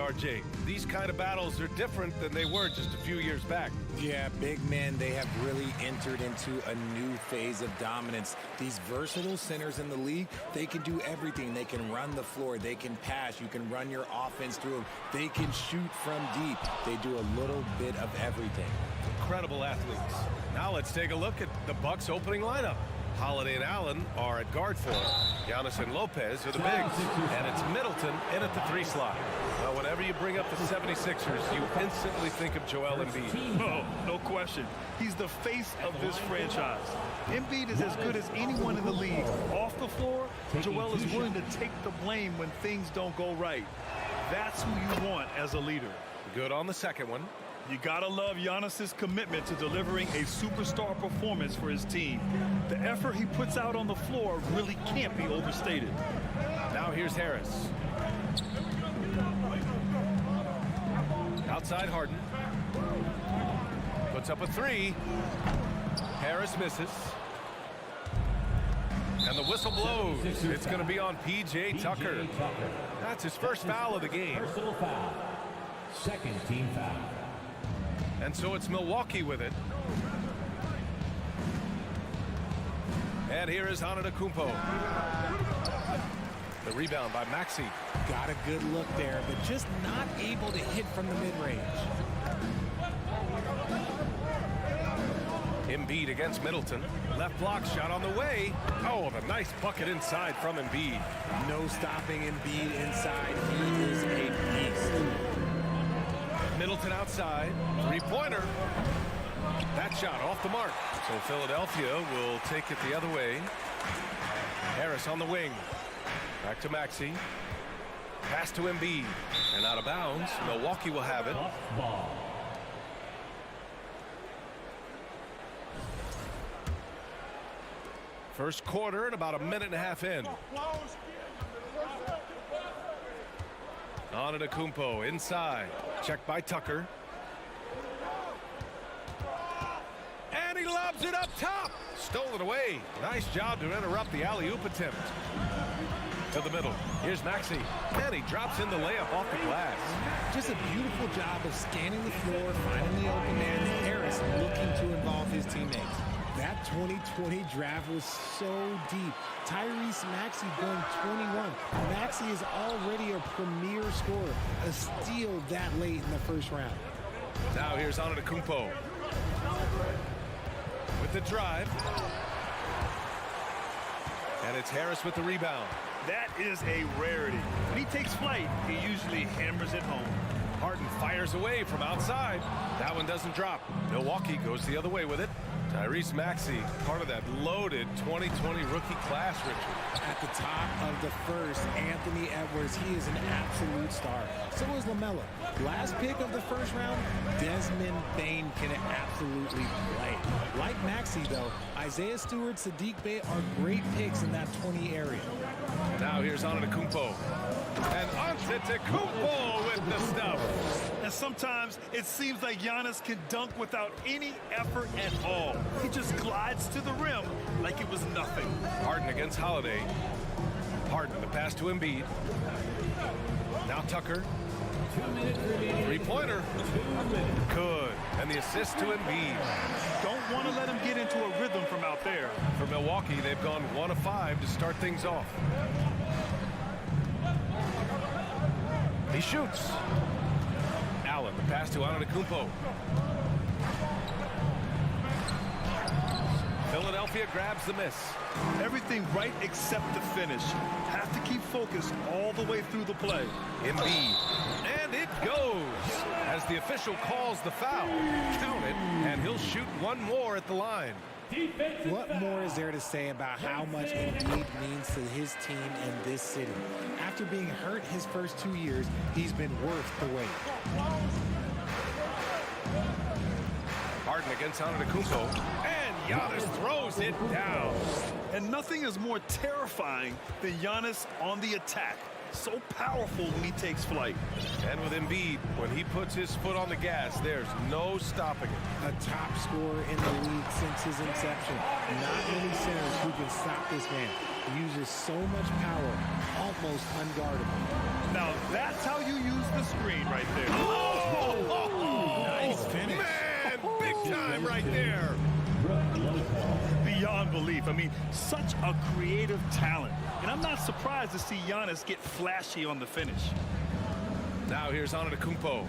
RJ. These kind of battles are different than they were just a few years back. Yeah, big men, they have really entered into a new phase of dominance. These versatile centers in the league, they can do everything. They can run the floor. They can pass. You can run your offense through them. They can shoot from deep. They do a little bit of everything. Incredible athletes. Now let's take a look at the Bucks' opening lineup. Holiday and Allen are at guard for Giannis and Lopez are the bigs. And it's Middleton in at the 3 slot. Now, whenever you bring up the 76ers, you instantly think of Joel Embiid. Oh, no question. He's the face of this franchise. Embiid is as good as anyone in the league. Off the floor, Joel is willing to take the blame when things don't go right. That's who you want as a leader. Good on the second one. You gotta love Giannis's commitment to delivering a superstar performance for his team. The effort he puts out on the floor really can't be overstated. Now here's Harris. Outside Harden. Puts up a 3. Harris misses. And the whistle blows. It's going to be on P.J. Tucker. That's his first foul of the game. Personal foul. Second team foul. And so it's Milwaukee with it. And here is Antetokounmpo. The rebound by Maxey. Got a good look there, but just not able to hit from the mid-range. Embiid against Middleton. Left block shot on the way. Oh, the nice bucket inside from Embiid. No stopping Embiid inside. He is a beast. Middleton outside. 3-pointer. That shot off the mark. So Philadelphia will take it the other way. Harris on the wing. Back to Maxey. Pass to Embiid. And out of bounds. Milwaukee will have it. First quarter and about a minute and a half in. Antetokounmpo inside. Checked by Tucker. And he lobs it up top. Stole it away. Nice job to interrupt the alley-oop attempt. To the middle. Here's Maxey. And he drops in the layup off the glass. Just a beautiful job of scanning the floor, finding the open man. Harris looking to involve his teammates. That 2020 draft was so deep. Tyrese Maxey going 21. Maxey is already a premier scorer. A steal that late in the first round. Now here's Antetokounmpo. With the drive. And it's Harris with the rebound. That is a rarity. When he takes flight, he usually hammers it home. Harden fires away from outside. That one doesn't drop. Milwaukee goes the other way with it. Tyrese Maxey, part of that loaded 2020 rookie class, Richard. At the top of the first, Anthony Edwards, he is an absolute star. So is LaMelo. Last pick of the first round, Desmond Bane can absolutely play. Like Maxey, though, Isaiah Stewart, Sadiq Bey are great picks in that 20 area. Now here's Antetokounmpo. And Antetokounmpo with the stuff. And sometimes it seems like Giannis can dunk without any effort at all. He just glides to the rim like it was nothing. Harden against Holiday. Harden, the pass to Embiid. Now Tucker. 3-pointer. Good. And the assist to Embiid. Don't want to let him get into a rhythm from out there. For Milwaukee, they've gone 1 of 5 to start things off. He shoots. Allen, the pass to Antetokounmpo. Philadelphia grabs the miss. Everything right except the finish. Have to keep focused all the way through the play. Embiid. And it goes. As the official calls the foul. Count it, and he'll shoot one more at the line. What more is there to say about how much Embiid means to his team and this city? After being hurt his first 2 years, he's been worth the wait. Harden against Antetokounmpo. And Giannis throws it down. And nothing is more terrifying than Giannis on the attack. So powerful when he takes flight. And with Embiid, when he puts his foot on the gas, there's no stopping it. A top scorer in the league since his inception. Not many centers who can stop this man. uses so much power, almost unguardable. Now, that's how you use the screen right there. Nice finish. Man, big time right there. Beyond belief. I mean, such a creative talent. And I'm not surprised to see Giannis get flashy on the finish. Now here's Antetokounmpo.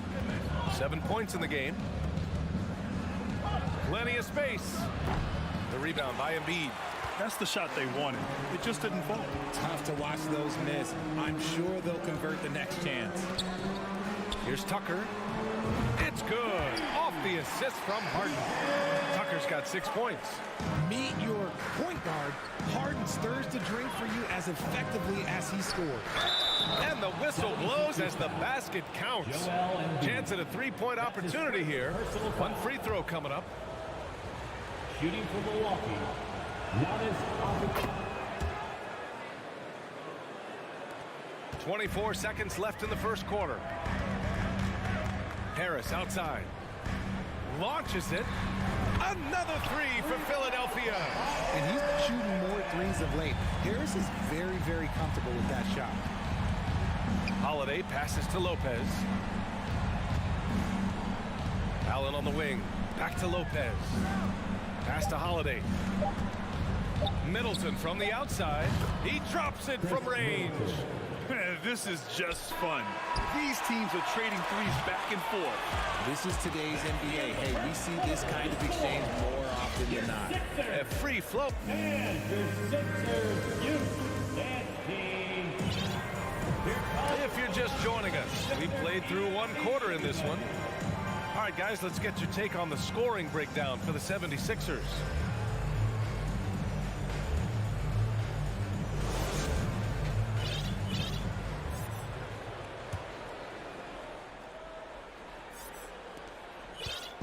7 points in the game. Plenty of space. The rebound by Embiid. That's the shot they wanted. It just didn't fall. Tough to watch those miss. I'm sure they'll convert the next chance. Here's Tucker. It's good. Off the assist from Harden. Tucker's got 6 points. Meet your point guard. Harden stirs the drink for you as effectively as he scored. And the whistle blows as the basket counts. Chance at a three-point opportunity here. One free throw coming up. Shooting for Milwaukee, Giannis Antetokounmpo. 24 seconds left in the first quarter. Harris outside. Launches it. Another three for Philadelphia. And he's shooting more threes of late. Harris is very, very comfortable with that shot. Holiday passes to Lopez. Allen on the wing. Back to Lopez. Pass to Holiday. Middleton from the outside. He drops it from range. Man, this is just fun. These teams are trading threes back and forth. This is today's NBA. Hey, we see this kind of exchange more often than not. A free float. And your Sixers, you team. If you're just joining us, we played through one quarter in this one. All right, guys, let's get your take on the scoring breakdown for the 76ers.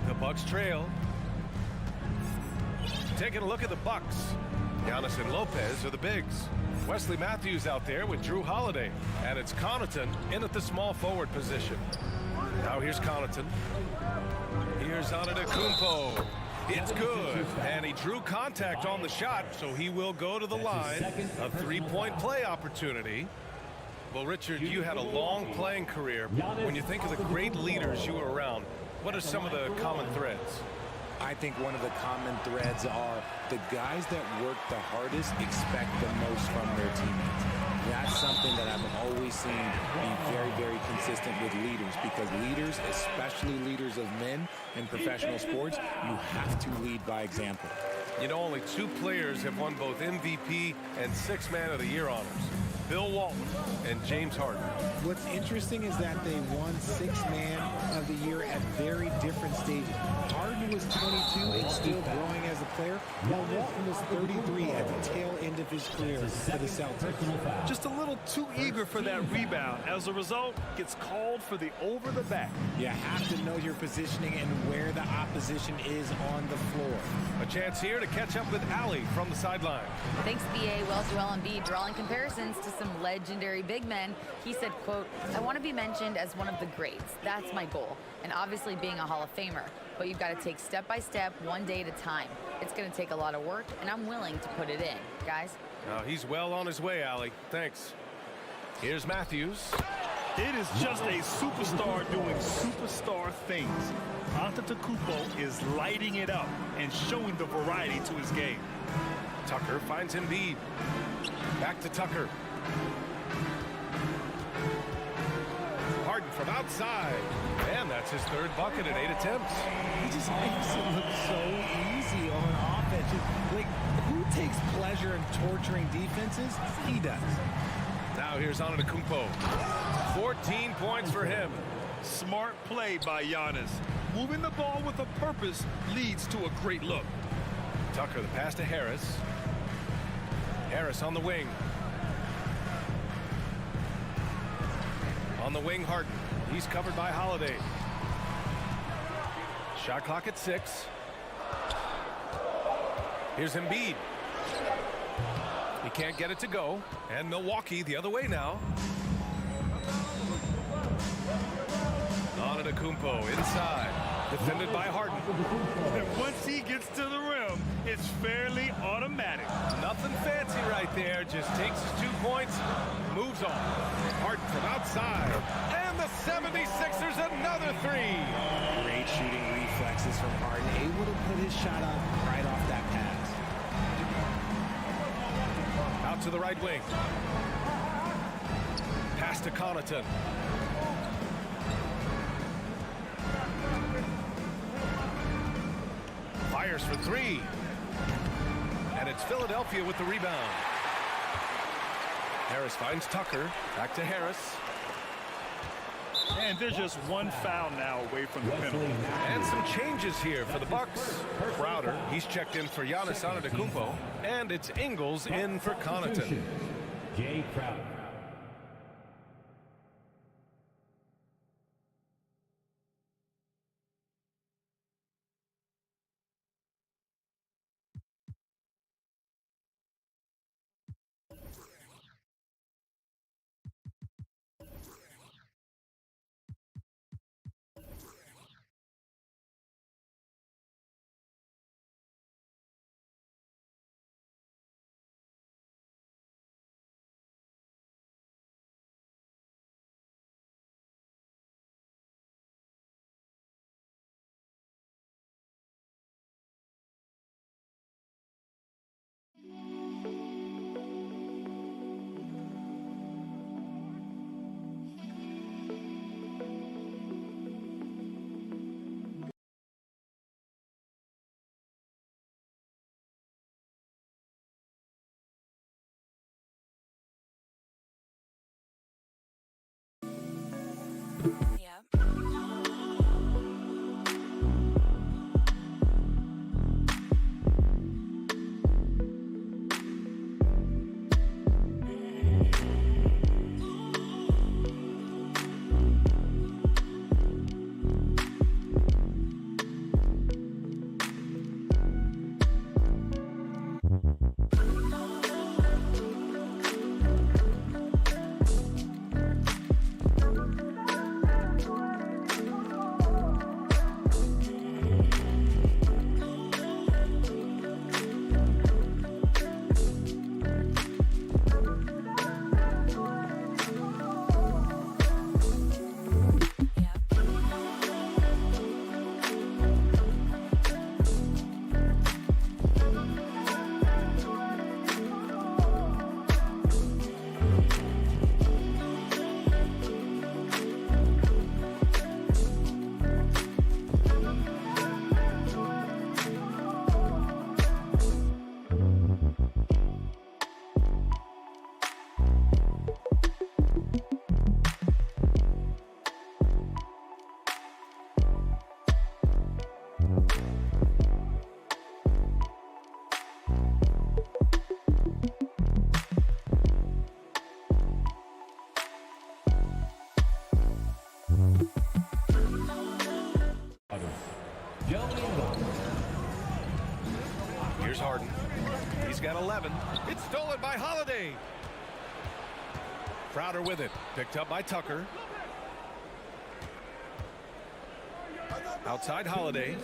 The Bucks trail. Taking a look at the Bucks. Giannis and Lopez are the bigs. Wesley Matthews out there with Drew Holiday. And it's Connaughton in at the small forward position. Now here's Connaughton. Here's Antetokounmpo. It's good. And he drew contact on the shot, so he will go to the line. A three-point play opportunity. Well, Richard, you had a long playing career. When you think of the great leaders you were around, what are some of the common threads? I think one of the common threads are the guys that work the hardest expect the most from their teammates. That's something that I've always seen be very, very consistent with leaders, because leaders, especially leaders of men in professional sports, you have to lead by example. You know, only 2 players have won both MVP and 6th Man of the Year honors. Bill Walton and James Harden. What's interesting is that they won 6th Man of the Year at very different stages. Harden was 22 and still growing as a player, while Walton was 33 at the tail end of his career for the Celtics. Just a little too eager for that rebound. As a result, gets called for the over the back. You have to know your positioning and where the opposition is on the floor. A chance here to catch up with Allie from the sideline. Thanks, B.A. Well, Joel Embiid drawing comparisons to some legendary big men. He said, quote, "I want to be mentioned as one of the greats. That's my goal. And obviously being a Hall of Famer. But you've got to take step by step, one day at a time. It's going to take a lot of work, and I'm willing to put it in. Guys?" He's well on his way, Allie. Thanks. Here's Matthews. It is just a superstar doing superstar things. Antetokounmpo is lighting it up and showing the variety to his game. Tucker finds Embiid. Back to Tucker. Harden from outside. And that's his 3rd bucket in 8 attempts. He just makes it look so easy on offense. Like, who takes pleasure in torturing defenses? He does. Now here's Antetokounmpo. 14 points for him. Smart play by Giannis. Moving the ball with a purpose leads to a great look. Tucker, the pass to Harris. Harris on the wing. On the wing, Harden. He's covered by Holiday. Shot clock at 6. Here's Embiid. He can't get it to go. And Milwaukee the other way now. Antetokounmpo inside. Defended by Harden. And once he gets to the rim, It's fairly automatic. Nothing fancy right there. Just takes his 2 points, moves on. Harden from outside. And the 76ers another three. Great shooting reflexes from Harden. Able to put his shot up right off that pass. Out to the right wing. Pass to Connaughton. Fires for three. And it's Philadelphia with the rebound. Harris finds Tucker. Back to Harris. And they're just one foul now away from the penalty. And some changes here for the Bucks. Crowder, he's checked in for Giannis Antetokounmpo. And it's Ingles in for Connaughton. Jay Crowder. Here's Harden. He's got 11. It's stolen by Holiday. Crowder with it. Picked up by Tucker. Outside Holiday.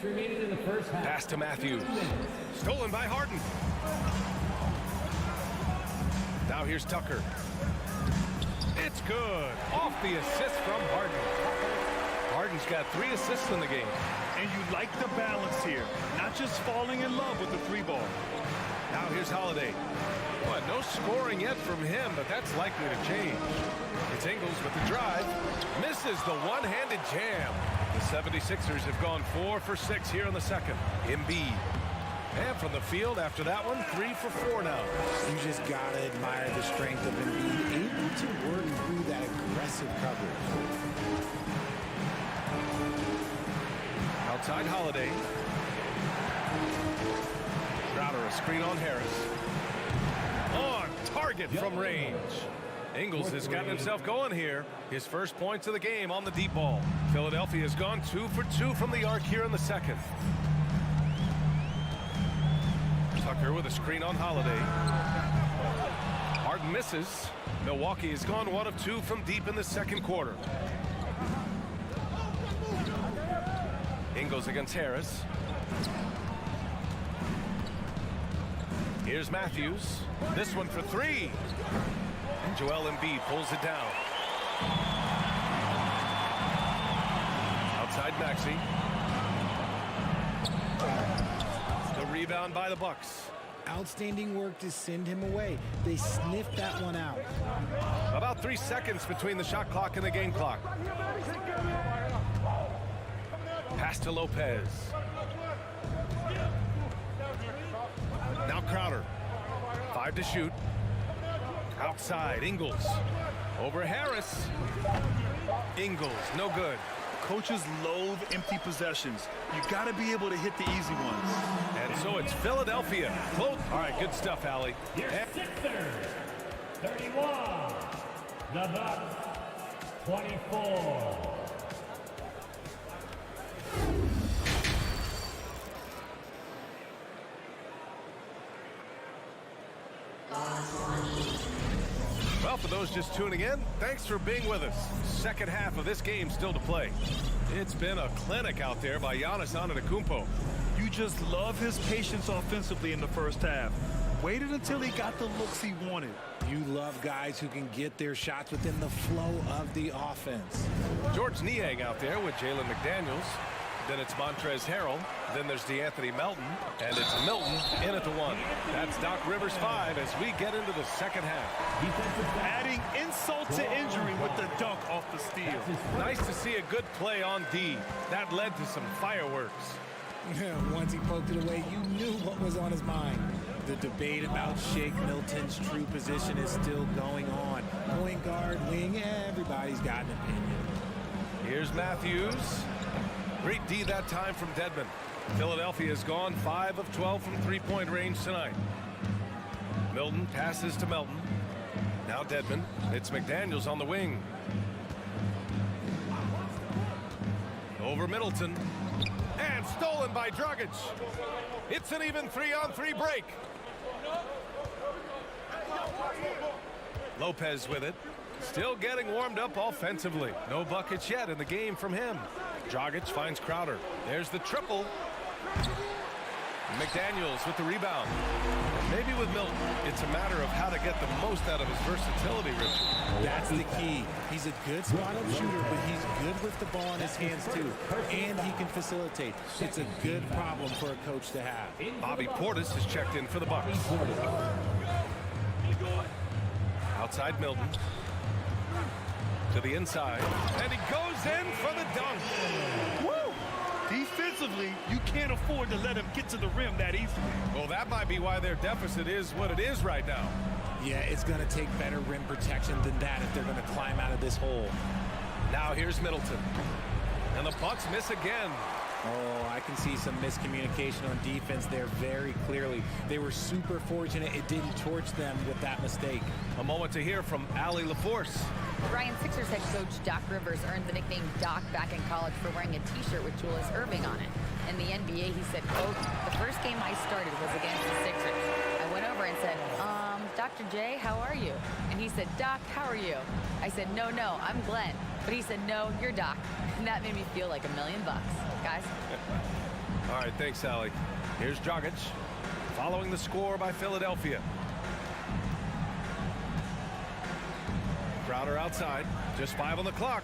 Pass to Matthews. Stolen by Harden. Now here's Tucker. It's good. Off the assist from Harden. Harden's got 3 assists in the game. And you like the balance here. Not just falling in love with the 3 ball. Now here's Holiday. Well, no scoring yet from him, but that's likely to change. It's Ingles with the drive. Misses the one-handed jam. The 76ers have gone 4 for 6 here in the second. Embiid. And from the field after that one, 3 for 4 now. You just got to admire the strength of Embiid, able to work through that aggressive coverage. Outside Holiday. Crowder, a screen on Harris. On target from range. Ingles has gotten himself going here. His first points of the game on the deep ball. Philadelphia has gone 2 for 2 from the arc here in the second. Tucker with a screen on Holiday. Harden misses. Milwaukee has gone 1 of 2 from deep in the second quarter. Ingles against Harris. Here's Matthews. This one for three. And Joel Embiid pulls it down. Outside Maxey. The rebound by the Bucks. Outstanding work to send him away. They sniffed that one out. About 3 seconds between the shot clock and the game clock. Pass to Lopez. Now Crowder. 5 to shoot. Outside, Ingles. Over Harris. Ingles, no good. Coaches loathe empty possessions. You got to be able to hit the easy ones. And so it's Philadelphia. Close. All right, good stuff, Allie. Your Sixers, 31. The Bucks, 24. Well, for those just tuning in, thanks for being with us. Second half of this game still to play. It's been a clinic out there by Giannis Antetokounmpo. You just love his patience offensively in the first half. Waited until he got the looks he wanted. You love guys who can get their shots within the flow of the offense. George Niang out there with Jalen McDaniels. Then it's Montrezl Harrell. Then there's DeAnthony Melton. And it's Milton in at the 1. That's Doc Rivers 5 as we get into the second half. Adding insult to injury with the dunk off the steal. Nice to see a good play on D. That led to some fireworks. Once he poked it away, you knew what was on his mind. The debate about Shake Milton's true position is still going on. Point guard, wing, everybody's got an opinion. Here's Matthews. Great D that time from Dedmon. Philadelphia has gone 5 of 12 from three-point range tonight. Milton passes to Melton. Now Dedmon. It's McDaniels on the wing. Over Middleton. And stolen by Dragic. It's an even 3-on-3 break. Lopez with it. Still getting warmed up offensively. No buckets yet in the game from him. Dragic finds Crowder. There's the triple. McDaniels with the rebound. Maybe with Milton, it's a matter of how to get the most out of his versatility, Richard. That's the key. He's a good spot-up shooter, but he's good with the ball in his hands, too. And he can facilitate. It's a good problem for a coach to have. Bobby Portis has checked in for the Bucks. Outside Milton. To the inside. And he goes in for the dunk. Woo! Defensively, you can't afford to let him get to the rim that easily. Well, that might be why their deficit is what it is right now. Yeah, it's going to take better rim protection than that if they're going to climb out of this hole. Now here's Middleton. And the Bucks miss again. Oh, I can see some miscommunication on defense there very clearly. They were super fortunate it didn't torch them with that mistake. A moment to hear from Allie LaForce. Ryan, Sixers head coach Doc Rivers earned the nickname Doc back in college for wearing a t-shirt with Julius Erving on it. In the NBA, he said, quote, "The first game I started was against the Sixers. I went over and said, Dr. J, how are you?" And he said, "Doc, how are you?" I said, no, I'm Glenn." But he said, "No, you're Doc." And that made me feel like $1 million, guys. All right, thanks, Allie. Here's Dragic. Following the score by Philadelphia. Crowder outside. Just 5 on the clock.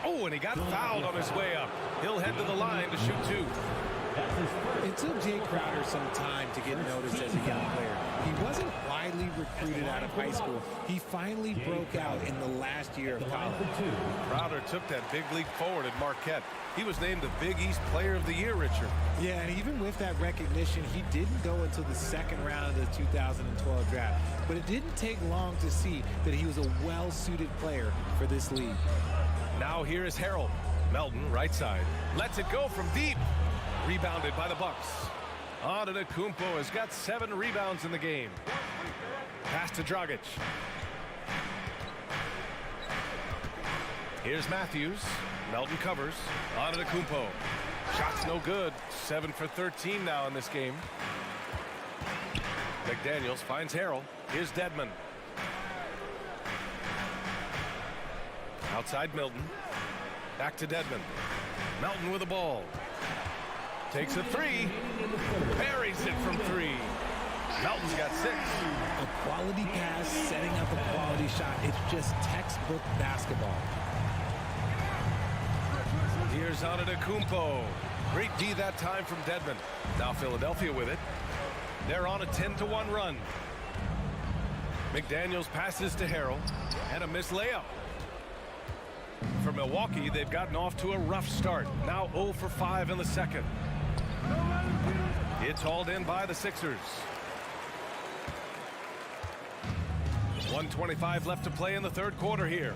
Oh, and he got fouled on his way up. He'll head to the line to shoot 2. It took Jay Crowder some time to get noticed as a young player. He wasn't widely recruited out of high school. He finally broke out in the last year of college. Crowder took that big leap forward at Marquette. He was named the Big East Player of the Year, Richard. Yeah, and even with that recognition, he didn't go until the second round of the 2012 draft. But it didn't take long to see that he was a well-suited player for this league. Now here is Harrell. Melton, right side. Lets it go from deep. Rebounded by the Bucks. Antetokounmpo has got 7 rebounds in the game. Pass to Dragic. Here's Matthews. Melton covers. Antetokounmpo. Shot's no good. 7 for 13 now in this game. McDaniels finds Harrell. Here's Dedmon. Outside Milton. Back to Dedmon. Melton with the ball. Takes a 3. Buries it from 3. Melton's got 6. A quality pass, setting up a quality shot. It's just textbook basketball. Here's Antetokounmpo. Great D that time from Dedmon. Now Philadelphia with it. They're on a 10-1 run. McDaniels passes to Harrell. And a missed layup. For Milwaukee, they've gotten off to a rough start. Now 0 for 5 in the second. It's hauled in by the Sixers. 1:25 left to play in the third quarter here.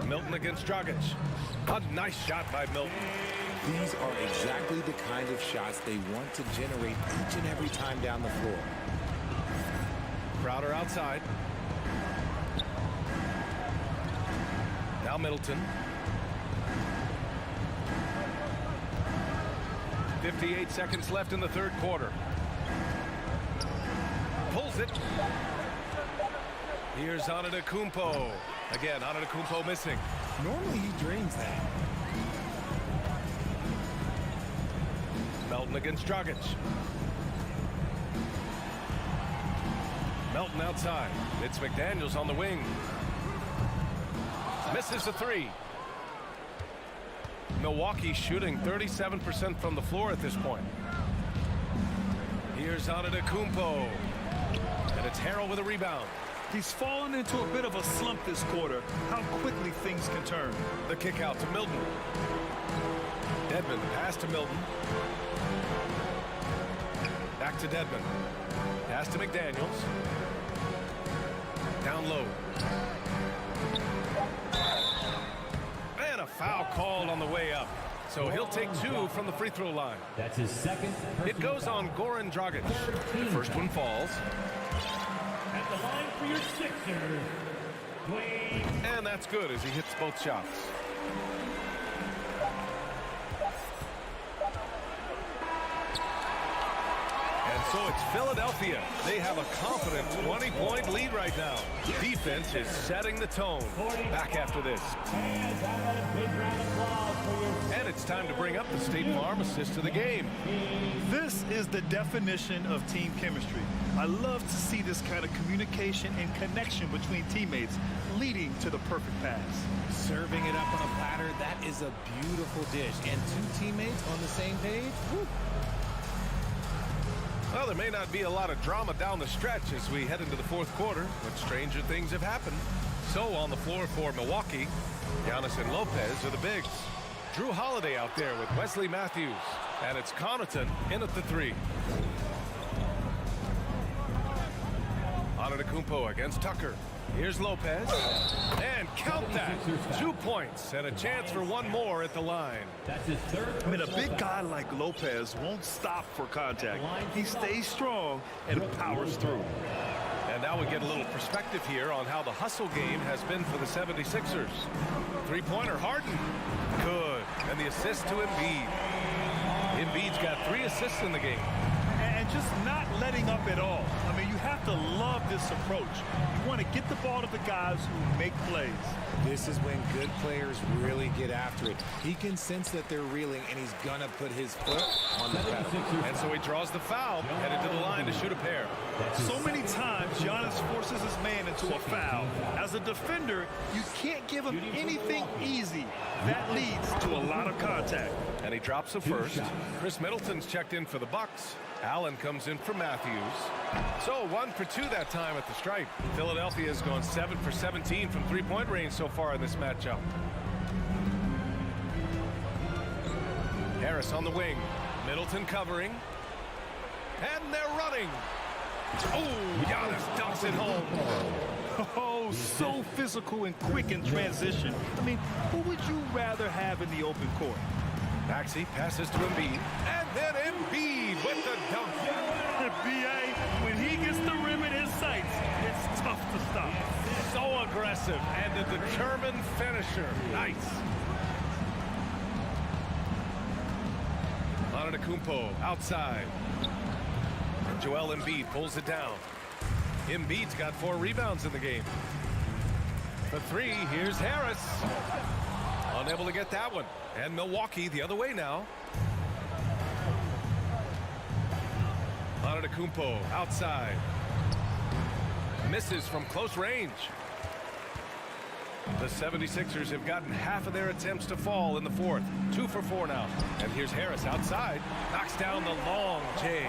Milton against Dragic. A nice shot by Milton. These are exactly the kind of shots they want to generate each and every time down the floor. Crowder outside. Now Middleton. 58 seconds left in the third quarter. Pulls it. Here's Antetokounmpo. Again, Antetokounmpo missing. Normally he drains that. Melton against Dragic. Melton outside. It's McDaniels on the wing. Misses the 3. Milwaukee shooting 37% from the floor at this point. Here's Antetokounmpo. And it's Harrell with a rebound. He's fallen into a bit of a slump this quarter. How quickly things can turn. The kick out to Milton. Dedmon pass to Milton. Back to Dedmon. Pass to McDaniels. Down low. And a foul called on the way up. So he'll take 2 from the free throw line. That's his second. It goes on Goran Dragic. The first one falls. At the line for your Sixers, Dwayne. And that's good as he hits both shots. And so it's Philadelphia. They have a confident 20-point lead right now. Defense is setting the tone. Back after this. And it's time to bring up the State Farm assist to the game. This is the definition of team chemistry. I love to see this kind of communication and connection between teammates leading to the perfect pass. Serving it up on a platter, that is a beautiful dish. And 2 teammates on the same page. Woo. Well, there may not be a lot of drama down the stretch as we head into the fourth quarter, but stranger things have happened. So on the floor for Milwaukee, Giannis and Lopez are the bigs. Drew Holiday out there with Wesley Matthews. And it's Connaughton in at the 3. Antetokounmpo against Tucker. Here's Lopez. And count that. 2 points and a chance for 1 more at the line. That's his third. I mean, a big guy like Lopez won't stop for contact. He stays strong and powers through. And now we get a little perspective here on how the hustle game has been for the 76ers. 3-pointer Harden. Good. And the assist to Embiid. Embiid's got 3 assists in the game. And just not letting up at all. I mean, you have to love this approach. You want to get the ball to the guys who make plays. This is when good players really get after it. He can sense that they're reeling, and he's going to put his foot on the pedal. And so he draws the foul, headed to the line to shoot a pair. So many times, Giannis forces his man into a foul. As a defender, you can't give him anything easy. That leads to a lot of contact. And he drops the first. Chris Middleton's checked in for the Bucks. Allen comes in for Matthews. So 1 for 2 that time at the stripe. Philadelphia's gone 7 for 17 from 3-point range so far in this matchup. Harris on the wing. Middleton covering. And they're running. Oh, Giannis dumps it home. Oh, so physical and quick in transition. I mean, who would you rather have in the open court? Maxey passes to Embiid. And then Embiid with the dunk. B.A., when he gets the rim in his sights, it's tough to stop. So aggressive and a determined finisher. Nice. Antetokounmpo outside. And Joel Embiid pulls it down. Embiid's got 4 rebounds in the game. For 3, here's Harris. Unable to get that one. And Milwaukee the other way now. Antetokounmpo outside. Misses from close range. The 76ers have gotten half of their attempts to fall in the fourth. 2 for 4 now. And here's Harris outside. Knocks down the long J.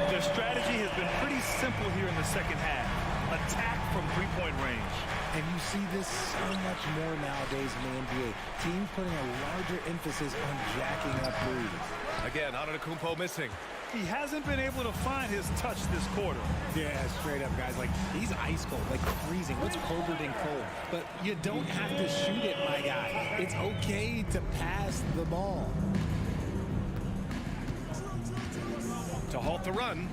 Their strategy has been pretty simple here in the second half. Attack from three-point range. And you see this so much more nowadays in the NBA. Teams putting a larger emphasis on jacking up threes. Again, Antetokounmpo missing. He hasn't been able to find his touch this quarter. Yeah, straight up, guys. Like, he's ice cold, like freezing. What's colder than cold? But you don't have to shoot it, my guy. It's okay to pass the ball. To halt the run.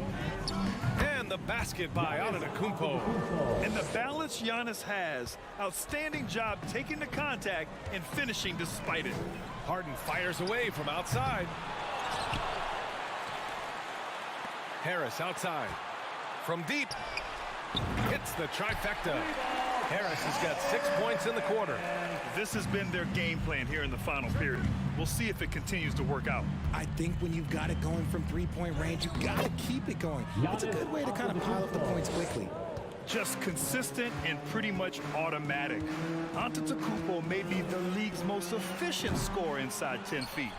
And the basket by Antetokounmpo. And the balance Giannis has. Outstanding job taking the contact and finishing despite it. Harden fires away from outside. Harris outside. From deep. Hits the trifecta. Harris has got 6 points in the quarter. This has been their game plan here in the final period. We'll see if it continues to work out. I think when you've got it going from three-point range, you've got to keep it going. It's a good way to kind of pile up the points quickly. Just consistent and pretty much automatic. Antetokounmpo may be the league's most efficient scorer inside 10 feet.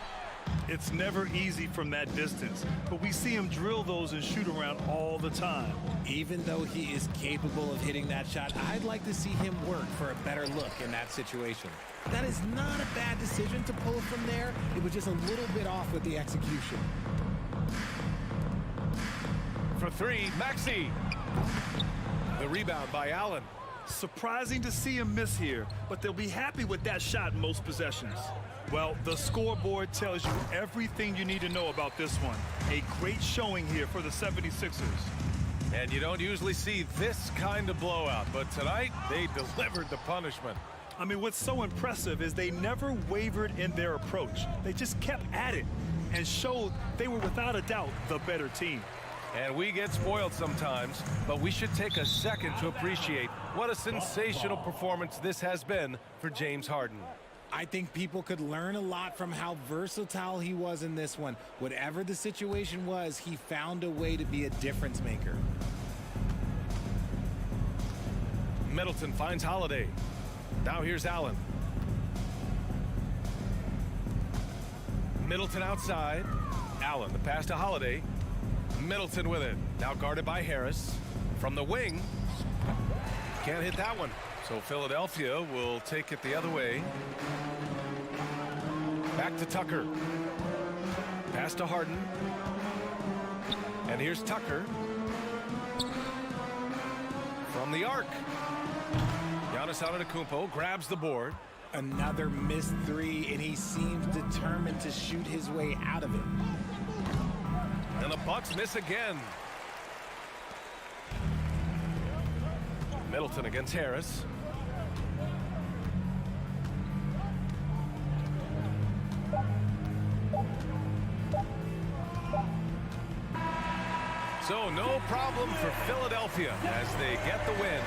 It's never easy from that distance, but we see him drill those and shoot around all the time. Even though he is capable of hitting that shot, I'd like to see him work for a better look in that situation. That is not a bad decision to pull it from there. It was just a little bit off with the execution. For 3, Maxey. The rebound by Allen. Surprising to see him miss here, but they'll be happy with that shot most possessions. Well, the scoreboard tells you everything you need to know about this one. A great showing here for the 76ers. And you don't usually see this kind of blowout, but tonight they delivered the punishment. I mean, what's so impressive is they never wavered in their approach. They just kept at it and showed they were without a doubt the better team. And we get spoiled sometimes, but we should take a second to appreciate what a sensational performance this has been for James Harden. I think people could learn a lot from how versatile he was in this one. Whatever the situation was, he found a way to be a difference maker. Middleton finds Holiday. Now here's Allen. Middleton outside. Allen, the pass to Holiday. Middleton with it. Now guarded by Harris. From the wing. Can't hit that one. So Philadelphia will take it the other way. Back to Tucker. Pass to Harden. And here's Tucker. From the arc. Giannis Antetokounmpo grabs the board. Another missed three, and he seems determined to shoot his way out of it. And the Bucks miss again. Middleton against Harris. So no problem for Philadelphia as they get the win.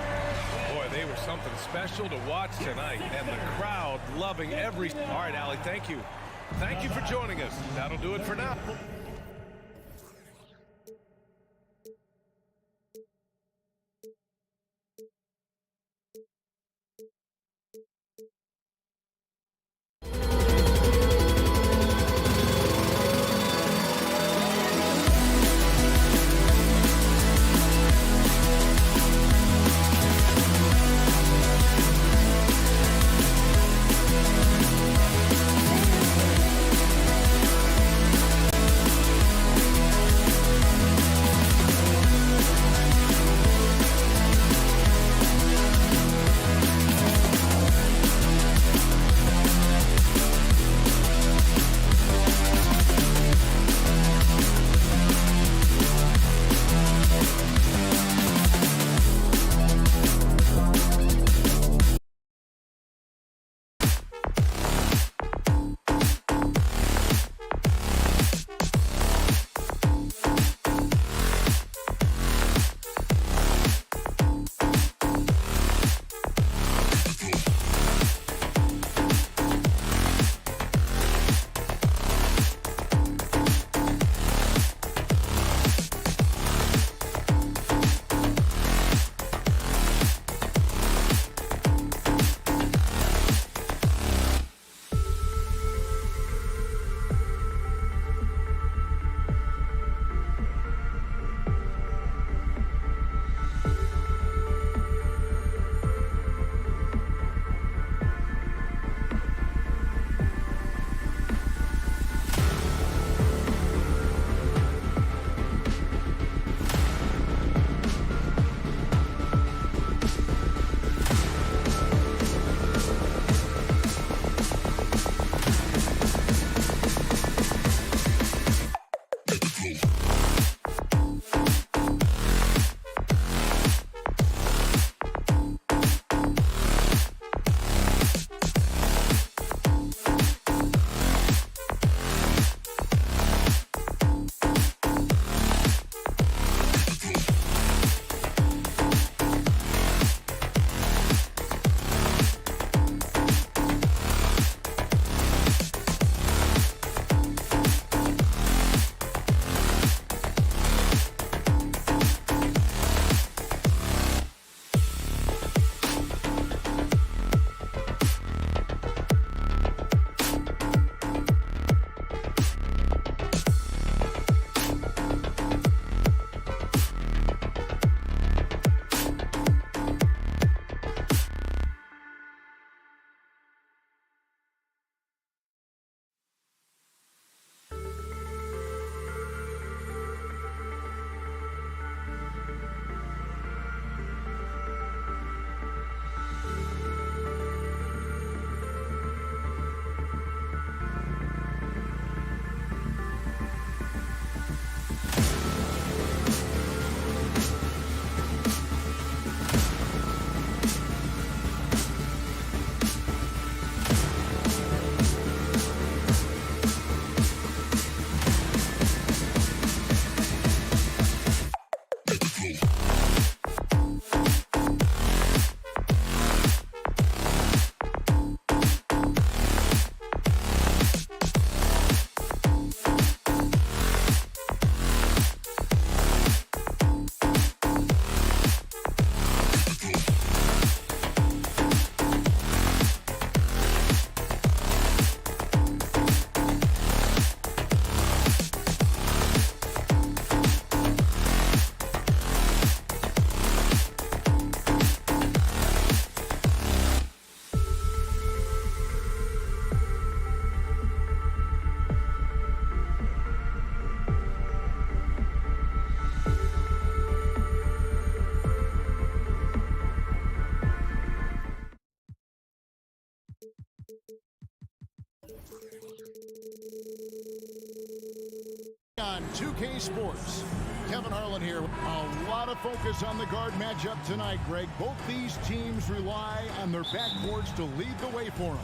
Boy, they were something special to watch tonight, and the crowd loving every... All right, Allie, thank you. Thank you for joining us. That'll do it for now. on 2K Sports. Kevin Harlan here. A lot of focus on the guard matchup tonight, Greg. Both these teams rely on their backboards to lead the way for them.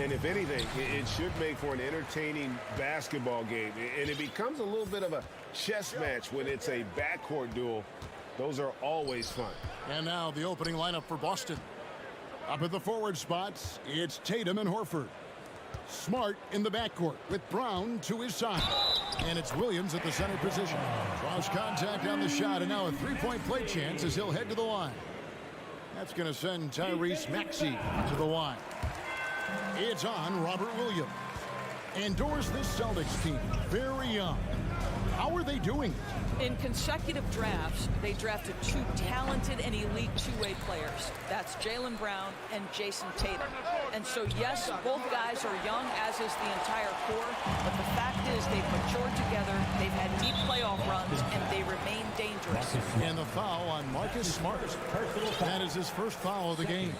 And if anything, it should make for an entertaining basketball game. And it becomes a little bit of a chess match when it's a backcourt duel. Those are always fun. And now the opening lineup for Boston. Up at the forward spots, it's Tatum and Horford. Smart in the backcourt with Brown to his side. And it's Williams at the center position. Draws contact on the shot, and now a three-point play chance as he'll head to the line. That's going to send Tyrese Maxey to the line. It's on Robert Williams. Endorse this Celtics team. Very young. How are they doing it? In consecutive drafts, they drafted two talented and elite two-way players. That's Jaylen Brown and Jason Tatum. And so, yes, both guys are young, as is the entire core. But the fact is they've matured together, they've had deep playoff runs, and they remain dangerous. And the foul on Marcus Smart. That is his first foul of the game.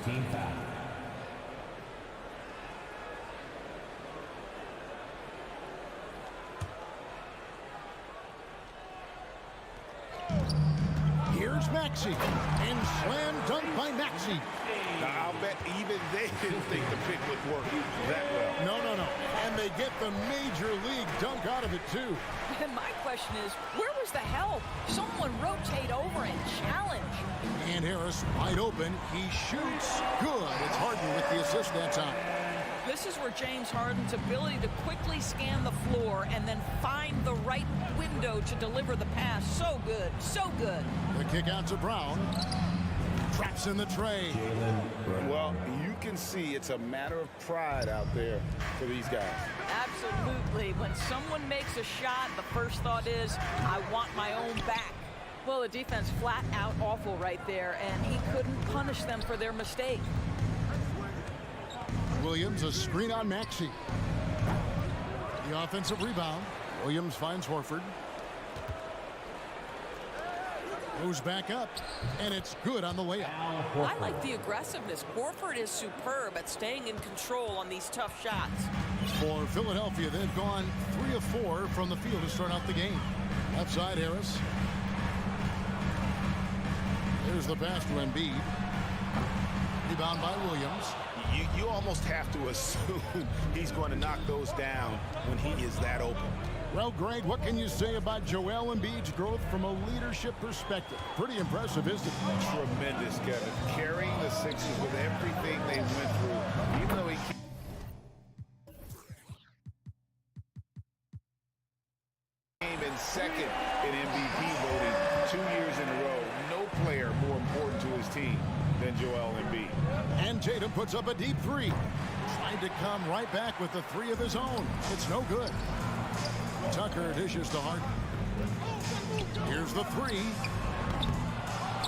Here's Maxey, and slam dunk by Maxey. Now, I'll bet even they didn't think the pick would work that well. No. And they get the major league dunk out of it, too. And my question is, where was the help? Someone rotate over and challenge. And Harris wide open. He shoots. Good. It's Harden with the assist that time. This is where James Harden's ability to quickly scan the floor and then find the right window to deliver the pass. So good. So good. The kick out to Brown. Traps in the tray. Well, you can see it's a matter of pride out there for these guys. Absolutely. When someone makes a shot, the first thought is, I want my own back. Well, the defense flat out awful right there, and he couldn't punish them for their mistake. Williams, a screen on Maxey. The offensive rebound. Williams finds Horford. Goes back up, and it's good on the layup. I like the aggressiveness. Horford is superb at staying in control on these tough shots. For Philadelphia, they've gone 3 of 4 from the field to start out the game. Left side, Harris. There's the pass to Embiid. Rebound by Williams. You almost have to assume he's going to knock those down when he is that open. Well, Greg, what can you say about Joel Embiid's growth from a leadership perspective? Pretty impressive, isn't it? Tremendous, Kevin. Carrying the Sixers with everything they went through, even though he came in second in MVP voting 2 years in a row. No player more important to his team than Joel Embiid. And Tatum puts up a deep three. Tried to come right back with the three of his own. It's no good. Tucker dishes to Harden. Here's the three.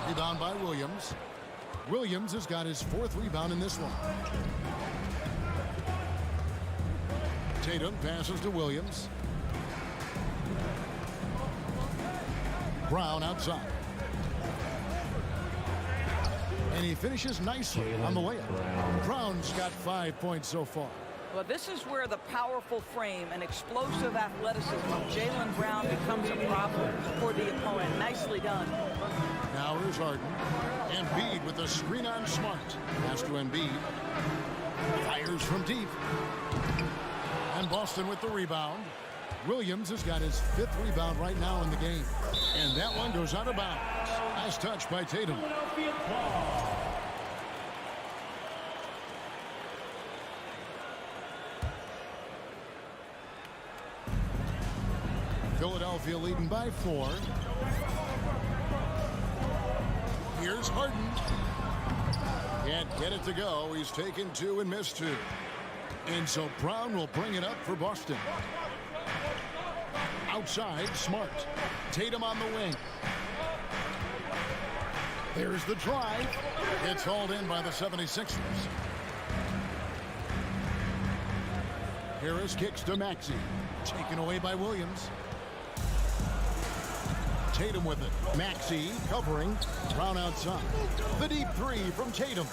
Rebound by Williams. Williams has got his 4th rebound in this one. Tatum passes to Williams. Brown outside. And he finishes nicely on the layup. Brown's got 5 points so far. Well, this is where the powerful frame and explosive athleticism of Jaylen Brown becomes a problem for the opponent. Nicely done. Now here's Harden. Embiid with a screen on Smart. Pass to Embiid. Fires from deep. And Boston with the rebound. Williams has got his 5th rebound right now in the game. And that one goes out of bounds. Nice touch by Tatum. Philadelphia leading by 4. Here's Harden. Can't get it to go. He's taken 2 and missed 2. And so Brown will bring it up for Boston. Outside, Smart. Tatum on the wing. There's the drive. It's hauled in by the 76ers. Harris kicks to Maxey. Taken away by Williams. Tatum with it. Maxey covering. Brown outside. The deep three from Tatum.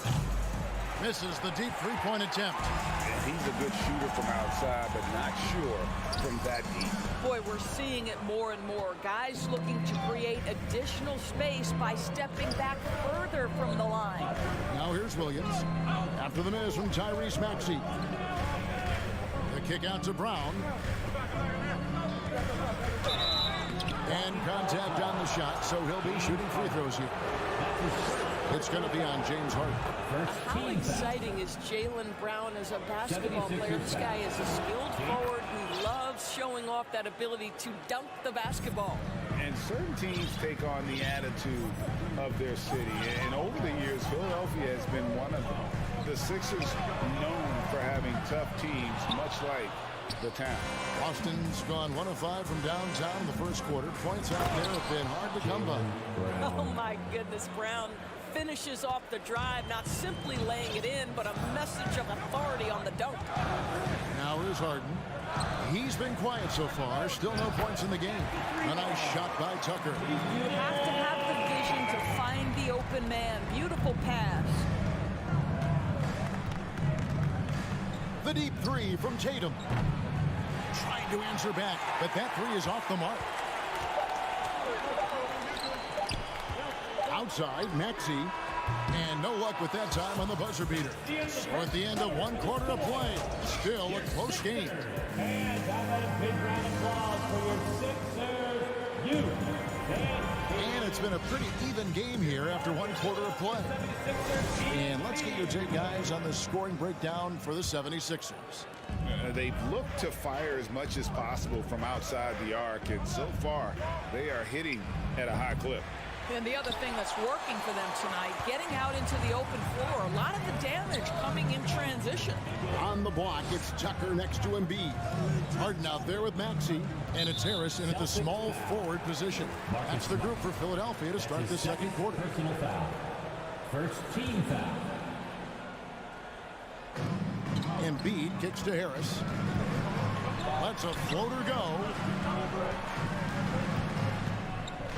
Misses the deep three-point attempt. And he's a good shooter from outside, but not sure from that deep. Boy, we're seeing it more and more. Guys looking to create additional space by stepping back further from the line. Now here's Williams. After the miss from Tyrese Maxey. The kick out to Brown. And contact on the shot, so he'll be shooting free throws here. It's going to be on James Harden. How exciting is Jaylen Brown as a basketball player? This guy is a skilled forward who loves showing off that ability to dunk the basketball. And certain teams take on the attitude of their city. And over the years, Philadelphia has been one of them. The Sixers known for having tough teams, much like the town. Boston's gone 1 of 5 from downtown in the first quarter. Points out there have been hard to come by. Oh my goodness, Brown finishes off the drive, not simply laying it in, but a message of authority on the dunk. Now here's Harden. He's been quiet so far. Still no points in the game. A nice shot by Tucker. You have to have the vision to find the open man. Beautiful pass. The deep three from Tatum. Trying to answer back, but that three is off the mark. Outside, Maxey. And no luck with that time on the buzzer beater. So at the end of 1 quarter of play, still a close game. And how about a big round of applause for your Sixers youth. And it's been a pretty even game here after 1 quarter of play. And let's get your take, guys, on the scoring breakdown for the 76ers. They've looked to fire as much as possible from outside the arc, and so far they are hitting at a high clip. And the other thing that's working for them tonight, getting out into the open floor. A lot of the damage coming in transition. On the block, it's Tucker next to Embiid. Harden out there with Maxey, and it's Harris in at the small forward position. That's the group for Philadelphia to start the second quarter. Personal foul. First team foul. Embiid kicks to Harris. Lets a floater go.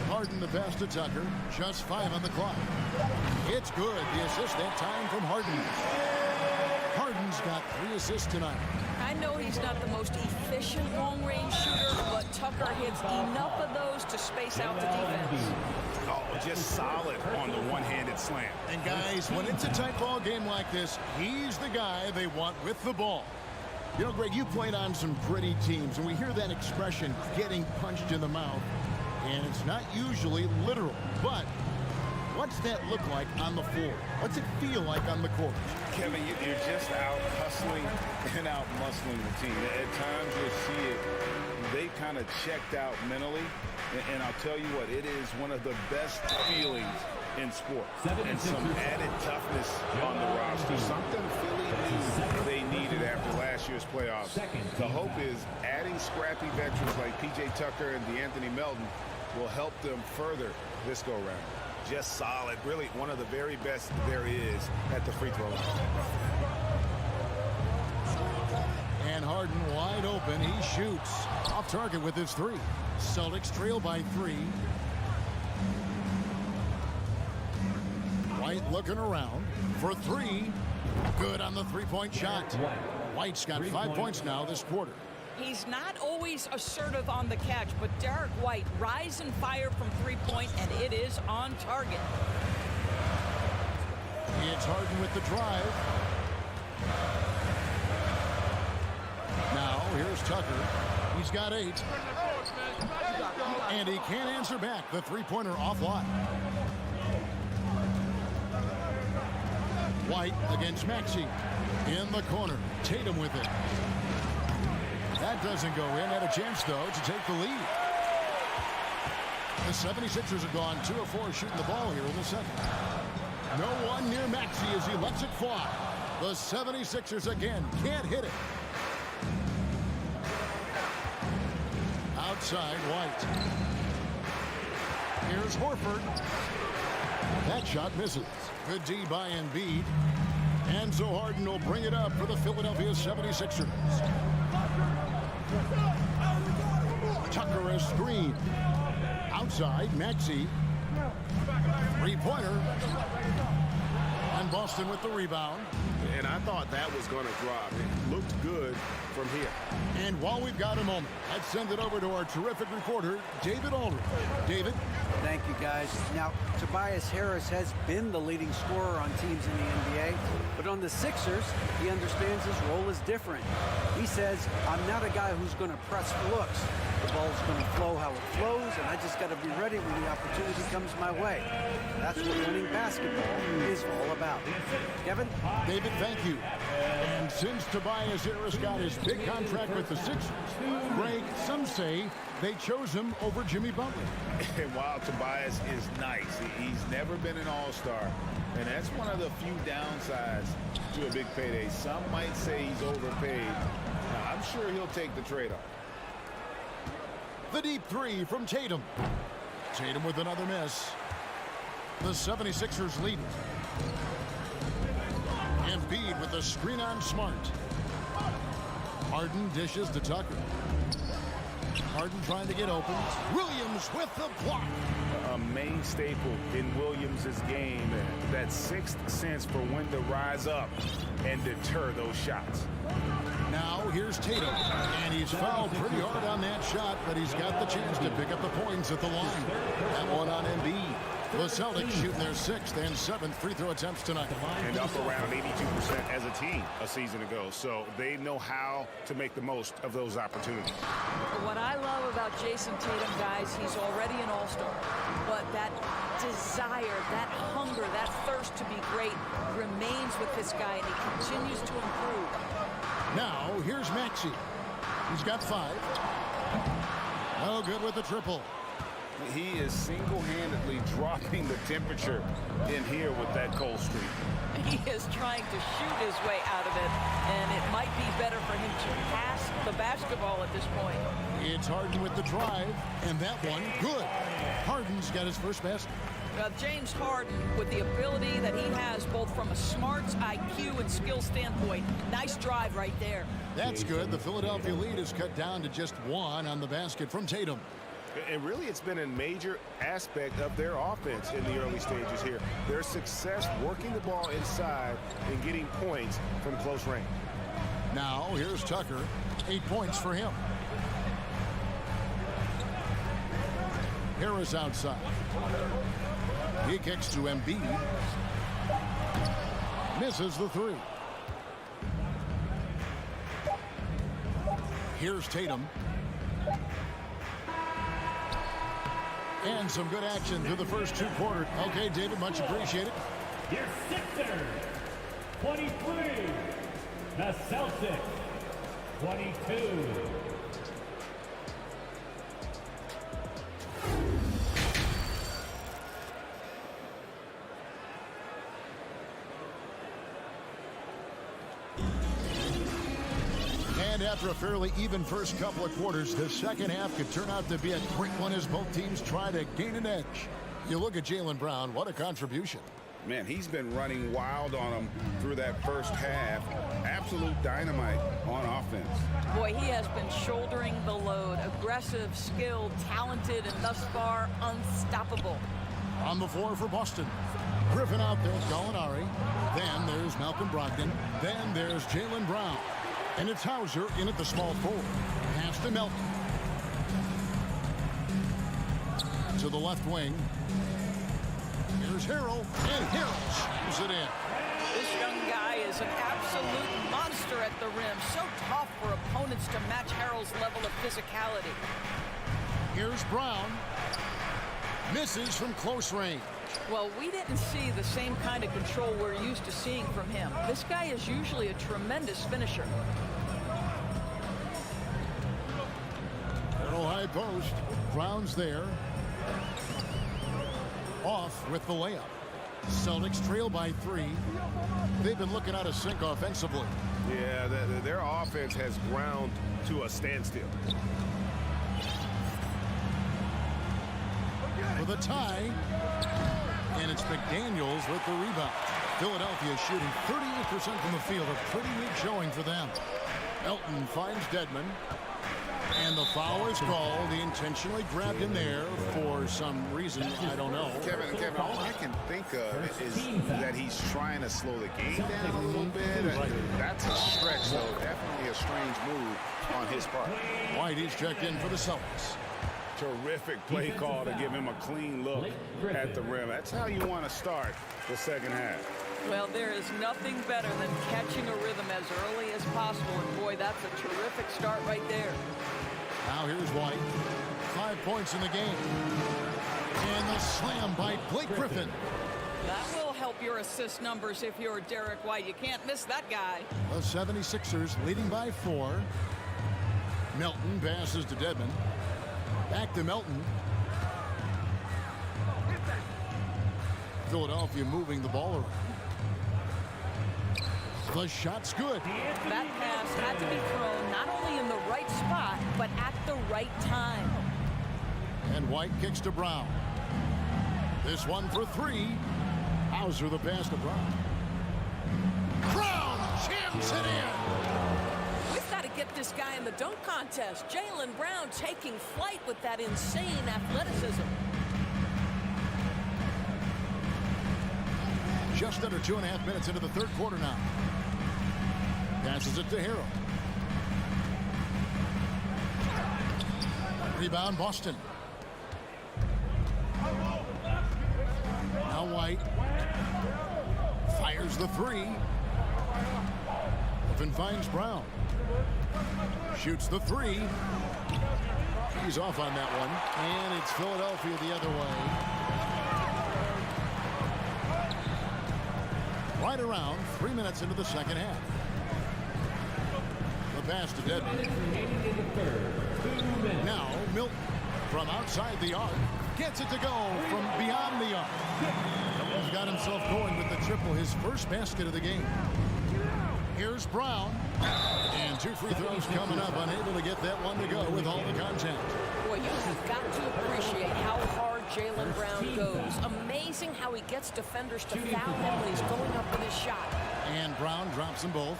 Harden the pass to Tucker. Just 5 on the clock. It's good. The assist that time from Harden. Harden's got 3 assists tonight. I know he's not the most efficient long-range shooter, but Tucker hits enough of those to space out the defense. Oh, just solid on the one-handed slam. And guys, when it's a tight ball game like this, he's the guy they want with the ball. You know, Greg, you played on some gritty teams, and we hear that expression, getting punched in the mouth. And it's not usually literal, but what's that look like on the floor? What's it feel like on the court? Kevin, you're just out hustling and out muscling the team. At times you'll see it, they kind of checked out mentally. And I'll tell you what, it is one of the best feelings in sports. And some added toughness on the roster. Something Philly knew they needed after last year's playoffs. The hope is adding scrappy veterans like P.J. Tucker and DeAnthony Melton will help them further this go-round. Just solid, really one of the very best there is at the free throw line. And Harden wide open. He shoots off target with his 3. Celtics trail by 3. White looking around for 3. Good on the three-point shot. White's got 5 points now this quarter. He's not always assertive on the catch, but Derek White rise and fire from three-point, and it is on target. It's Harden with the drive. Now, here's Tucker. He's got 8. And he can't answer back. The three-pointer offline. White against Maxey. In the corner. Tatum with it. That doesn't go in. Had a chance, though, to take the lead. The 76ers have gone 2 of 4 shooting the ball here in the second. No one near Maxey as he lets it fly. The 76ers again can't hit it. Outside, White. Here's Horford. That shot misses. Good D by Embiid. And so Harden will bring it up for the Philadelphia 76ers. Tucker a screen. Outside, Maxey. Three-pointer. And Boston with the rebound. And I thought that was going to drop. It looked good from here. And while we've got a moment, let's send it over to our terrific reporter, David Aldridge. David? Thank you, guys. Now, Tobias Harris has been the leading scorer on teams in the NBA, but on the Sixers, he understands his role is different. He says, I'm not a guy who's going to press for looks. The ball's going to flow how it flows, and I just got to be ready when the opportunity comes my way. That's what winning basketball is all about. Kevin? David, thank you. And since Tobias Harris got his big contract with the Sixers, Greg, some say they chose him over Jimmy Butler. And while Tobias is nice, he's never been an all-star. And that's one of the few downsides to a big payday. Some might say he's overpaid. Now, I'm sure he'll take the trade-off. The deep three from Tatum. Tatum with another miss. The 76ers lead. Embiid with the screen on Smart. Harden dishes to Tucker. Harden trying to get open. Williams with the block. A main staple in Williams' game, that sixth sense for when to rise up and deter those shots. Now here's Tatum, and he's fouled pretty hard on that shot, but he's got the chance to pick up the points at the line. That one on Embiid. The Celtics shooting their 6th and 7th free throw attempts tonight. And up around 82% as a team a season ago. So they know how to make the most of those opportunities. What I love about Jason Tatum, guys, he's already an all-star. But that desire, that hunger, that thirst to be great remains with this guy, and he continues to improve. Now, here's Maxey. He's got 5. No good with the triple. He is single-handedly dropping the temperature in here with that cold streak. He is trying to shoot his way out of it, and it might be better for him to pass the basketball at this point. It's Harden with the drive, and that one, good. Harden's got his first basket. James Harden, with the ability that he has both from a smarts, IQ, and skill standpoint, nice drive right there. That's good. The Philadelphia lead is cut down to just 1 on the basket from Tatum. And really, it's been a major aspect of their offense in the early stages here. Their success working the ball inside and getting points from close range. Now, here's Tucker. 8 points for him. Harris outside. He kicks to Embiid. Misses the 3. Here's Tatum. And some good action through the first 2 quarters. Okay, David, much appreciated. Your Sixers, 23. The Celtics, 22. And after a fairly even first couple of quarters, the second half could turn out to be a quick one as both teams try to gain an edge. You look at Jaylen Brown, what a contribution. Man, he's been running wild on them through that first half. Absolute dynamite on offense. Boy, he has been shouldering the load. Aggressive, skilled, talented, and thus far unstoppable. On the floor for Boston. Griffin out there, Gallinari. Then there's Malcolm Brogdon. Then there's Jaylen Brown. And it's Hauser in at the small forward. Pass to Melton. To the left wing. Here's Harrell. And Harrell shoots it in. This young guy is an absolute monster at the rim. So tough for opponents to match Harrell's level of physicality. Here's Brown. Misses from close range. Well, we didn't see the same kind of control we're used to seeing from him. This guy is usually a tremendous finisher. Little high post. Brown's there. Off with the layup. Celtics trail by 3. They've been looking out of sync offensively. Yeah, their offense has ground to a standstill. For the tie. And it's McDaniels with the rebound. Philadelphia shooting 38% from the field. A pretty weak showing for them. Elton finds Dedmon. And the foul is called. He intentionally grabbed him there for some reason. I don't know. Kevin, all I can think of is that he's trying to slow the game down a little bit. That's a stretch, though. Definitely a strange move on his part. White is checked in for the Celtics. Terrific play call to give him a clean look at the rim. That's how you want to start the second half. Well, there is nothing better than catching a rhythm as early as possible. And boy, that's a terrific start right there. Now here's White. 5 points in the game. And the slam by Blake Griffin. That will help your assist numbers if you're Derek White. You can't miss that guy. The 76ers leading by 4. Melton passes to Dedmon. Back to Melton. Philadelphia moving the ball around. The shot's good. That pass had to be thrown not only in the right spot, but at the right time. And White kicks to Brown. This one for 3. Hauser the pass to Brown. Brown jams it in. We've got to get this guy in the dunk contest. Jaylen Brown taking flight with that insane athleticism. Just under 2.5 minutes into the third quarter now. Passes it to Harrell. Rebound Boston. Now White fires the 3. Griffin finds Brown. Shoots the 3. He's off on that one. And it's Philadelphia the other way. Right around 3 minutes into the second half. The pass to Dedmon. Now Milton from outside the arc gets it to go from beyond the arc. He's got himself going with the triple, his first basket of the game. Here's Brown. And 2 free throws coming up, unable to get that one to go with all the contact. Boy, you have got to appreciate how hard Jaylen Brown goes. Amazing how he gets defenders to foul him when he's going up with his shot. And Brown drops them both.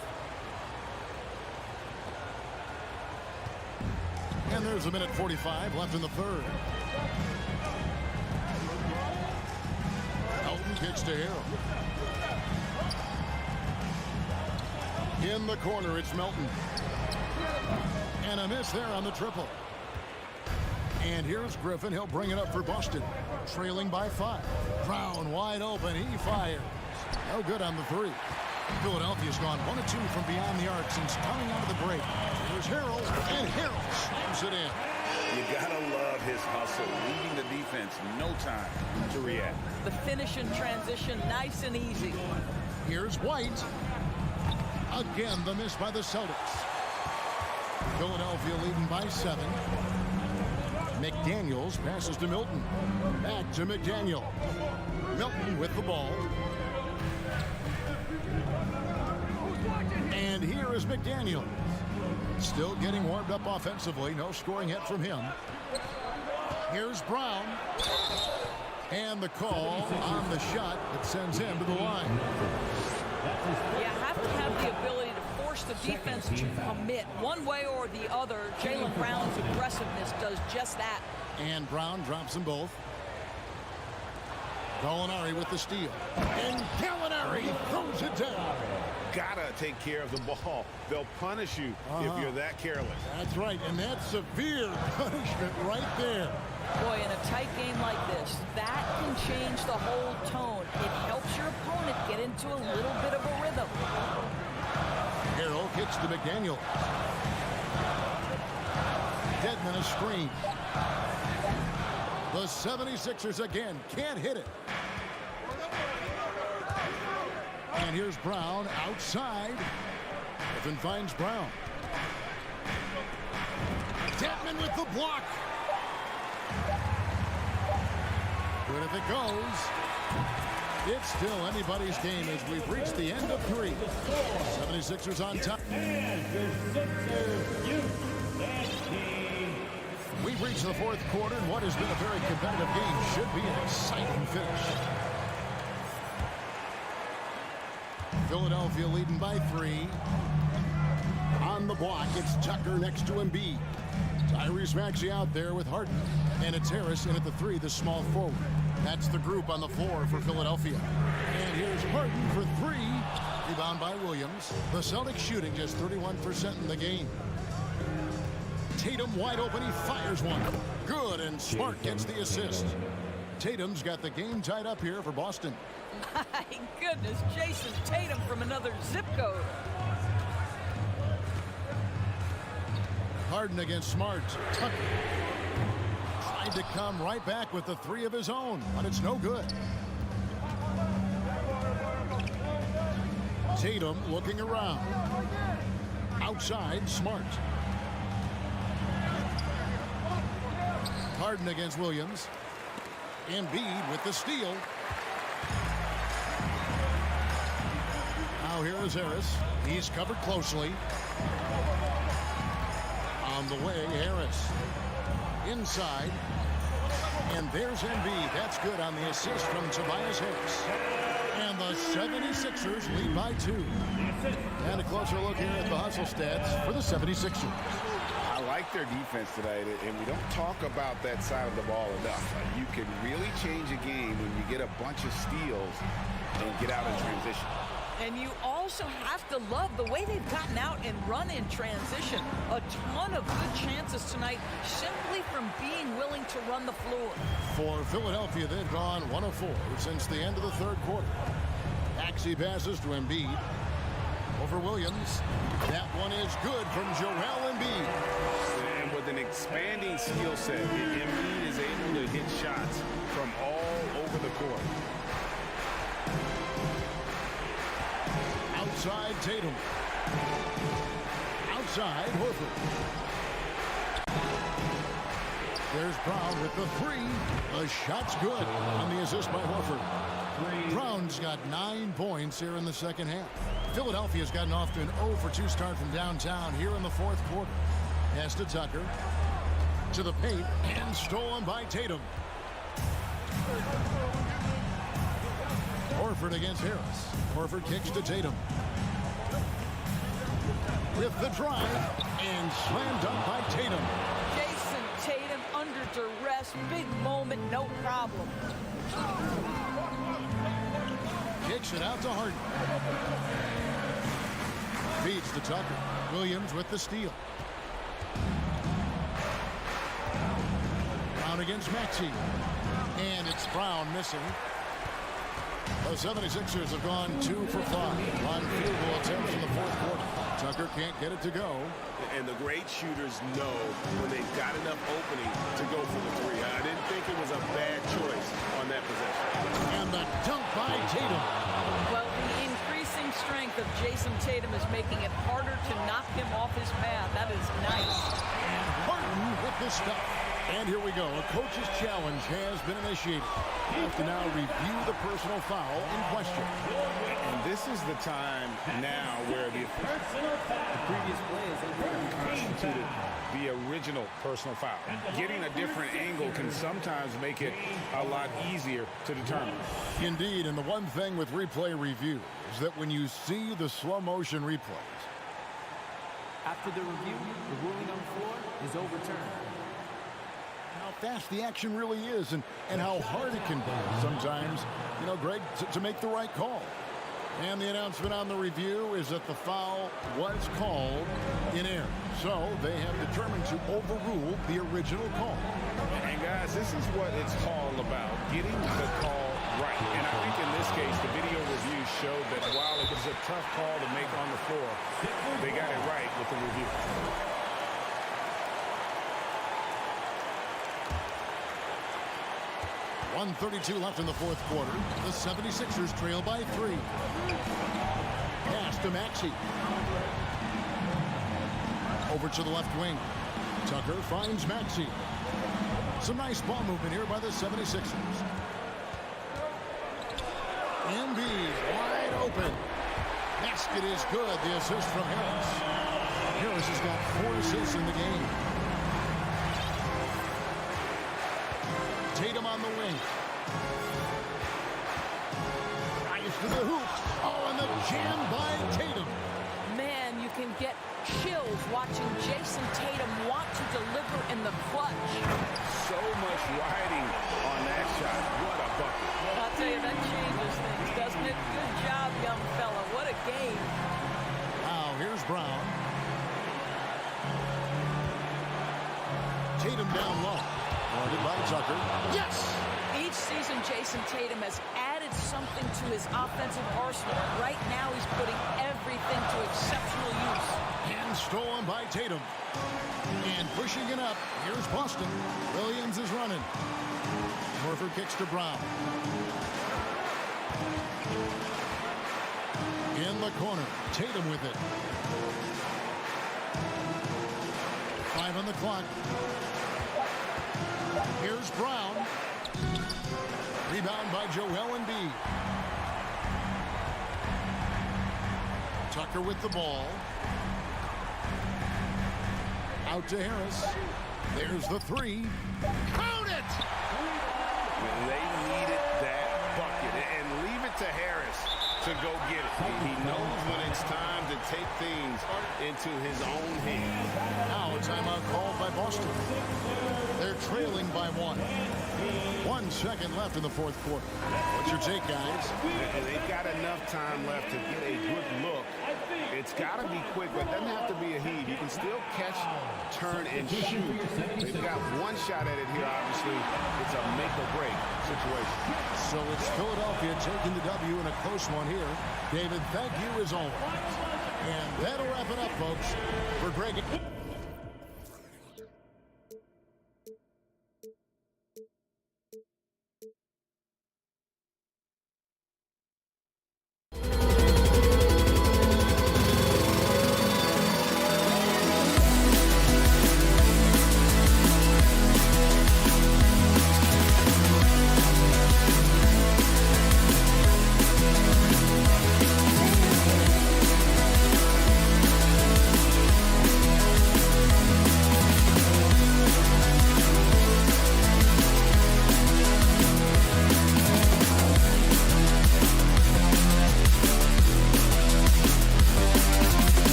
And there's 1:45 left in the third. Elton kicks to Harrell. In the corner, it's Melton. And a miss there on the triple. And here's Griffin. He'll bring it up for Boston. Trailing by 5. Brown wide open. He fires. No good on the 3. Philadelphia's gone 1 of 2 from beyond the arc since coming out of the break. Here's Harrell. And Harrell slams it in. You gotta love his hustle, leaving the defense no time to react. The finish in transition, nice and easy. Here's White. Again, the miss by the Celtics. Philadelphia leading by 7. McDaniels passes to Milton. Back to McDaniel. Milton with the ball. And here is McDaniel. Still getting warmed up offensively. No scoring hit from him. Here's Brown. And the call on the shot that sends him to the line. You have to have the ability to force the defense to commit one way or the other. Jaylen Brown's aggressiveness does just that. And Brown drops them both. Gallinari with the steal. And Gallinari throws it down. Gotta take care of the ball. They'll punish you if you're that careless. That's right, and that's severe punishment right there. Boy, in a tight game like this, that can change the whole tone. It helps your opponent get into a little bit of a rhythm. Harrell kicks to McDaniel. Dedmon a screen. The 76ers again can't hit it. And here's Brown outside. Griffin finds Brown. Dedmon with the block. Good if it goes. It's still anybody's game as we've reached the end of 3. 76ers on top. We've reached the fourth quarter, and what has been a very competitive game should be an exciting finish. Philadelphia leading by 3. On the block, it's Tucker next to Embiid. Tyrese Maxey out there with Harden. And it's Harris in at the 3, the small forward. That's the group on the floor for Philadelphia. And here's Harden for 3. Rebound by Williams. The Celtics shooting just 31% in the game. Tatum wide open. He fires one. Good, and Smart gets the assist. Tatum's got the game tied up here for Boston. My goodness, Jason Tatum from another zip code. Harden against Smart. Tucker tried to come right back with the 3 of his own, but it's no good. Tatum looking around. Outside, Smart. Harden against Williams. Embiid with the steal. Now here is Harris. He's covered closely. On the way, Harris. Inside. And there's Embiid. That's good on the assist from Tobias Harris. And the 76ers lead by 2. And a closer look here at the hustle stats for the 76ers. I like their defense tonight, and we don't talk about that side of the ball enough. You can really change a game when you get a bunch of steals and get out in transition. And you also have to love the way they've gotten out and run in transition. A ton of good chances tonight simply from being willing to run the floor. For Philadelphia, they've gone 1 of 4 since the end of the 3rd quarter. Maxey passes to Embiid. Over Williams. That one is good from Joel Embiid. And with an expanding skill set, Embiid is able to hit shots from all over the court. Outside Tatum. Outside Horford. There's Brown with the 3. The shot's good on the assist by Horford. Brown's got 9 points here in the second half. Philadelphia's gotten off to an 0-for-2 start from downtown here in the 4th quarter. Pass to Tucker. To the paint and stolen by Tatum. Horford against Harris. Horford kicks to Tatum. With the drive and slam dunk by Tatum. Jason Tatum under duress, big moment, no problem. Kicks it out to Harden. Feeds to Tucker. Williams with the steal. Brown against Maxey. And it's Brown missing. The 76ers have gone 2 for 5 on field goal attempts in the 4th quarter. Tucker can't get it to go. And the great shooters know when they've got enough opening to go for the 3. I didn't think it was a bad choice on that possession. And the dunk by Tatum. Well, the increasing strength of Jason Tatum is making it harder to knock him off his path. That is nice. And Harden with the stuff. And here we go. A coach's challenge has been initiated. You have to now review the personal foul in question. And this is the time now where the previous play is constituted the original personal foul. Getting a different angle can sometimes make it a lot easier to determine. Indeed, and the one thing with replay review is that when you see the slow motion replays, After the review, the ruling on the floor is overturned. how fast the action really is and how hard it can be sometimes, you know, Greg, to make the right call. And the announcement on the review is that the foul was called in error. So they have determined to overrule the original call. And guys, this is what it's all about, getting the call right. And I think in this case, the video review showed that while it was a tough call to make on the floor, they got it right with the review. .132 left in the 4th quarter. The 76ers trail by 3. Pass to Maxey. Over to the left wing. Tucker finds Maxey. Some nice ball movement here by the 76ers. Embiid wide open. Basket is good. The assist from Harris. Harris has got 4 assists in the game. Tatum on the wing. Rise to the hoop. Oh, and the jam by Tatum. Man, you can get chills watching Jason Tatum want to deliver in the clutch. So much riding on that shot. What a bucket. I'll tell you, that changes things, doesn't it? Good job, young fella. What a game. Now here's Brown. Tatum down low. Guarded by Tucker. Yes! Each season, Jason Tatum has added something to his offensive arsenal. Right now, he's putting everything to exceptional use. And stolen by Tatum. And pushing it up. Here's Boston. Williams is running. Horford kicks to Brown. In the corner. Tatum with it. 5 on the clock. Here's Brown. Rebound by Joel Embiid. Tucker with the ball. Out to Harris. There's the three. Count it! They needed that bucket. And leave it to Harris to go get it. He knows when it's time to take things into his own hands. Now a timeout called by Boston. They're trailing by 1. 1 second left in the fourth quarter. What's your take, guys? They've got enough time left to get a good look. It's got to be quick, but it doesn't have to be a heave. You can still catch, turn, and shoot. They've got one shot at it here, obviously. It's a make-or-break situation. So it's Philadelphia taking the W in a close one here. David, thank you as always. And that'll wrap it up, folks. For Greg.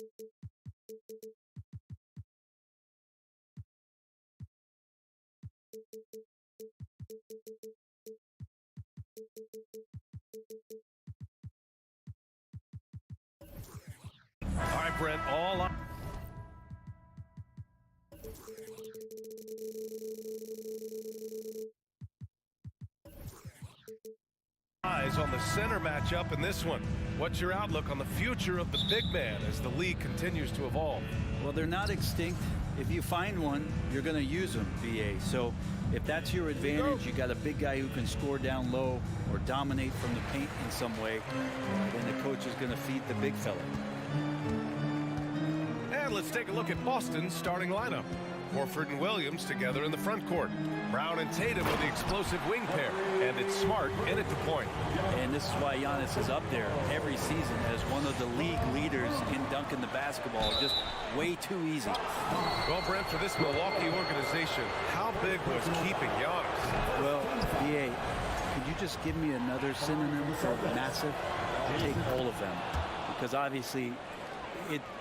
All right, Brent, all up. Eyes on the center matchup in this one. What's your outlook on the future of the big man as the league continues to evolve? Well, they're not extinct. If you find one, you're going to use them, BA. So if that's your advantage, you got a big guy who can score down low or dominate from the paint in some way, then the coach is going to feed the big fella. And let's take a look at Boston's starting lineup. Horford and Williams together in the front court. Brown and Tatum with the explosive wing pair. And it's Smart in at the point. And this is why Giannis is up there every season as one of the league leaders in dunking the basketball. Just way too easy. Well, Brent, for this Milwaukee organization, how big was keeping Giannis? Well, BA, could you just give me another synonym for massive? I'll take all of them. Because obviously,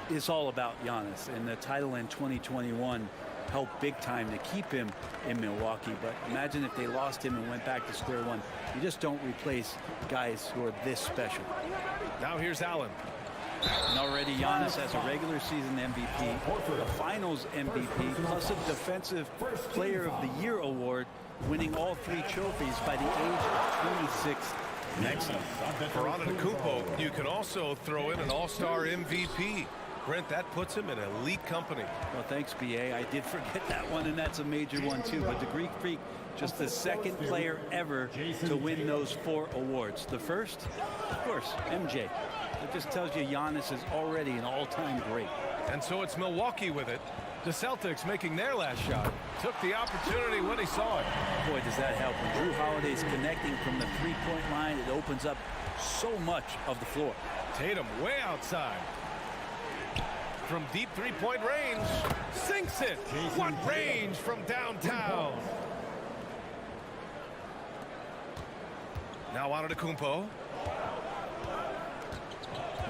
it's all about Giannis. And the title in 2021 helped big time to keep him in Milwaukee. But imagine if they lost him and went back to square one. You just don't replace guys who are this special. Now here's Allen. And already Giannis has a regular season MVP, a finals MVP, plus a defensive player of the year award, winning all 3 trophies by the age of 26. Excellent. For Antetokounmpo, you can also throw in an all-star MVP. Brent, that puts him in elite company. Well, thanks, BA. I did forget that one, and that's a major one, too. But the Greek Freak, just the second player ever to win those 4 awards. The first, of course, MJ. It just tells you Giannis is already an all-time great. And so it's Milwaukee with it. The Celtics making their last shot. Took the opportunity when he saw it. Boy, does that help. When Drew Holiday's connecting from the three-point line, it opens up so much of the floor. Tatum way outside. From deep three-point range, sinks it. What range from downtown. Now Antetokounmpo.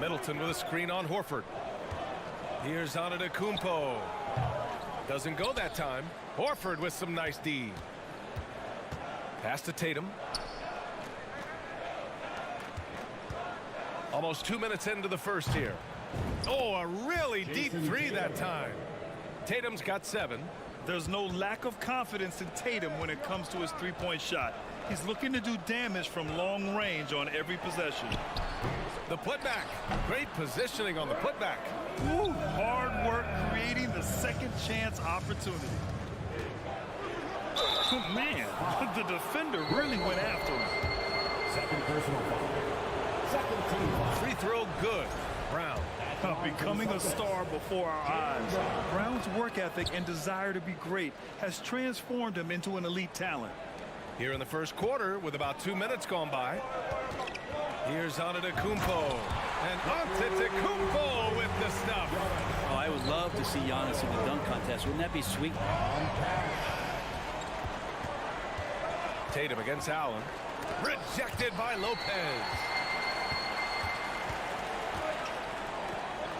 Middleton with a screen on Horford. Here's Antetokounmpo. Doesn't go that time. Horford with some nice D. Pass to Tatum. Almost 2 minutes into the first here. Oh, a really deep 3 that time. Tatum's got 7. There's no lack of confidence in Tatum when it comes to his three-point shot. He's looking to do damage from long range on every possession. The putback. Great positioning on the putback. Ooh, hard work creating the second chance opportunity. Man, the defender really went after him. Second personal foul. Second team foul. Free throw good. Brown. Becoming a star before our eyes. Brown's work ethic and desire to be great has transformed him into an elite talent. Here in the first quarter with about 2 minutes gone by. Here's Antetokounmpo. And Antetokounmpo with the stuff. Oh, I would love to see Giannis in the dunk contest. Wouldn't that be sweet? Tatum against Allen. Rejected by Lopez.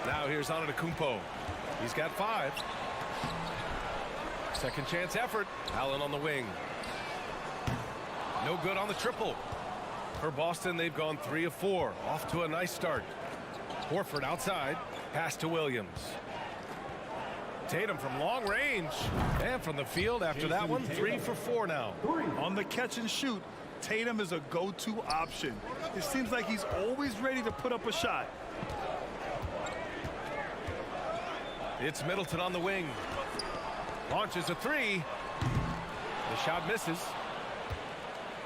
Now here's Antetokounmpo. He's got 5. Second chance effort. Allen on the wing. No good on the triple. For Boston, they've gone 3 of 4. Off to a nice start. Horford outside. Pass to Williams. Tatum from long range. And from the field after that one, 3 for 4 now. On the catch and shoot, Tatum is a go-to option. It seems like he's always ready to put up a shot. It's Middleton on the wing. Launches a 3. The shot misses.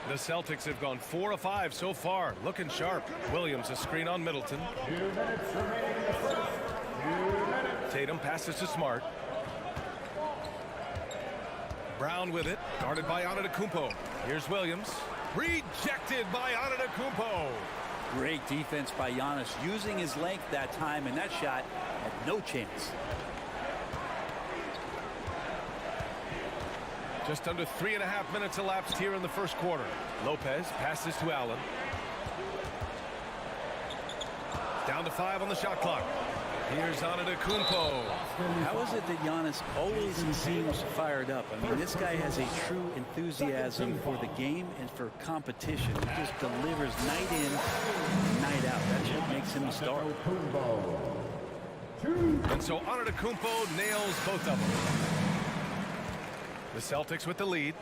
The Celtics have gone 4 of 5 so far. Looking sharp. Williams a screen on Middleton. 2 minutes remaining in the first. 2 minutes. Tatum passes to Smart. Brown with it. Guarded by Antetokounmpo. Here's Williams. Rejected by Antetokounmpo. Great defense by Giannis, using his length that time, and that shot had no chance. Just under 3.5 minutes elapsed here in the first quarter. Lopez passes to Allen. Down to 5 on the shot clock. Here's Antetokounmpo. How is it that Giannis always seems fired up? I mean, this guy has a true enthusiasm for the game and for competition. He just delivers night in, night out. That's what makes him a star. And so Antetokounmpo nails both of them. The Celtics with the lead.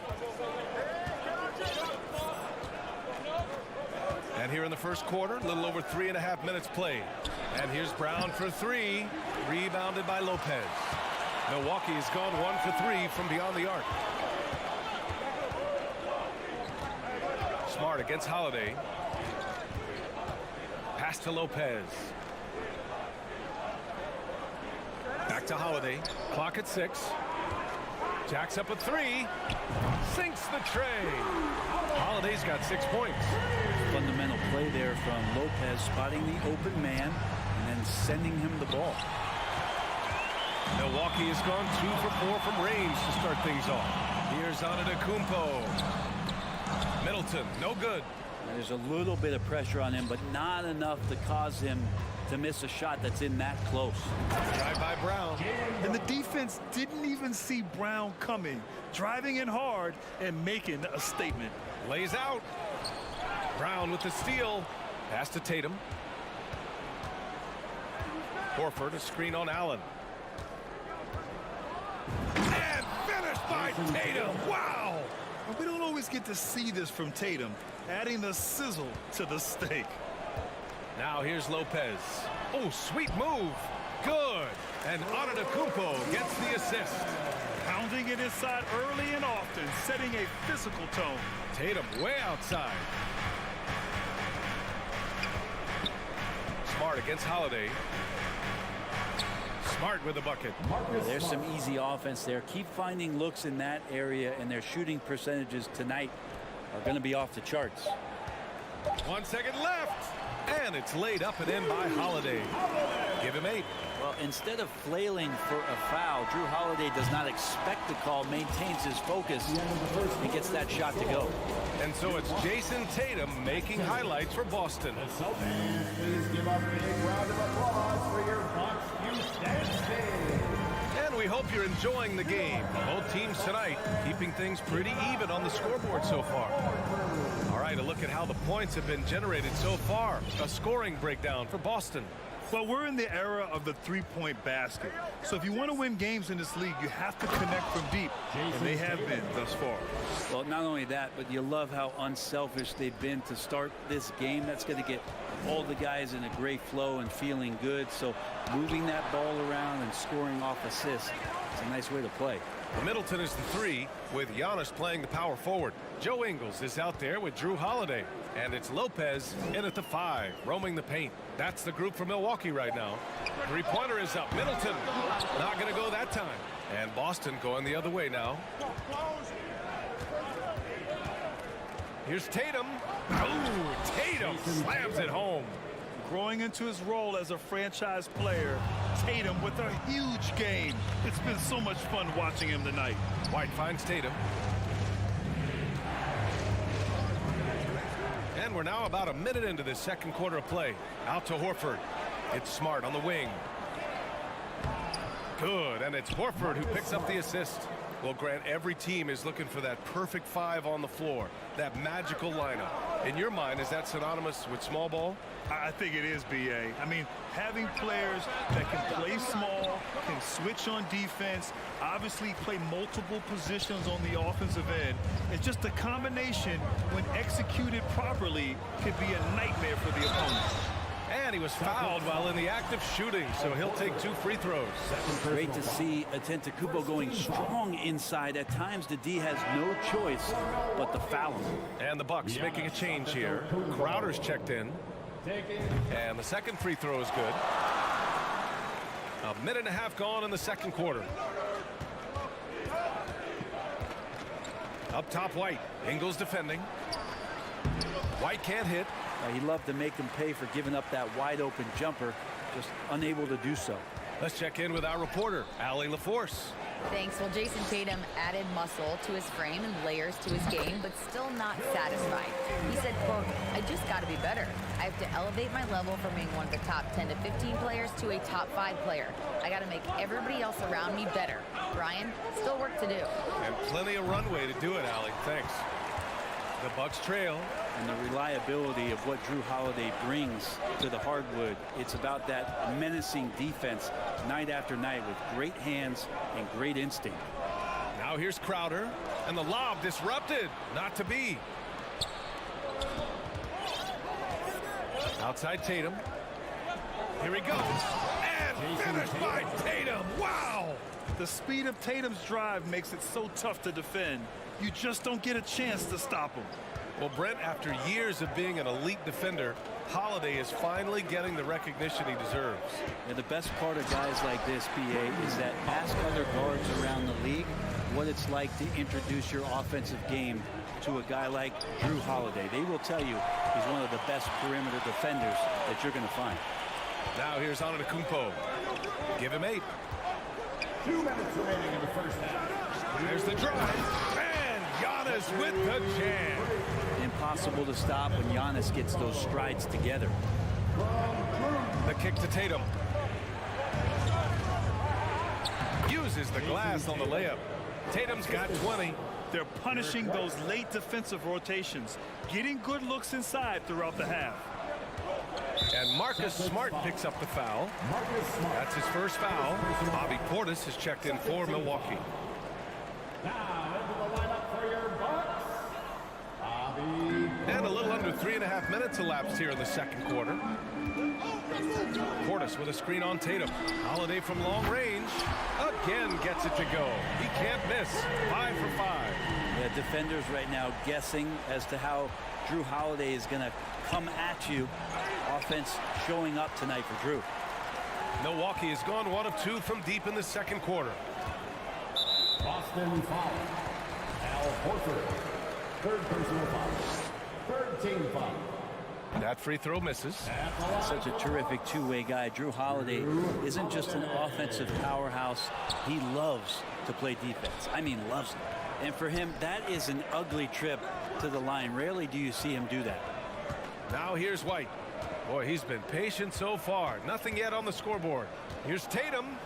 And here in the first quarter, a little over 3.5 minutes played. And here's Brown for three, rebounded by Lopez. Milwaukee has gone 1 for 3 from beyond the arc. Smart against Holiday. Pass to Lopez. Back to Holiday. Clock at 6. Jacks up a 3. Sinks the tray. Holiday's got 6 points. Fundamental play there from Lopez, spotting the open man and then sending him the ball. Milwaukee has gone 2 for 4 from range to start things off. Here's Antetokounmpo. Middleton, no good. There's a little bit of pressure on him, but not enough to cause him to miss a shot that's in that close. Drive by Brown. And the defense didn't even see Brown coming, driving in hard and making a statement. Lays out. Brown with the steal. Pass to Tatum. Horford, a screen on Allen. And finished by Tatum. Wow! We don't always get to see this from Tatum, adding the sizzle to the steak. Now here's Lopez. Oh, sweet move. Good. And Antetokounmpo gets the assist. Pounding it inside early and often, setting a physical tone. Tatum way outside. Smart against Holiday. Smart with the bucket. There's some easy offense there. Keep finding looks in that area, and their shooting percentages tonight are going to be off the charts. 1 second left. And it's laid up and in by Holiday. Give him 8. Well, instead of flailing for a foul, Drew Holiday does not expect the call, maintains his focus, and gets that shot to go. And so it's Jason Tatum making highlights for Boston. Please give a big round of applause for your Bucks Houston. And we hope you're enjoying the game. Both teams tonight keeping things pretty even on the scoreboard so far. All right, a look at how the points have been generated so far. A scoring breakdown for Boston. Well, we're in the era of the three-point basket. So if you want to win games in this league, you have to connect from deep. And they have been thus far. Well, not only that, but you love how unselfish they've been to start this game. That's going to get all the guys in a great flow and feeling good. So moving that ball around and scoring off assists is a nice way to play. Middleton is the 3 with Giannis playing the power forward. Joe Ingles is out there with Drew Holiday. And it's Lopez in at the 5, roaming the paint. That's the group for Milwaukee right now. Three-pointer is up. Middleton not going to go that time. And Boston going the other way now. Here's Tatum. Oh, Tatum slams it home. Growing into his role as a franchise player, Tatum with a huge game. It's been so much fun watching him tonight. White finds Tatum. And we're now about a minute into this second quarter of play. Out to Horford. It's Smart on the wing. Good, and it's Horford who picks up the assist. Well, Grant, every team is looking for that perfect 5 on the floor, that magical lineup. In your mind, is that synonymous with small ball? I think it is, B.A. I mean, having players that can play small, can switch on defense, obviously play multiple positions on the offensive end. It's just a combination, when executed properly, could be a nightmare for the opponent. And he was fouled while in the act of shooting, so he'll take 2 free throws. Great to see Antetokounmpo going strong inside. At times, the D has no choice but to foul him. And the Bucks making a change here. Crowder's checked in. And the second free throw is good. A minute and a half gone in the second quarter. Up top, White. Ingles defending. White can't hit. He loved to make them pay for giving up that wide open jumper, just unable to do so. Let's check in with our reporter, Allie LaForce. Thanks. Well, Jason Tatum added muscle to his frame and layers to his game, but still not satisfied. He said, quote, I just got to be better. I have to elevate my level from being one of the top 10 to 15 players to a top 5 player. I got to make everybody else around me better. Brian, still work to do. And plenty of runway to do it, Allie. Thanks. The Bucks trail. And the reliability of what Drew Holiday brings to the hardwood. It's about that menacing defense night after night with great hands and great instinct. Now here's Crowder, and the lob disrupted. Not to be. Outside Tatum. Here he goes. And finished by Tatum. Wow! The speed of Tatum's drive makes it so tough to defend. You just don't get a chance to stop him. Well, Brent, after years of being an elite defender, Holiday is finally getting the recognition he deserves. And the best part of guys like this, PA, is that ask other guards around the league what it's like to introduce your offensive game to a guy like Drew Holiday. They will tell you he's one of the best perimeter defenders that you're going to find. Now here's Antetokounmpo. Give him 8. 2 minutes remaining in the first half. There's the drive. And Giannis with the jam. Impossible to stop when Giannis gets those strides together. The kick to Tatum. Uses the glass on the layup. Tatum's got 20. They're punishing those late defensive rotations, getting good looks inside throughout the half. And Marcus Smart picks up the foul. That's his first foul. Bobby Portis has checked in for Milwaukee. Now into the lineup for your Bucks, Bobby. And a little under 3.5 minutes elapsed here in the second quarter. Portis with a screen on Tatum. Holiday from long range. Again gets it to go. He can't miss. 5 for 5. The defenders right now guessing as to how Drew Holiday is going to come at you. Offense showing up tonight for Drew. Milwaukee has gone 1 of 2 from deep in the second quarter. Boston foul. Al Horford. Third personal foul. Third team foul. That free throw misses. Such a terrific two-way guy. Drew Holiday isn't just an offensive powerhouse. He loves to play defense. I mean, loves it. And for him, that is an ugly trip to the line. Rarely do you see him do that. Now here's White. Boy, he's been patient so far. Nothing yet on the scoreboard. Here's Tatum.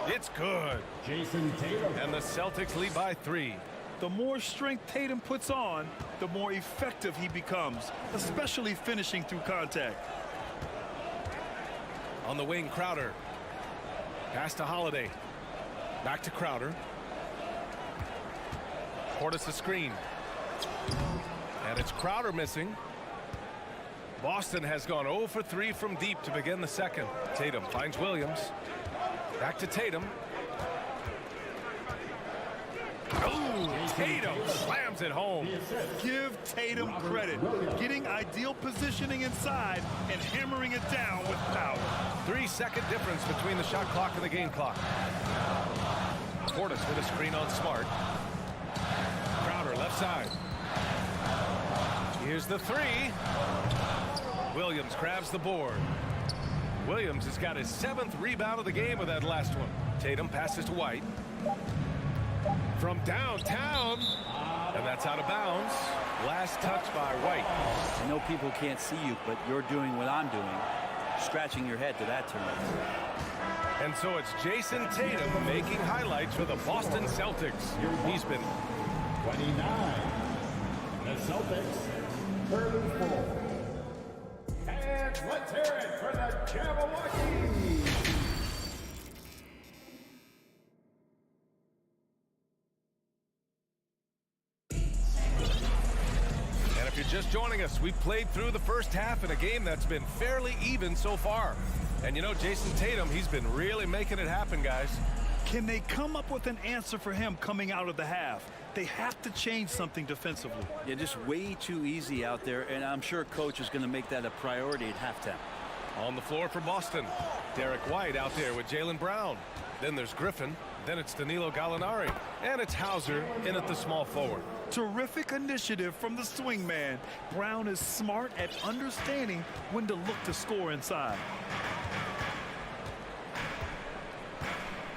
It's good. Jason Tatum. And the Celtics lead by 3. The more strength Tatum puts on, the more effective he becomes, especially finishing through contact. On the wing, Crowder. Pass to Holiday. Back to Crowder. Portis the screen. And it's Crowder missing. Boston has gone 0 for 3 from deep to begin the second. Tatum finds Williams. Back to Tatum. Oh, Tatum slams it home. Give Tatum credit. Getting ideal positioning inside and hammering it down with power. 3-second difference between the shot clock and the game clock. Portis with a screen on Smart. Crowder left side. Here's the 3. Williams grabs the board. Williams has got his 7th rebound of the game with that last one. Tatum passes to White. From downtown. And that's out of bounds. Last touch by White. I know people can't see you, but you're doing what I'm doing. Scratching your head to that turn. And so it's Jason Tatum making highlights for the Boston Celtics. He's been 29. The Celtics. 34. And let's hear it for the JohnWick. And if you're just joining us, we've played through the first half in a game that's been fairly even so far. And you know, Jason Tatum, he's been really making it happen, guys. Can they come up with an answer for him coming out of the half? They have to change something defensively. Yeah, just way too easy out there, and I'm sure coach is going to make that a priority at halftime. On the floor for Boston, Derek White out there with Jaylen Brown. Then there's Griffin. Then it's Danilo Gallinari. And it's Hauser in at the small forward. Terrific initiative from the swing man. Brown is smart at understanding when to look to score inside.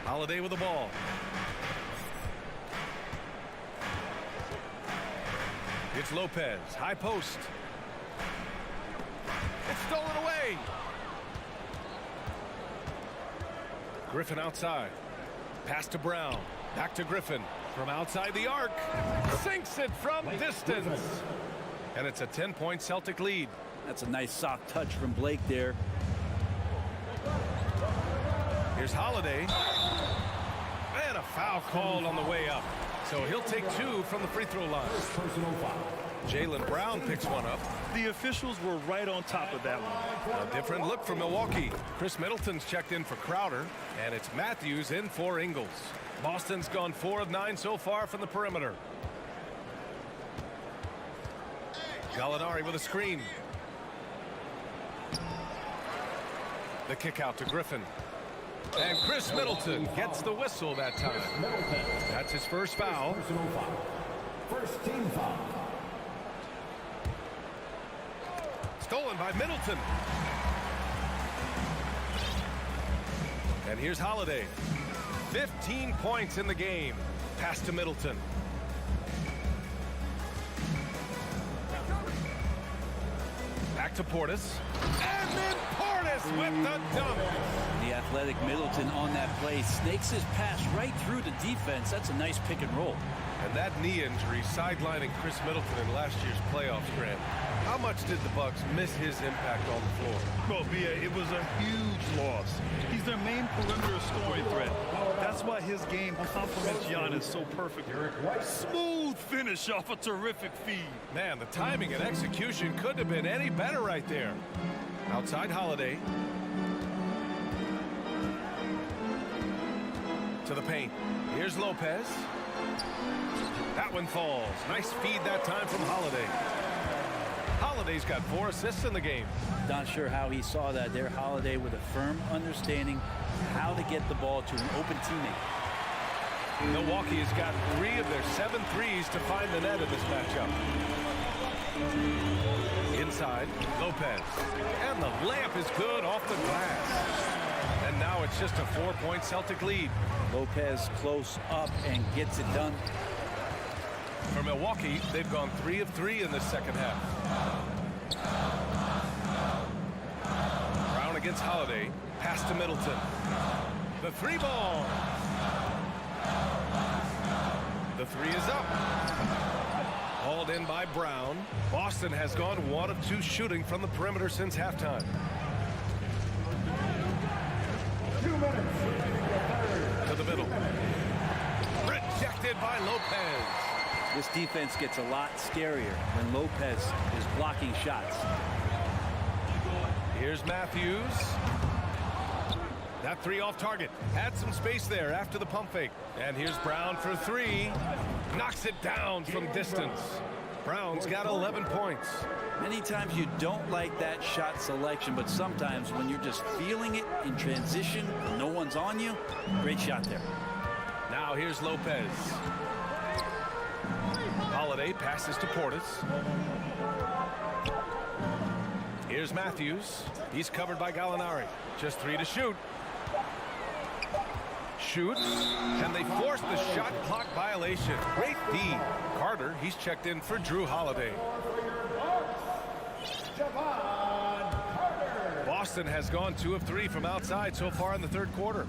Holiday with the ball. It's Lopez. High post. It's stolen away. Griffin outside. Pass to Brown. Back to Griffin. From outside the arc. Sinks it from distance. And it's a 10-point Celtic lead. That's a nice soft touch from Blake there. Here's Holiday. And a foul called on the way up. So he'll take 2 from the free throw line. Jaylen Brown picks one up. The officials were right on top of that one. A different look for Milwaukee. Chris Middleton's checked in for Crowder, and it's Matthews in for Ingles. Boston's gone 4 of 9 so far from the perimeter. Gallinari with a screen. The kick out to Griffin. And Chris Middleton gets the whistle that time. That's his first foul. First team foul. Stolen by Middleton. And here's Holiday. 15 points in the game. Pass to Middleton. Back to Portis. And then Portis with the dunk. The athletic Middleton on that play snakes his pass right through the defense. That's a nice pick and roll. And that knee injury sidelining Chris Middleton in last year's playoffs, Grant. How much did the Bucks miss his impact on the floor? Well, Bia, it was a huge loss. He's their main perimeter scoring threat. That's why his game complements Giannis so perfectly. Smooth finish off a terrific feed. Man, the timing and execution couldn't have been any better right there. Outside Holiday. To the paint. Here's Lopez. That one falls. Nice feed that time from Holiday. Holiday's got 4 assists in the game. Not sure how he saw that there. Holiday with a firm understanding how to get the ball to an open teammate. Milwaukee has got 3 of their 7 threes to find the net in this matchup. Inside, Lopez. And the layup is good off the glass. And now it's just a 4-point Celtic lead. Lopez close up and gets it done. For Milwaukee, they've gone 3 of 3 in this second half. Brown against Holiday. Pass to Middleton. The 3 ball. The 3 is up. Hauled in by Brown. Boston has gone 1 of 2 shooting from the perimeter since halftime. 2 minutes. To the middle. Rejected by Lopez. This defense gets a lot scarier when Lopez is blocking shots. Here's Matthews. That 3 off target. Had some space there after the pump fake. And here's Brown for 3. Knocks it down from distance. Brown's got 11 points. Many times you don't like that shot selection, but sometimes when you're just feeling it in transition, no one's on you, great shot there. Now here's Lopez. Holiday passes to Portis. Here's Matthews. He's covered by Gallinari. Just 3 to shoot. Shoots, and they force the shot clock violation. Great D. Carter, he's checked in for Drew Holiday. Boston has gone 2 of 3 from outside so far in the third quarter.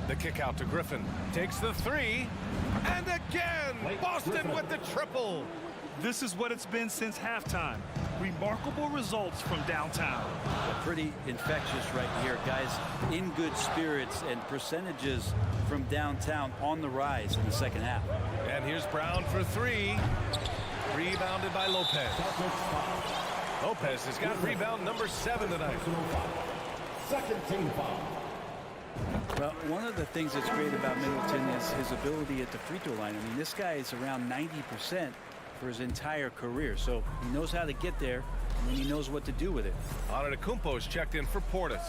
The kick out to Griffin. Takes the 3. And again, Boston with the triple. This is what it's been since halftime. Remarkable results from downtown. Pretty infectious right here, guys. In good spirits and percentages from downtown on the rise in the second half. And here's Brown for 3. Rebounded by Lopez. Lopez has got rebound number 7 tonight. Second team foul. Well, one of the things that's great about Middleton is his ability at the free throw line. I mean, this guy is around 90% for his entire career, so he knows how to get there, and he knows what to do with it. Antetokounmpo's checked in for Portis.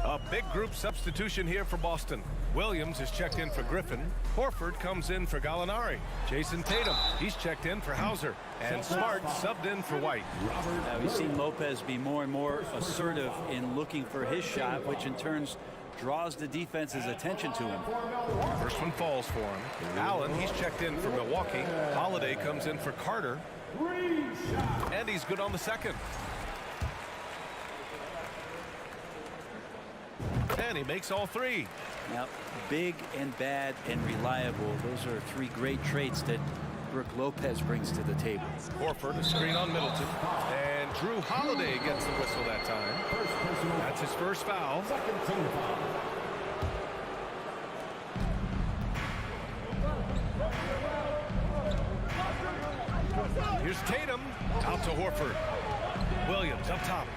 A big group substitution here for Boston. Williams is checked in for Griffin. Horford comes in for Gallinari. Jason Tatum, he's checked in for Hauser. And Smart subbed in for White. Now, we've seen Lopez be more and more assertive in looking for his shot, which in turn draws the defense's attention to him. First one falls for him. Allen, he's checked in for Milwaukee. Holiday comes in for Carter. And he's good on the second. And he makes all three. Now, big and bad and reliable. Those are three great traits that Brook Lopez brings to the table. Horford, a screen on Middleton. And Drew Holiday gets the whistle that time. That's his first foul. Here's Tatum. Out to Horford. Williams up top.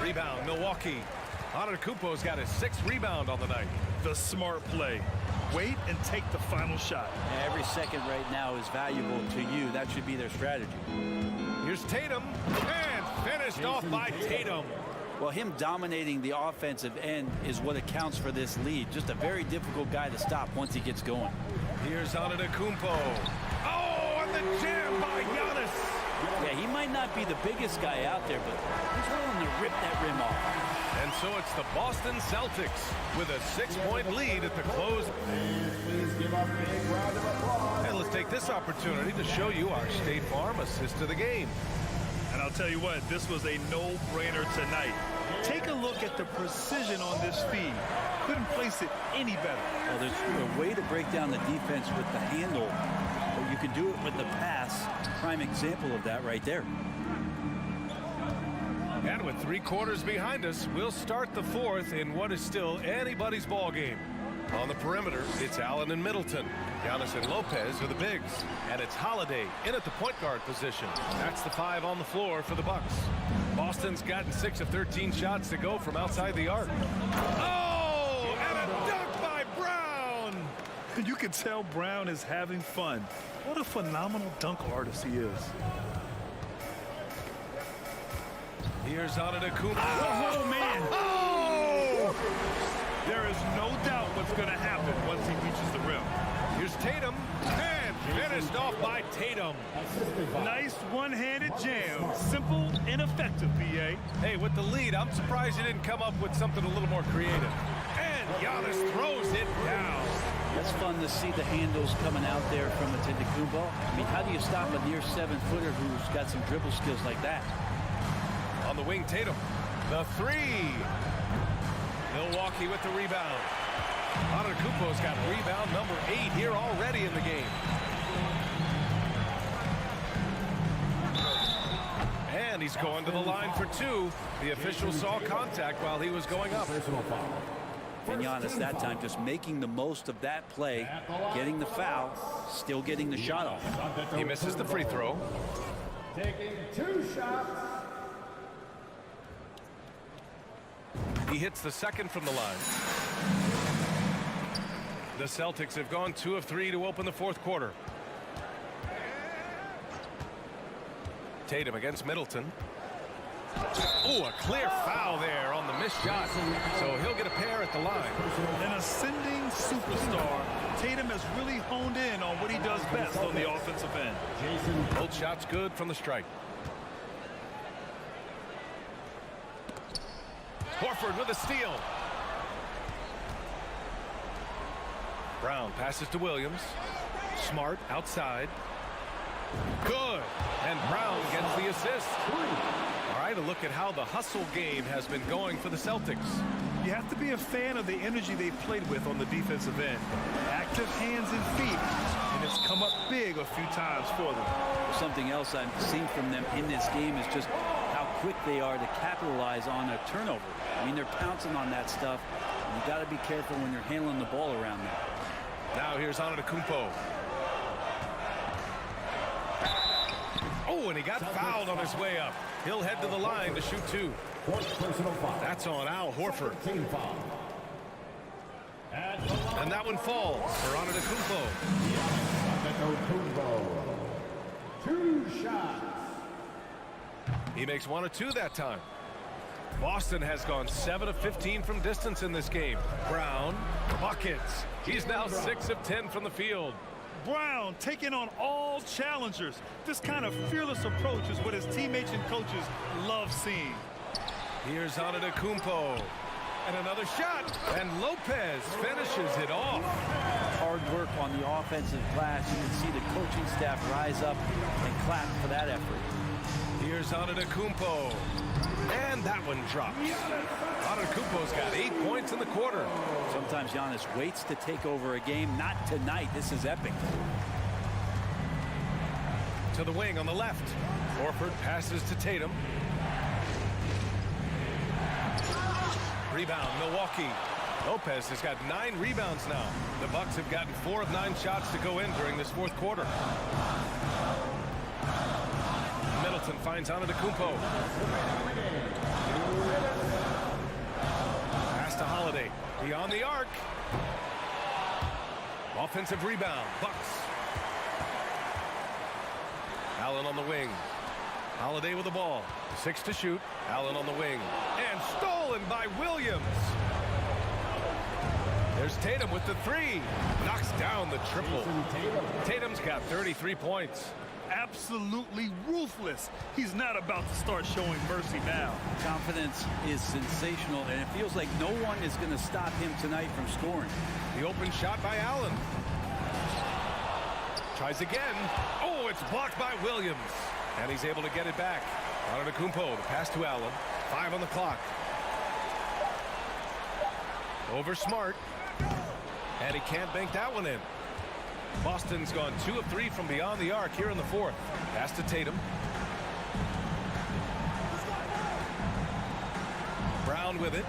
Rebound, Milwaukee. Antetokounmpo's got his 6th rebound on the night. The smart play. Wait and take the final shot. Every second right now is valuable to you. That should be their strategy. Here's Tatum. And finished off by Tatum. Well, him dominating the offensive end is what accounts for this lead. Just a very difficult guy to stop once he gets going. Here's Antetokounmpo. Oh, and the jam by Giannis. Yeah, he might not be the biggest guy out there, but he's willing to rip that rim off. And so it's the Boston Celtics with a 6-point lead at the close. Please give up a big round of applause. And let's take this opportunity to show you our State Farm assist of the game. And I'll tell you what, this was a no-brainer tonight. Take a look at the precision on this feed. Couldn't place it any better. Well, there's a way to break down the defense with the handle, but you can do it with the pass. Prime example of that right there. And with 3 quarters behind us, we'll start the 4th in what is still anybody's ball game. On the perimeter, it's Allen and Middleton. Giannis and Lopez are the bigs. And it's Holiday in at the point guard position. That's the 5 on the floor for the Bucks. Boston's gotten 6 of 13 shots to go from outside the arc. Oh, and a dunk by Brown. You can tell Brown is having fun. What a phenomenal dunk artist he is. Here's Antetokounmpo. Oh, man. Oh! There is no doubt what's going to happen once he reaches the rim. Here's Tatum. And finished off by Tatum. Nice one-handed jam. Simple and effective, B.A. Hey, with the lead, I'm surprised he didn't come up with something a little more creative. And Giannis throws it down. That's fun to see the handles coming out there from Antetokounmpo. I mean, how do you stop a near 7-footer who's got some dribble skills like that? On the wing, Tatum. The 3. Milwaukee with the rebound. Antetokounmpo's got rebound number 8 here already in the game. And he's going to the line for 2. The official saw contact while he was going up. And Giannis that time just making the most of that play, getting the foul, still getting the shot off. He misses the free throw. Taking 2 shots. He hits the second from the line. The Celtics have gone 2 of 3 to open the 4th quarter. Tatum against Middleton. Oh, a clear foul there on the missed shot. So he'll get a pair at the line. An ascending superstar. Tatum has really honed in on what he does best on the offensive end. Both shots good from the strike. Horford with a steal. Brown passes to Williams. Smart outside. Good. And Brown gets the assist. All right, a look at how the hustle game has been going for the Celtics. You have to be a fan of the energy they've played with on the defensive end. Active hands and feet, and it's come up big a few times for them. Something else I've seen from them in this game is just how quick they are to capitalize on a turnover. I mean, they're pouncing on that stuff. You got to be careful when you're handling the ball around them. Now here's Antetokounmpo. Oh, and he got fouled on his way up. He'll head to the line to shoot 2. That's on Al Horford. And that one falls for Antetokounmpo. 2 shots. He makes 1 of 2 that time. Boston has gone 7 of 15 from distance in this game. Brown, buckets. He's now 6 of 10 from the field. Brown taking on all challengers. This kind of fearless approach is what his teammates and coaches love seeing. Here's Antetokounmpo. And another shot. And Lopez finishes it off. Hard work on the offensive glass. You can see the coaching staff rise up and clap for that effort. Here's Antetokounmpo. And that one drops. Antetokounmpo's got 8 points in the quarter. Sometimes Giannis waits to take over a game. Not tonight. This is epic. To the wing on the left. Horford passes to Tatum. Rebound, Milwaukee. Lopez has got 9 rebounds now. The Bucks have gotten 4 of 9 shots to go in during this fourth quarter. Middleton finds Antetokounmpo. Pass to Holiday. Beyond the arc. Offensive rebound, Bucks. Allen on the wing. Holiday with the ball. 6 to shoot. Allen on the wing. And stolen by Williams. There's Tatum with the 3. Knocks down the triple. Tatum's got 33 points. Absolutely ruthless. He's not about to start showing mercy now. Confidence is sensational, and it feels like no one is going to stop him tonight from scoring. The open shot by Allen. Tries again. Oh, it's blocked by Williams. And he's able to get it back. Antetokounmpo, the pass to Allen. 5 on the clock. Over Smart. And he can't bank that one in. Boston's gone 2 of 3 from beyond the arc here in the fourth. Pass to Tatum. Brown with it.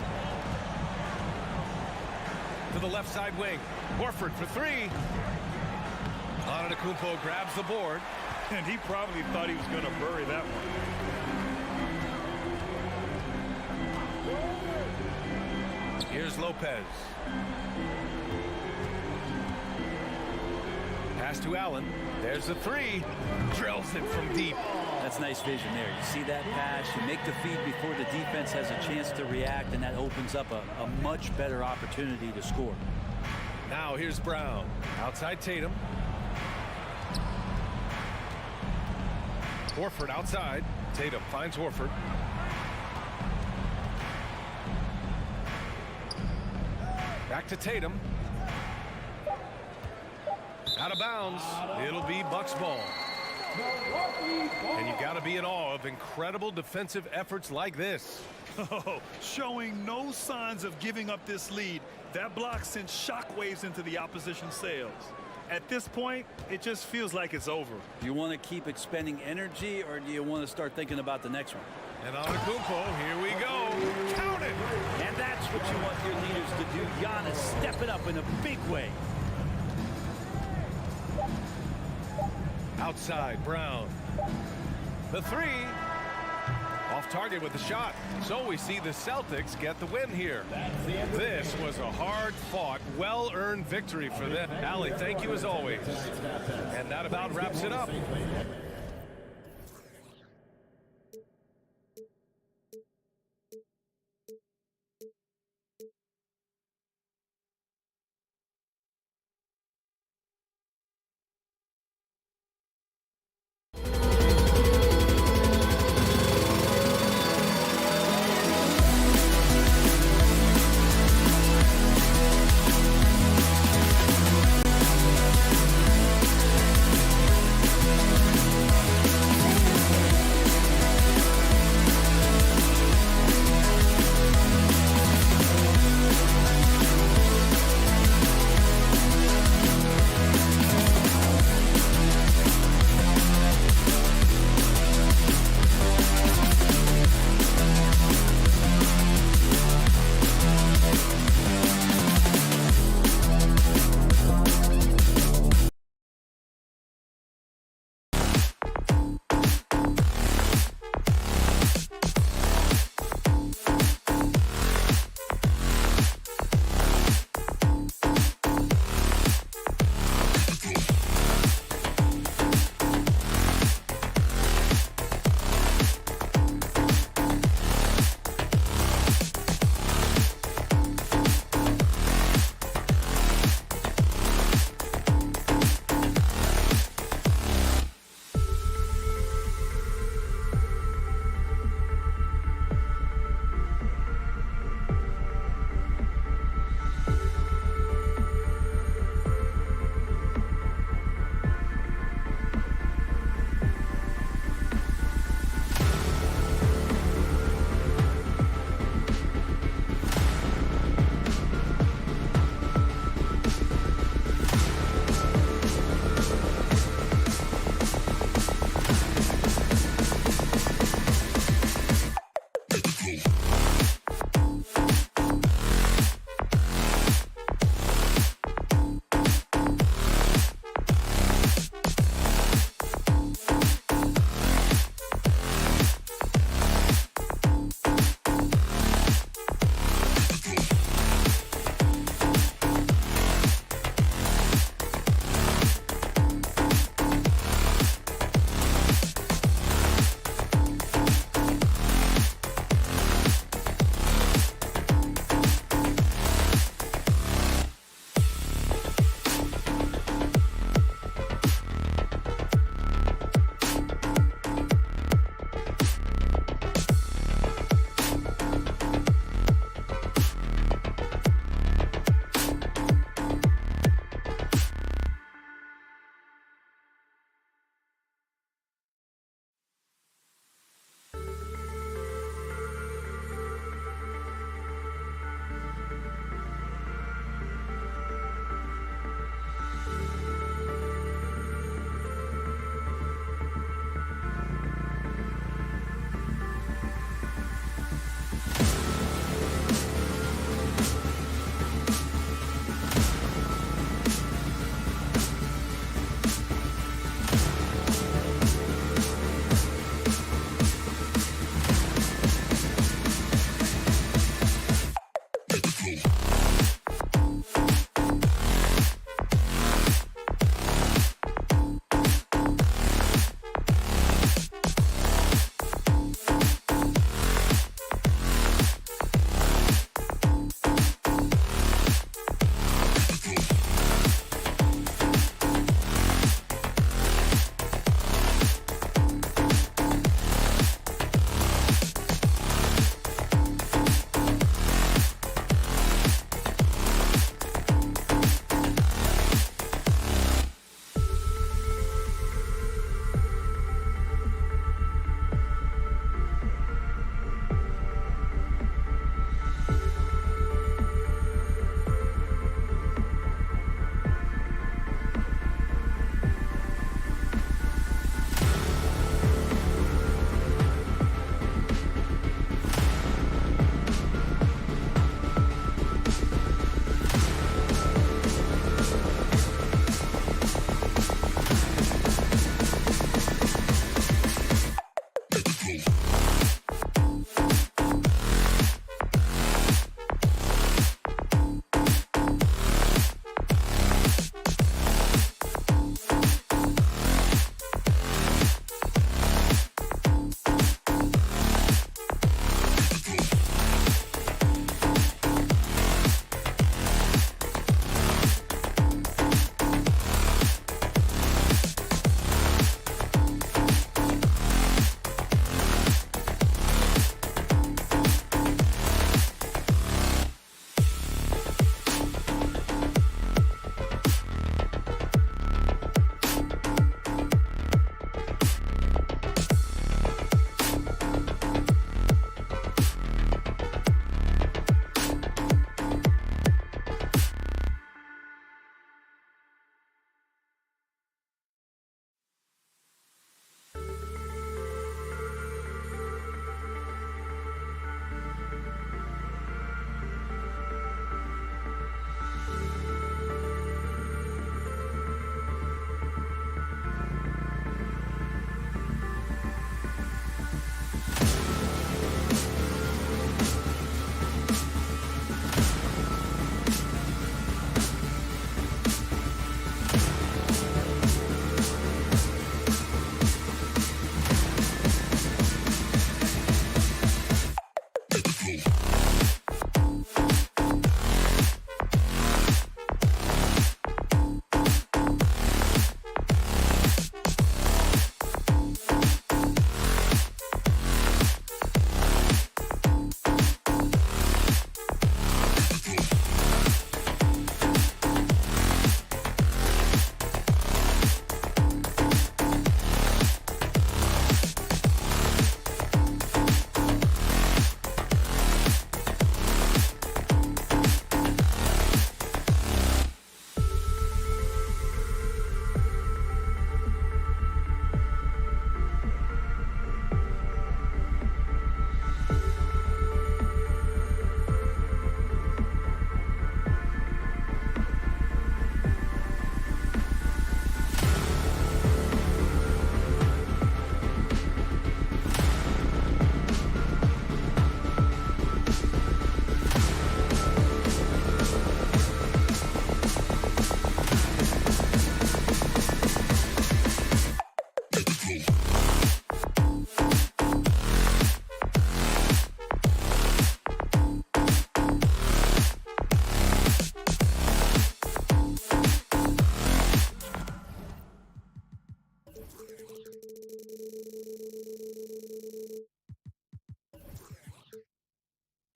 To the left side wing. Horford for 3. Antetokounmpo grabs the board. And he probably thought he was going to bury that one. Here's Lopez. Pass to Allen. There's the 3. Drills it from deep. That's nice vision there. You see that pass, you make the feed before the defense has a chance to react, and that opens up a much better opportunity to score. Now here's Brown. Outside Tatum. Horford outside. Tatum finds Horford. Back to Tatum. Out of bounds. It'll be Bucks ball. And you got to be in awe of incredible defensive efforts like this. Oh, showing no signs of giving up this lead. That block sent shockwaves into the opposition sails. At this point, it just feels like it's over. Do you want to keep expending energy, or do you want to start thinking about the next one? And Antetokounmpo, here we go. Count it! And that's what you want your leaders to do. Giannis stepping up in a big way. Outside, Brown. The 3. Off target with the shot. So we see the Celtics get the win here. This was a hard-fought, well-earned victory for them. Allie, thank you as always. And that about wraps it up.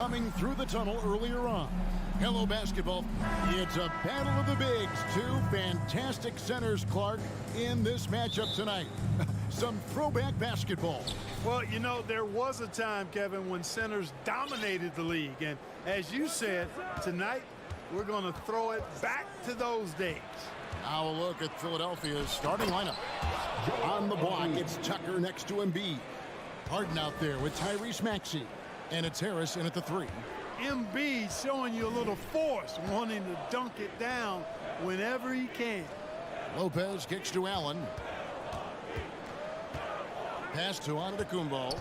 coming through the tunnel earlier on. Hello, basketball. It's a battle of the bigs. Two fantastic centers, Clark, in this matchup tonight. Some throwback basketball. Well, you know, there was a time, Kevin, when centers dominated the league. And as you said, tonight we're going to throw it back to those days. Now a look at Philadelphia's starting lineup. On the block, it's Tucker next to Embiid. Harden out there with Tyrese Maxey. And it's Harris in at the 3. Embiid showing you a little force, wanting to dunk it down whenever he can. Lopez kicks to Allen. Pass to Antetokounmpo.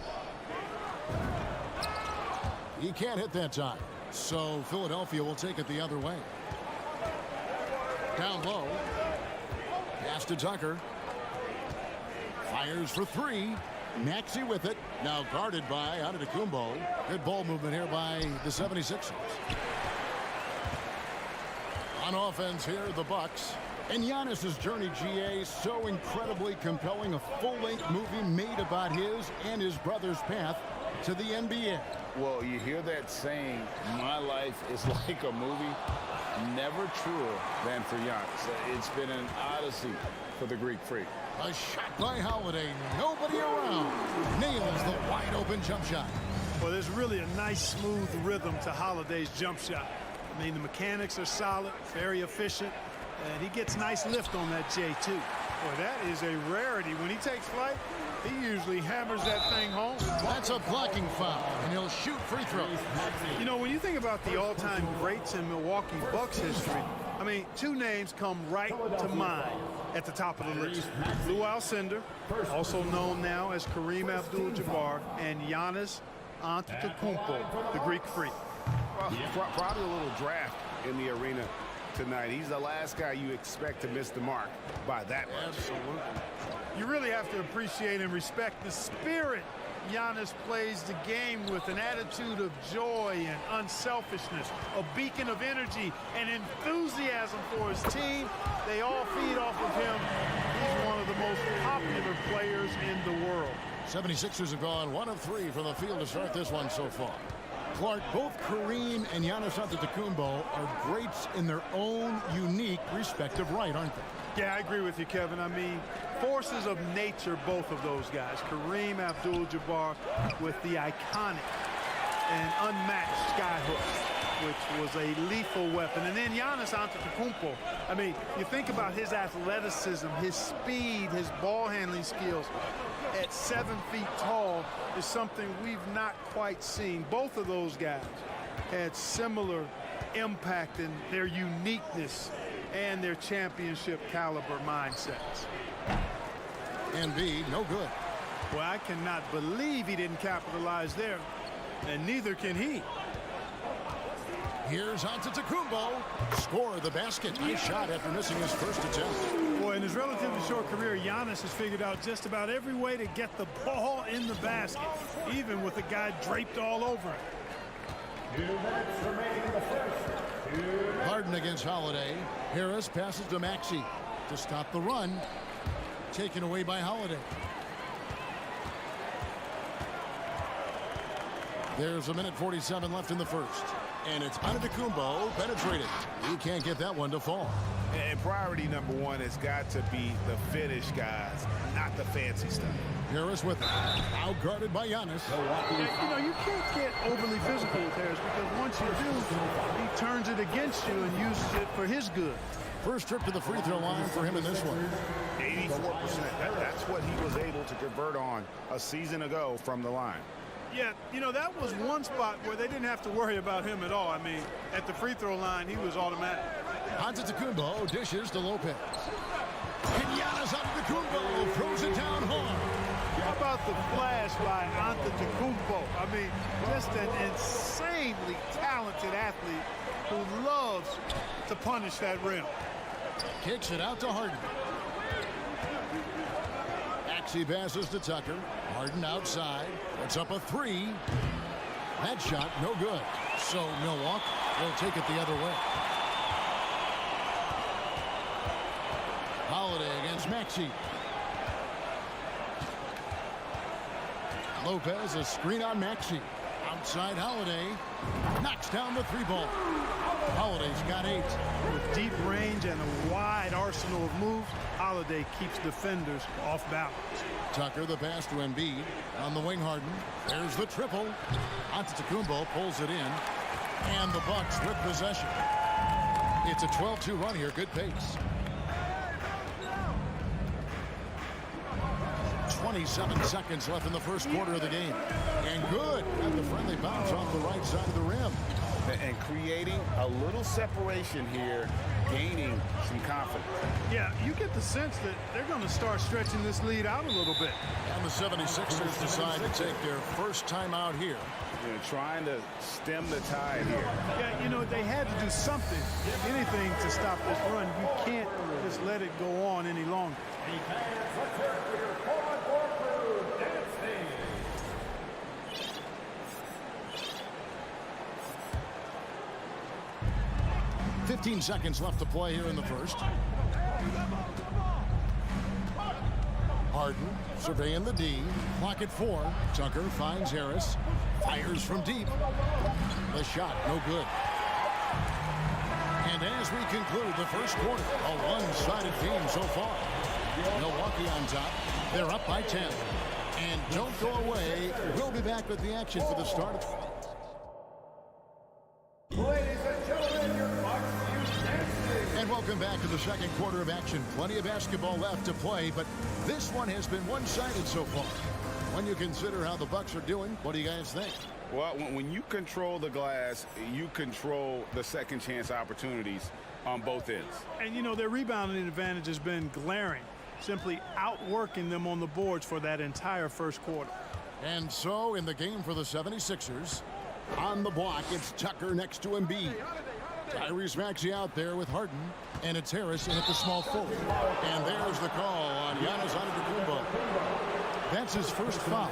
He can't hit that time. So Philadelphia will take it the other way. Down low. Pass to Tucker. Fires for 3. Maxey with it. Now guarded by Antetokounmpo. Good ball movement here by the 76ers. On offense here, the Bucks. And Giannis's journey, GA, so incredibly compelling. A full-length movie made about his and his brother's path to the NBA. Well, you hear that saying, my life is like a movie. Never truer than for Giannis. It's been an odyssey for the Greek Freak. A shot by Holiday. Nobody around. Nails the wide-open jump shot. Well, there's really a nice, smooth rhythm to Holiday's jump shot. I mean, the mechanics are solid, very efficient, and he gets nice lift on that J2. Boy, that is a rarity. When he takes flight, he usually hammers that thing home. That's a blocking foul, and he'll shoot free throws. You know, when you think about the all-time greats in Milwaukee Bucks history, I mean, 2 names come right to mind at the top of the list. Lou Alcindor, also known now as Kareem Abdul-Jabbar, and Giannis Antetokounmpo, the Greek Freak. Well, probably a little draft in the arena tonight. He's the last guy you expect to miss the mark by that much. Absolutely. You really have to appreciate and respect the spirit Giannis plays the game with, an attitude of joy and unselfishness, a beacon of energy and enthusiasm for his team. They all feed off of him. He's one of the most popular players in the world. 76ers have gone 1 of 3 from the field to start this one so far. Clark, both Kareem and Giannis Antetokounmpo are greats in their own unique respective right, aren't they? Yeah, I agree with you, Kevin. I mean, forces of nature, both of those guys. Kareem Abdul-Jabbar with the iconic and unmatched skyhook, which was a lethal weapon. And then Giannis Antetokounmpo. I mean, you think about his athleticism, his speed, his ball handling skills. At 7 feet tall is something we've not quite seen. Both of those guys had similar impact in their uniqueness and their championship caliber mindsets. Embiid, no good. Well, I cannot believe he didn't capitalize there, and neither can he. Here's Antetokounmpo. Score the basket. Nice shot after missing his first attempt. Boy, in his relatively short career, Giannis has figured out just about every way to get the ball in the basket, even with a guy draped all over it. 2 minutes remaining in the first. Harden against Holiday. Harris passes to Maxey to stop the run. Taken away by Holiday. There's 1:47 left in the first. And it's Antetokounmpo penetrated. He can't get that one to fall. And priority number 1 has got to be the finish, guys, not the fancy stuff. Harris with it. Out guarded by Giannis. You know, you can't get overly physical with Harris because once you do, he turns it against you and uses it for his good. First trip to the free throw line for him in this one. 84%. That's what he was able to convert on a season ago from the line. Yeah, you know, that was one spot where they didn't have to worry about him at all. I mean, at the free throw line, he was automatic. Antetokounmpo dishes to Lopez. And Giannis Antetokounmpo throws it down hard. How about the flash by Antetokounmpo? I mean, just an insanely talented athlete who loves to punish that rim. Kicks it out to Harden. Maxey passes to Tucker. Harden outside. It's up a 3. That shot, no good. So Milwaukee will take it the other way. Holiday against Maxey. Lopez, a screen on Maxey. Outside Holiday. Knocks down the 3-ball. Holiday's got 8. With deep range and a wide arsenal of moves, Holiday keeps defenders off balance. Tucker, the pass to Embiid. On the wing, Harden. There's the triple. Antetokounmpo pulls it in. And the Bucks with possession. It's a 12-2 run here. Good pace. 27 seconds left in the first quarter of the game. And good. And the friendly bounce off the right side of the rim. And creating a little separation here, gaining some confidence. Yeah, you get the sense that they're going to start stretching this lead out a little bit. And the 76ers decide to take their first time out here. Trying to stem the tide here. Yeah, you know, they had to do something, anything to stop this run. You can't just let it go on any longer. 15 seconds left to play here in the first. Harden surveying the D. Clock at 4. Tucker finds Harris. Fires from deep. The shot, no good. And as we conclude the first quarter, a one-sided game so far. Milwaukee on top. They're up by 10. And don't go away. We'll be back with the action for the start of Ladies and gentlemen, your Bucks Houston. And welcome back to the second quarter of action. Plenty of basketball left to play, but this one has been one-sided so far. When you consider how the Bucks are doing, what do you guys think? Well, when you control the glass, you control the second chance opportunities on both ends. And, you know, their rebounding advantage has been glaring, simply outworking them on the boards for that entire first quarter. And so in the game for the 76ers, on the block, it's Tucker next to Embiid. Tyrese Maxey out there with Harden, and it's Harris in at the small forward. And there's the call on Giannis Antetokounmpo. That's his first foul.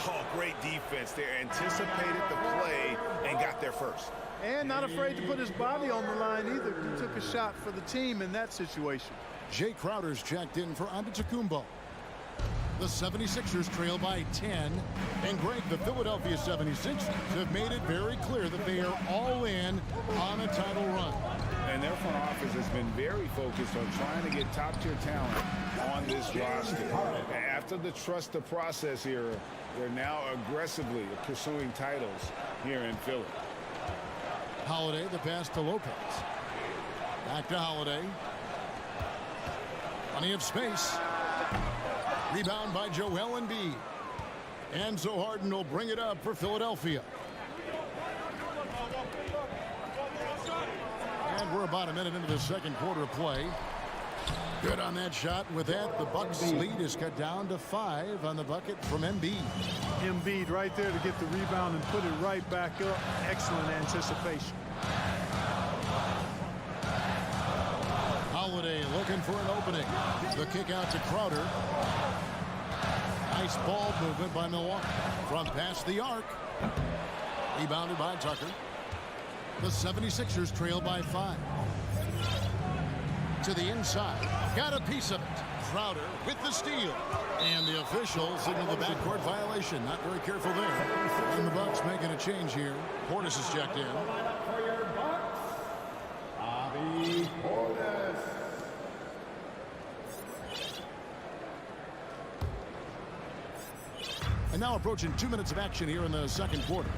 Oh, great defense there. Anticipated the play and got there first. And not afraid to put his body on the line either. He took a shot for the team in that situation. Jay Crowder's checked in for Antetokounmpo. The 76ers trail by 10. And Greg, the Philadelphia 76ers have made it very clear that they are all in on a title run. And their front office has been very focused on trying to get top-tier talent on this roster. After the trust the process era, they're now aggressively pursuing titles here in Philly. Holiday, the pass to Lopez. Back to Holiday. Plenty of space. Rebound by Joel Embiid. And so Harden will bring it up for Philadelphia. And we're about a minute into the second quarter of play. Good on that shot. With that, the Bucks lead is cut down to 5 on the bucket from Embiid. Embiid right there to get the rebound and put it right back up. Excellent anticipation. Holiday looking for an opening. The kick out to Crowder. Nice ball movement by Milwaukee. From past the arc. Rebounded by Tucker. The 76ers trail by 5. To the inside. Got a piece of it. Crowder with the steal. And the official signaled the backcourt violation. Not very careful there. And the Bucks making a change here. Portis is checked in. For your Bucks, Bobby Portis. And now approaching 2 minutes of action here in the second quarter.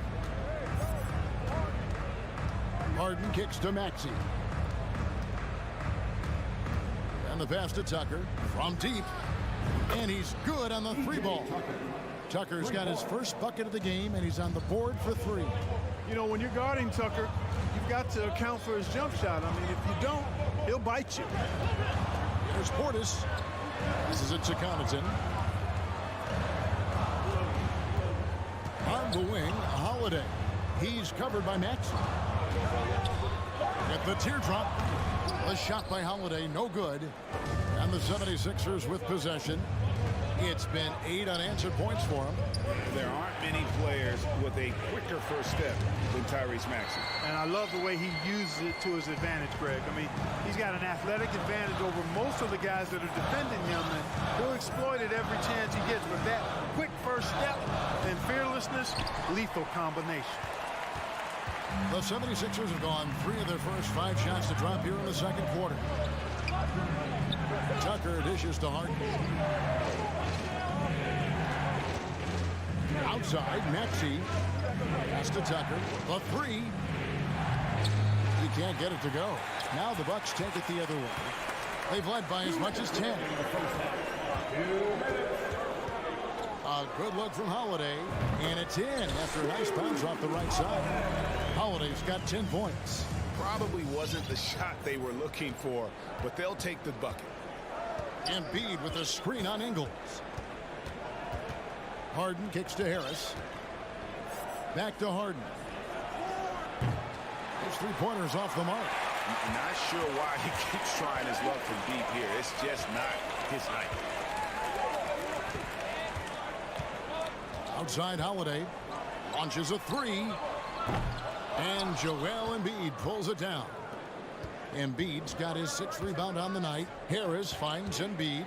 Harden kicks to Maxey. And the pass to Tucker from deep. And he's good on the 3-ball. Tucker's got his first bucket of the game, and he's on the board for 3. You know, when you're guarding Tucker, you've got to account for his jump shot. I mean, if you don't, he'll bite you. There's Portis. This is it to Connaughton. On the wing, Holiday. He's covered by Maxey. At the teardrop. A shot by Holiday, no good. And the 76ers with possession. It's been 8 unanswered points for him. There aren't many players with a quicker first step than Tyrese Maxey. And I love the way he uses it to his advantage, Greg. I mean, he's got an athletic advantage over most of the guys that are defending him, and he'll exploit it every chance he gets. But that quick first step and fearlessness, lethal combination. The 76ers have gone 3 of their first 5 shots to drop here in the second quarter. Tucker dishes to Harden. Outside, Maxey. Pass to Tucker. The 3. He can't get it to go. Now the Bucks take it the other way. They've led by as much as 10. A good look from Holiday, and it's in after a nice bounce off the right side. Holiday's got 10 points. Probably wasn't the shot they were looking for, but they'll take the bucket. Embiid with a screen on Ingles. Harden kicks to Harris. Back to Harden. His three-pointer's off the mark. Not sure why he keeps trying his luck from deep here. It's just not his night. Outside Holiday. Launches a 3. And Joel Embiid pulls it down. Embiid's got his 6th rebound on the night. Harris finds Embiid.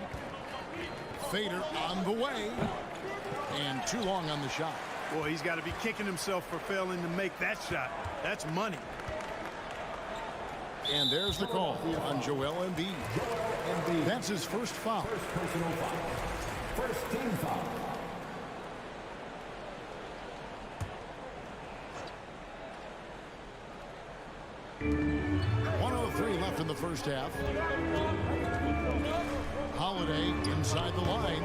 Fader on the way. And too long on the shot. Boy, he's got to be kicking himself for failing to make that shot. That's money. And there's the call on Joel Embiid. That's his first foul. First personal foul. First team foul. Left in the first half. Holiday inside the line.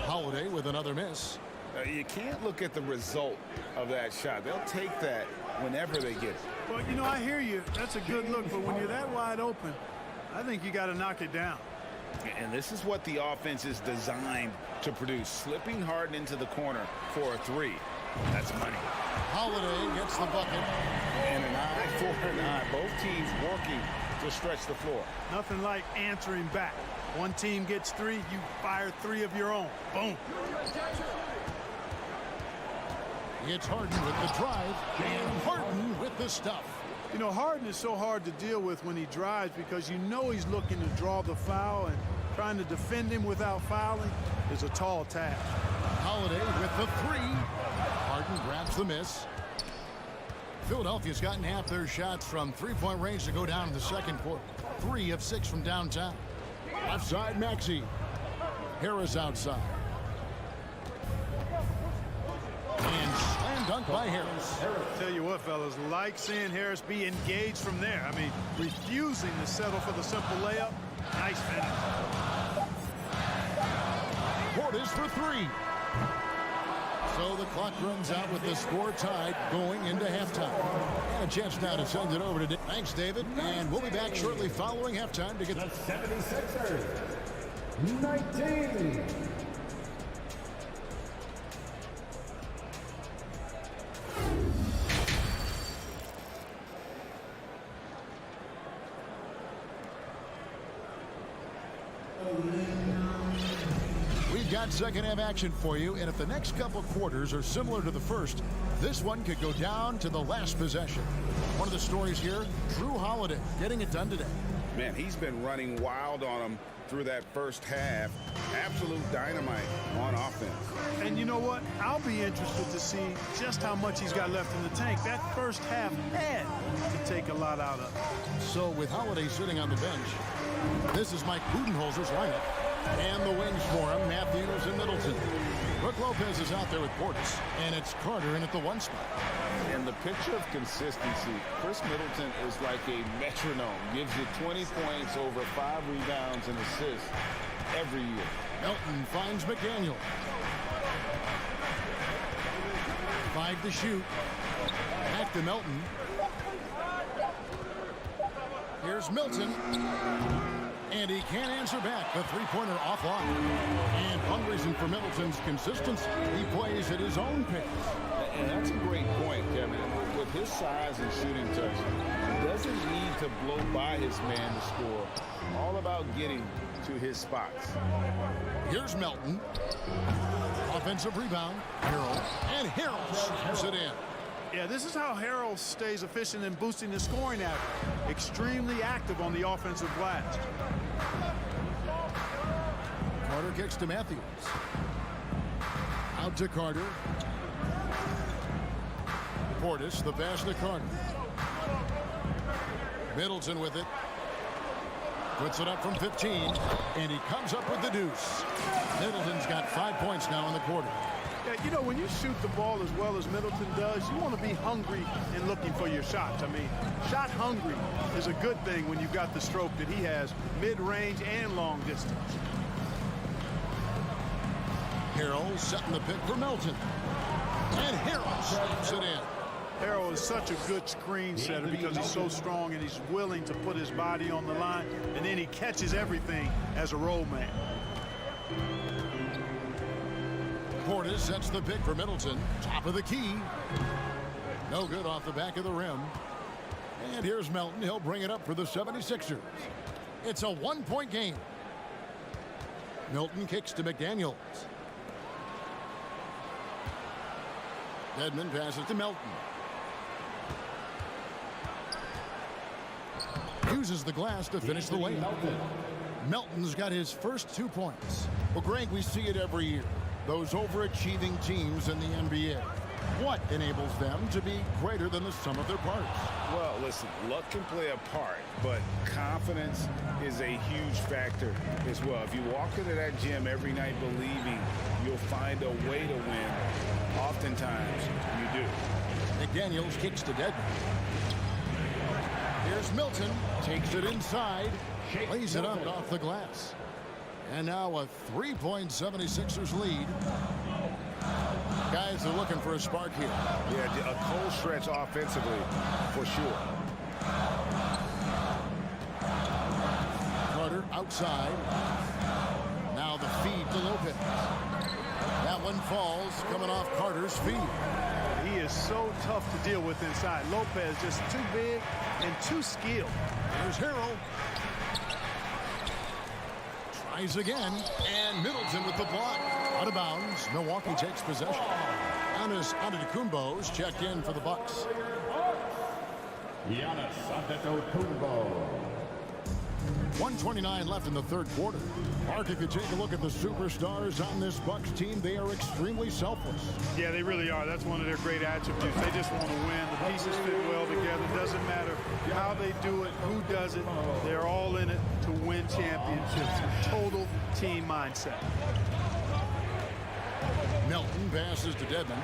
Holiday with another miss. You can't look at the result of that shot. They'll take that whenever they get it. Well, you know, I hear you. That's a good look, but when you're that wide open, I think you got to knock it down. And this is what the offense is designed to produce. Slipping Harden into the corner for a 3. That's money. Holiday gets the bucket. And an eye for an eye. Both teams working to stretch the floor. Nothing like answering back. One team gets 3, you fire 3 of your own. Boom. It's Harden with the drive. And Harden with the stuff. You know, Harden is so hard to deal with when he drives because you know he's looking to draw the foul, and trying to defend him without fouling is a tall task. Holiday with the 3. Harden grabs the miss. Philadelphia's gotten half their shots from three-point range to go down in the second quarter. 3 of 6 from downtown. Left side, Maxey. Harris outside. And slam dunk by Harris. Tell you what, fellas, like seeing Harris be engaged from there. I mean, refusing to settle for the simple layup. Nice finish. Portis for 3. So the clock runs out with the score tied going into halftime. And a chance now to send it over to Dave. Thanks, David. And we'll be back shortly following halftime to get the 76ers. 19. We've got second half action for you, and if the next couple quarters are similar to the first, this one could go down to the last possession. One of the stories here, Drew Holiday getting it done today. Man, he's been running wild on him through that first half. Absolute dynamite on offense. And you know what? I'll be interested to see just how much he's got left in the tank. That first half had to take a lot out of it. So with Holiday sitting on the bench, this is Mike Budenholzer's lineup. And the wings for him, Matthews and Middleton. Brook Lopez is out there with Portis, and it's Carter in at the 1 spot. And the picture of consistency, Chris Middleton is like a metronome. Gives you 20 points, over 5 rebounds and assists every year. Melton finds McDaniel. 5 to shoot. Back to Melton. Here's Milton. And he can't answer back. The three-pointer offline. And one reason for Middleton's consistency, he plays at his own pace. And that's a great point, Kevin. With with his size and shooting touch, he doesn't need to blow by his man to score. All about getting to his spots. Here's Melton. Offensive rebound. Harrell. And Harrell slams it in. Yeah, this is how Harrell stays efficient in boosting the scoring average. Extremely active on the offensive glass. Carter kicks to Matthews. Out to Carter. Portis, the pass to Carter. Middleton with it. Puts it up from 15, and he comes up with the deuce. Middleton's got 5 points now in the quarter. Yeah, you know, when you shoot the ball as well as Middleton does, you want to be hungry and looking for your shots. I mean, shot hungry is a good thing when you've got the stroke that he has, mid-range and long distance. Harrell setting the pick for Melton. And Harrell slaps it in. Harrell is such a good screen setter because he's so strong and he's willing to put his body on the line, and then he catches everything as a roll man. Portis sets the pick for Middleton. Top of the key. No good off the back of the rim. And here's Melton. He'll bring it up for the 76ers. It's a one-point game. Milton kicks to McDaniels. Dedmon passes to Melton. Uses the glass to finish the layup. Melton's got his first 2 points. Well, Greg, we see it every year. Those overachieving teams in the NBA. What enables them to be greater than the sum of their parts? Well, listen, luck can play a part, but confidence is a huge factor as well. If you walk into that gym every night believing you'll find a way to win, oftentimes you do. McDaniels kicks to Dedmon. Here's Milton. Takes it inside. Lays it up off the glass. And now a 3-point 76ers lead. Guys are looking for a spark here. Yeah, a cold stretch offensively, for sure. Carter outside. Now the feed to Lopez. That one falls, coming off Carter's feet. He is so tough to deal with inside. Lopez just too big and too skilled. There's Harrell. Tries again, and Middleton with the block. Out of bounds. Milwaukee takes possession. Giannis Antetokounmpo's checked in for the Bucks. Giannis Antetokounmpo. 1:29 left in the third quarter. Mark, if you take a look at the superstars on this Bucks team, they are extremely selfless. Yeah, they really are. That's one of their great attributes. They just want to win. The pieces fit well together. Doesn't matter how they do it, who does it. They're all in it to win championships. Total team mindset. Melton passes to Dedmon.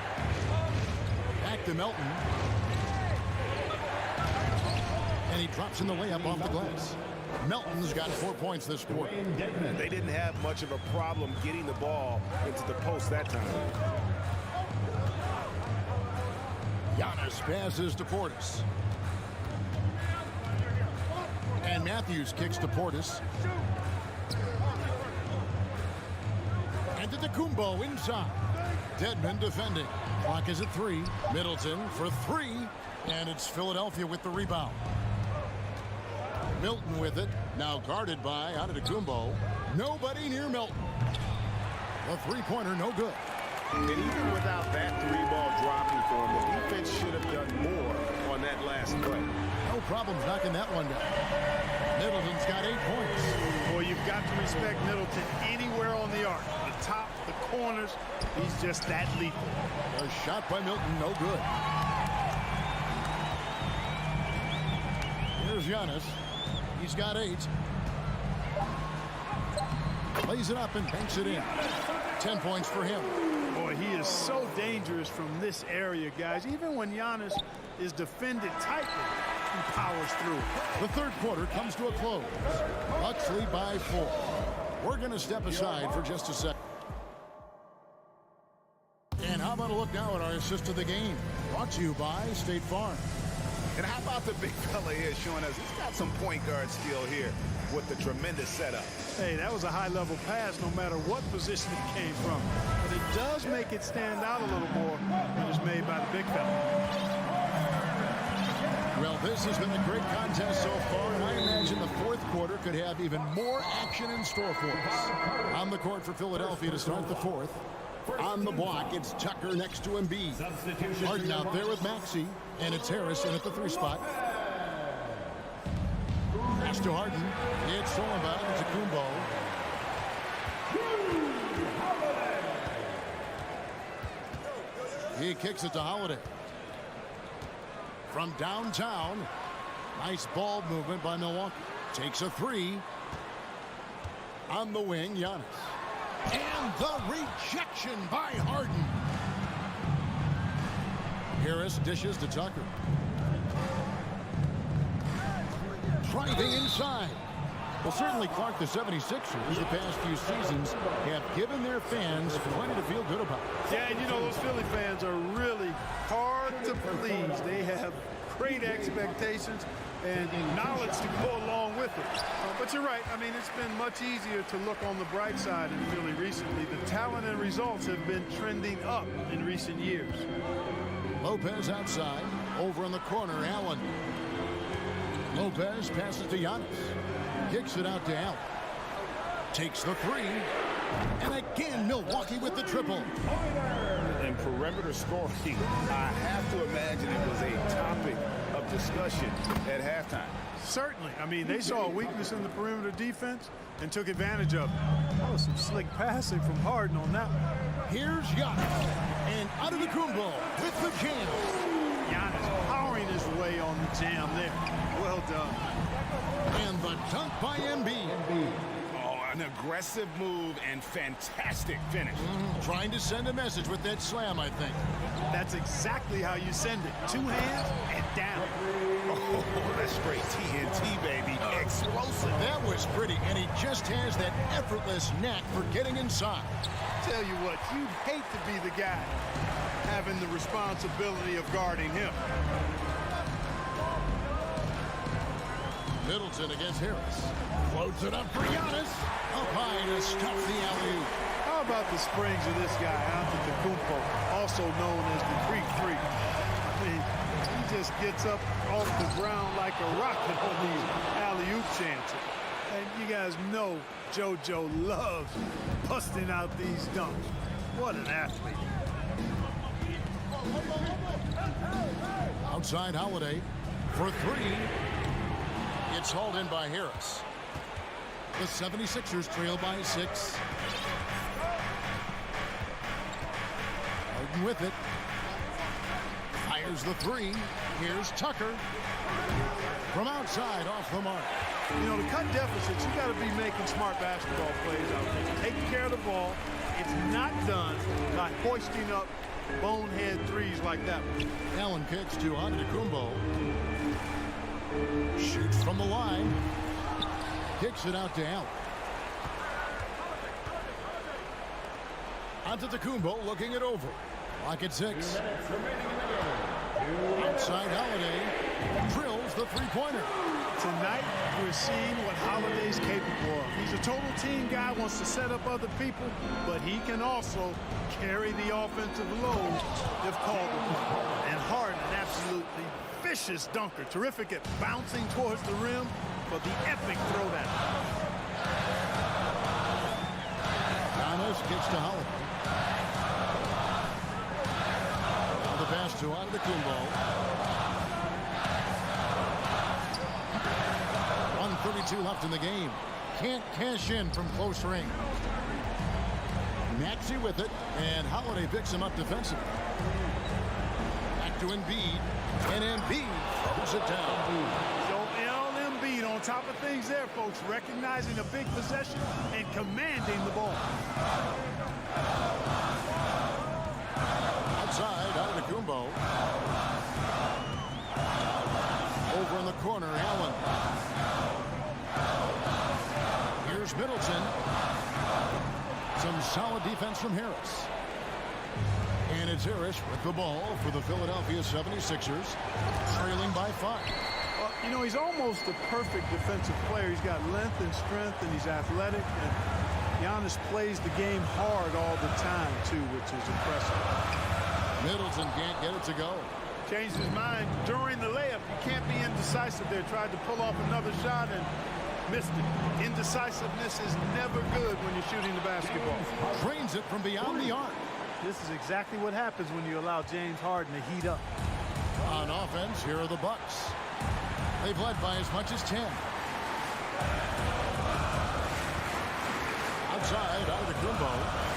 Back to Melton. And he drops in the layup off the glass. Melton's got 4 points this quarter. They didn't have much of a problem getting the ball into the post that time. Giannis passes to Portis. And Matthews kicks to Portis. And to Antetokounmpo inside. Dedmon defending. Clock is at 3. Middleton for 3. And it's Philadelphia with the rebound. Milton with it. Now guarded by Antetokounmpo. Nobody near Milton. The three-pointer no good. And even without that three-ball dropping for him, the defense should have done more on that last play. No problems knocking that one down. Middleton's got 8 points. Boy, you've got to respect Middleton anywhere on the arc. The top, the corners, he's just that lethal. A shot by Milton, no good. Here's Giannis. He's got 8. Plays it up and banks it in. 10 points for him. Boy, he is so dangerous from this area, guys. Even when Giannis is defended tightly, he powers through. The third quarter comes to a close. Bucks lead by 4. We're going to step aside for just a second. And how about a look now at our assist of the game? Brought to you by State Farm. And how about the big fella here showing us he's got some point guard skill here with the tremendous setup. Hey, that was a high-level pass no matter what position it came from. But it does make it stand out a little more when it's made by the big fella. Well, this has been a great contest so far, and I imagine the fourth quarter could have even more action in store for us. On the court for Philadelphia to start the fourth. On the block, it's Tucker next to Embiid. Harden out there with Maxey, and it's Harris in at the 3 spot. Pass to Harden. It's stolen by Antetokounmpo. He kicks it to Holiday. From downtown, nice ball movement by Milwaukee. Takes a 3. On the wing, Giannis. And the rejection by Harden. Harris dishes to Tucker. Driving inside. Well, certainly, Clark, the 76ers the past few seasons have given their fans plenty to feel good about. Yeah, and you know, those Philly fans are really hard to please. They have great expectations and knowledge to go along with it. But you're right. I mean, it's been much easier to look on the bright side in Philly recently. The talent and results have been trending up in recent years. Lopez outside. Over in the corner, Allen. Lopez passes to Giannis. Kicks it out to Allen. Takes the 3. And again, Milwaukee with the triple. In perimeter scoring, I have to imagine it was a topic of discussion at halftime. Certainly. I mean, they saw a weakness in the perimeter defense and took advantage of it. That was some slick passing from Harden on that one. Here's Giannis. And Antetokounmpo with the jam. Giannis powering his way on the jam there. Well done. And the dunk by Embiid. Oh, an aggressive move and fantastic finish. Trying to send a message with that slam, I think. That's exactly how you send it. 2 hands and down. Oh, that's straight TNT, baby. Explosive. That was pretty, and he just has that effortless knack for getting inside. Tell you what, you'd hate to be the guy having the responsibility of guarding him. Middleton against Harris. Floats it up for Giannis. Up high to stuff the alley-oop. How about the springs of this guy, Antetokounmpo, also known as the Greek Freak? I mean, he just gets up off the ground like a rocket on these alley-oop chances. And you guys know JoJo loves busting out these dunks. What an athlete. Outside Holiday for 3. It's hauled in by Harris. The 76ers trail by 6. Harden with it. Fires the 3. Here's Tucker. From outside, off the mark. You know, to cut deficits, you got to be making smart basketball plays out there. Taking care of the ball. It's not done by hoisting up bonehead threes like that one. Allen kicks to Antetokounmpo. Shoots from the line. Kicks it out to Allen. Antetokounmpo looking it over. Clock at 6. Outside Holiday. Drills the 3-pointer. Tonight, we're seeing what Holiday's capable of. He's a total team guy, wants to set up other people, but he can also carry the offensive load if called upon. And Harden, an absolutely vicious dunker. Terrific at bouncing towards the rim for the epic throwdown. Giannis gets to Holiday. Now the pass to Antetokounmpo. 1:32 left in the game. Can't cash in from close range. Maxey with it, and Holiday picks him up defensively. Back to Embiid, and Embiid throws it down. Joel Embiid on top of things there, folks, recognizing a big possession and commanding the ball. Outside, Antetokounmpo. Over in the corner, Allen. Here's Middleton. Some solid defense from Harris. And it's Harris with the ball for the Philadelphia 76ers, trailing by 5. Well, you know, he's almost a perfect defensive player. He's got length and strength, and he's athletic. And Giannis plays the game hard all the time, too, which is impressive. Middleton can't get it to go. Changed his mind during the layup. You can't be indecisive there. Tried to pull off another shot and missed it. Indecisiveness is never good when you're shooting the basketball. Drains it from beyond the arc. This is exactly what happens when you allow James Harden to heat up. On offense, here are the Bucks. They've led by as much as 10. Outside, out of the Grimbo.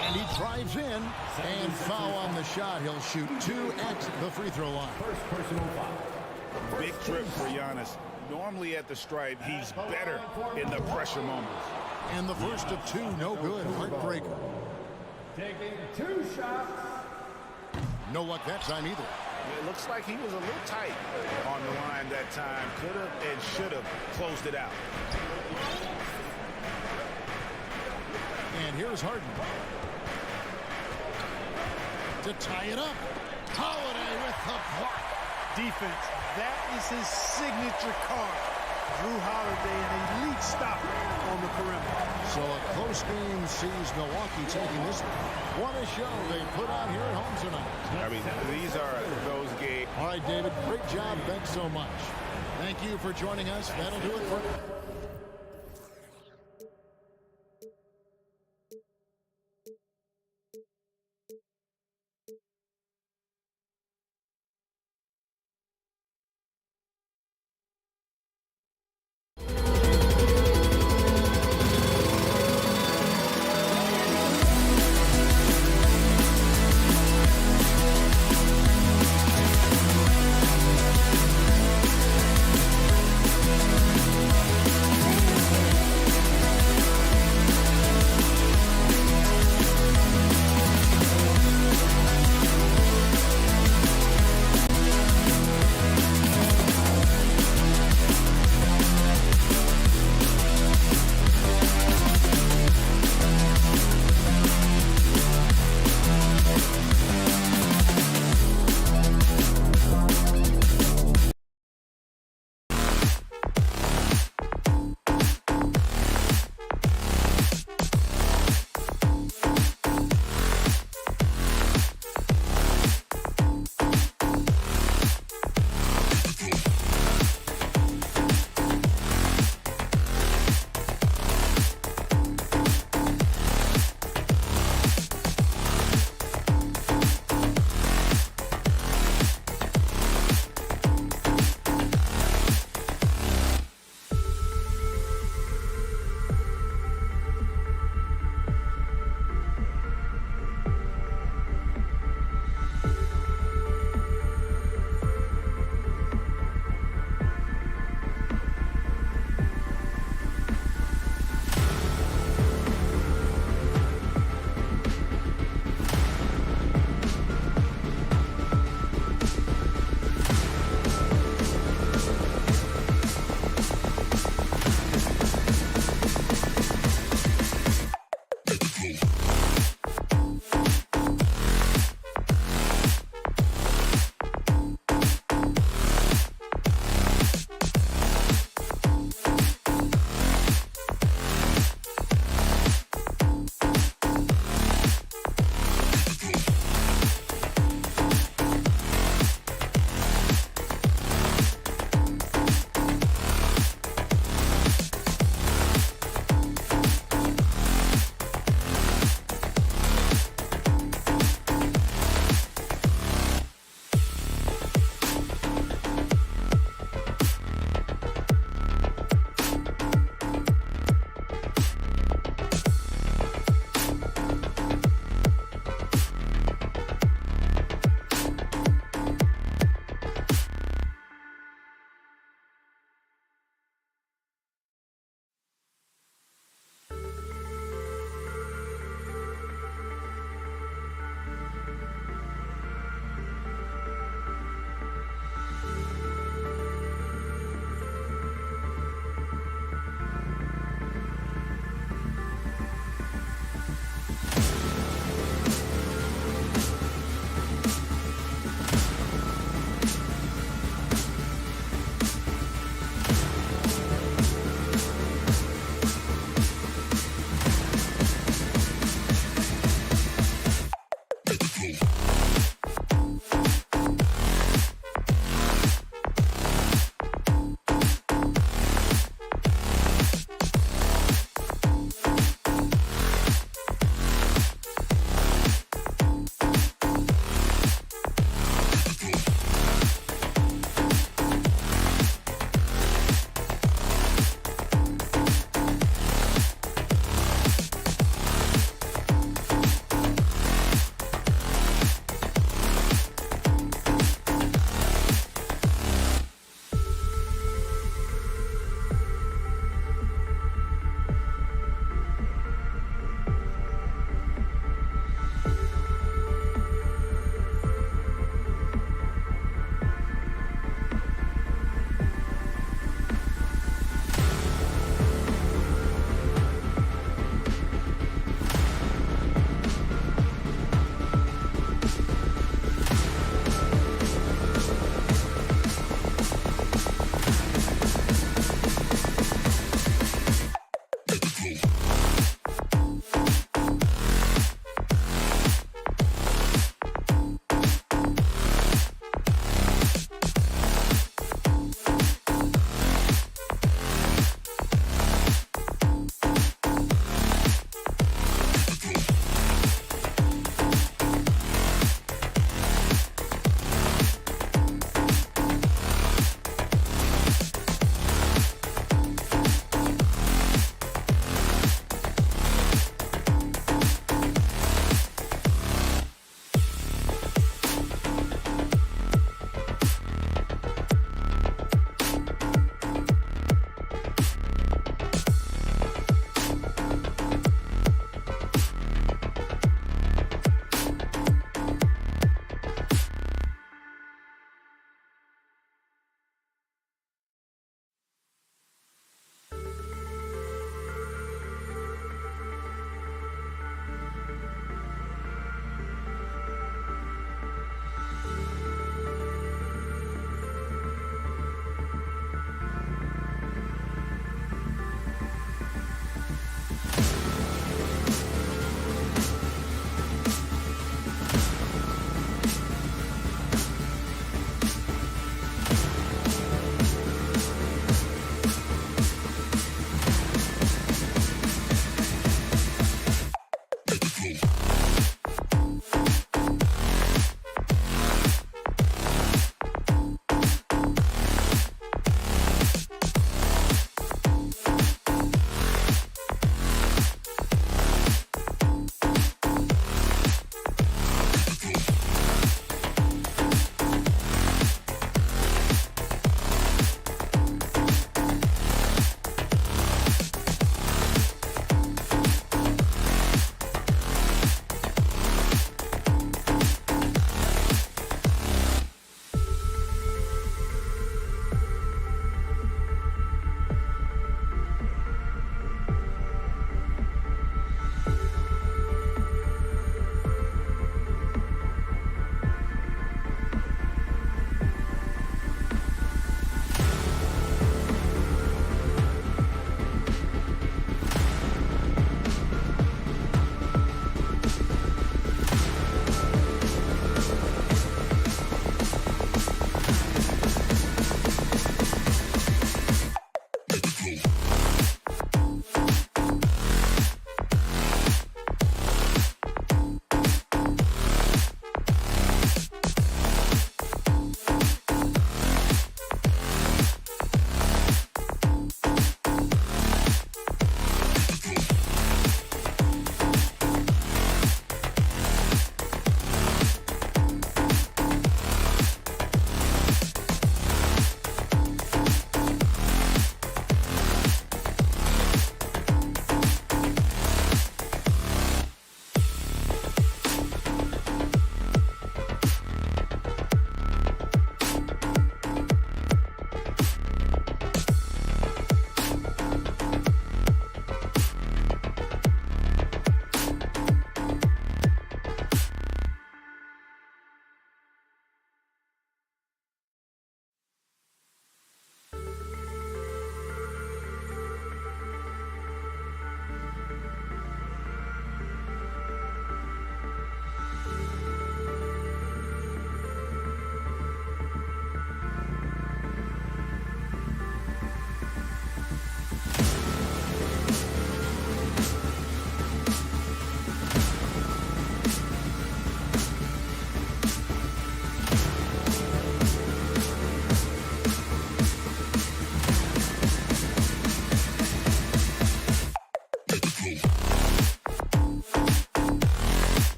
And he drives in. And foul on the shot. He'll shoot 2 at the free throw line. First personal foul. Big trip for Giannis. Normally at the stripe, he's better in the pressure moments. And the first of 2, no good. Heartbreaker. Taking 2 shots. No luck that time either. It looks like he was a little tight on the line that time. Could have and should have closed it out. And here's Harden. To tie it up. Holiday with the block. Defense. That is his signature card. Drew Holiday, an elite stop on the perimeter. So a close game sees Milwaukee taking this. What a show they put on here at home tonight. I mean, these are those games. All right, David, great job. Thanks so much. Thank you for joining us. That'll do it for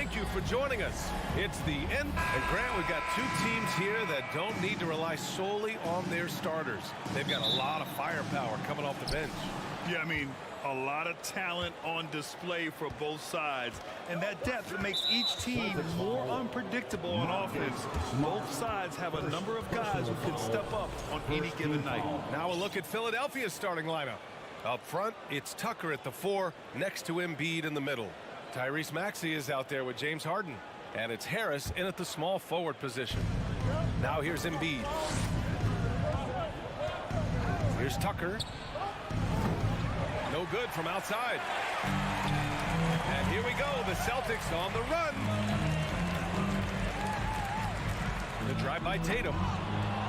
Thank you for joining us. It's the end. And Grant, we've got two teams here that don't need to rely solely on their starters. They've got a lot of firepower coming off the bench. Yeah, I mean, a lot of talent on display for both sides. And that depth makes each team more unpredictable on offense. Both sides have a number of guys who can step up on any given night. Now a look at Philadelphia's starting lineup. Up front, it's Tucker at the 4, next to Embiid in the middle. Tyrese Maxey is out there with James Harden. And it's Harris in at the small forward position. Now here's Embiid. Here's Tucker. No good from outside. And here we go, the Celtics on the run. The drive by Tatum.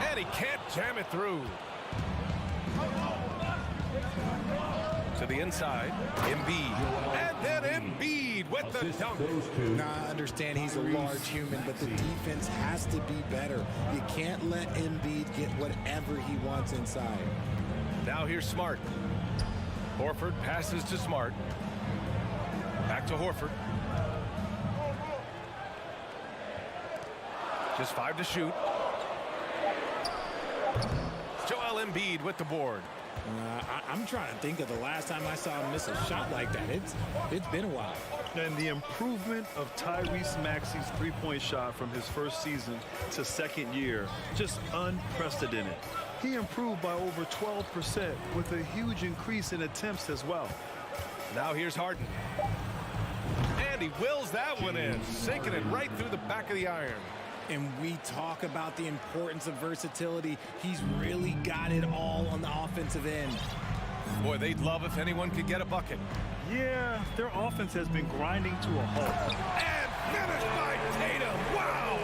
And he can't jam it through. To the inside, Embiid. And then Embiid with the dunk. Now, I understand he's a large human, but the defense has to be better. You can't let Embiid get whatever he wants inside. Now here's Smart. Horford passes to Smart. Back to Horford. Just 5 to shoot. Joel Embiid with the board. I'm trying to think of the last time I saw him miss a shot like that. It's been a while. And the improvement of Tyrese Maxey's three-point shot from his first season to second year, just unprecedented. He improved by over 12% with a huge increase in attempts as well. Now here's Harden. And he wills that one in, sinking it right through the back of the iron. And we talk about the importance of versatility. He's really got it all on the offensive end. Boy, they'd love if anyone could get a bucket. Yeah, their offense has been grinding to a halt. And finished by Tatum. Wow!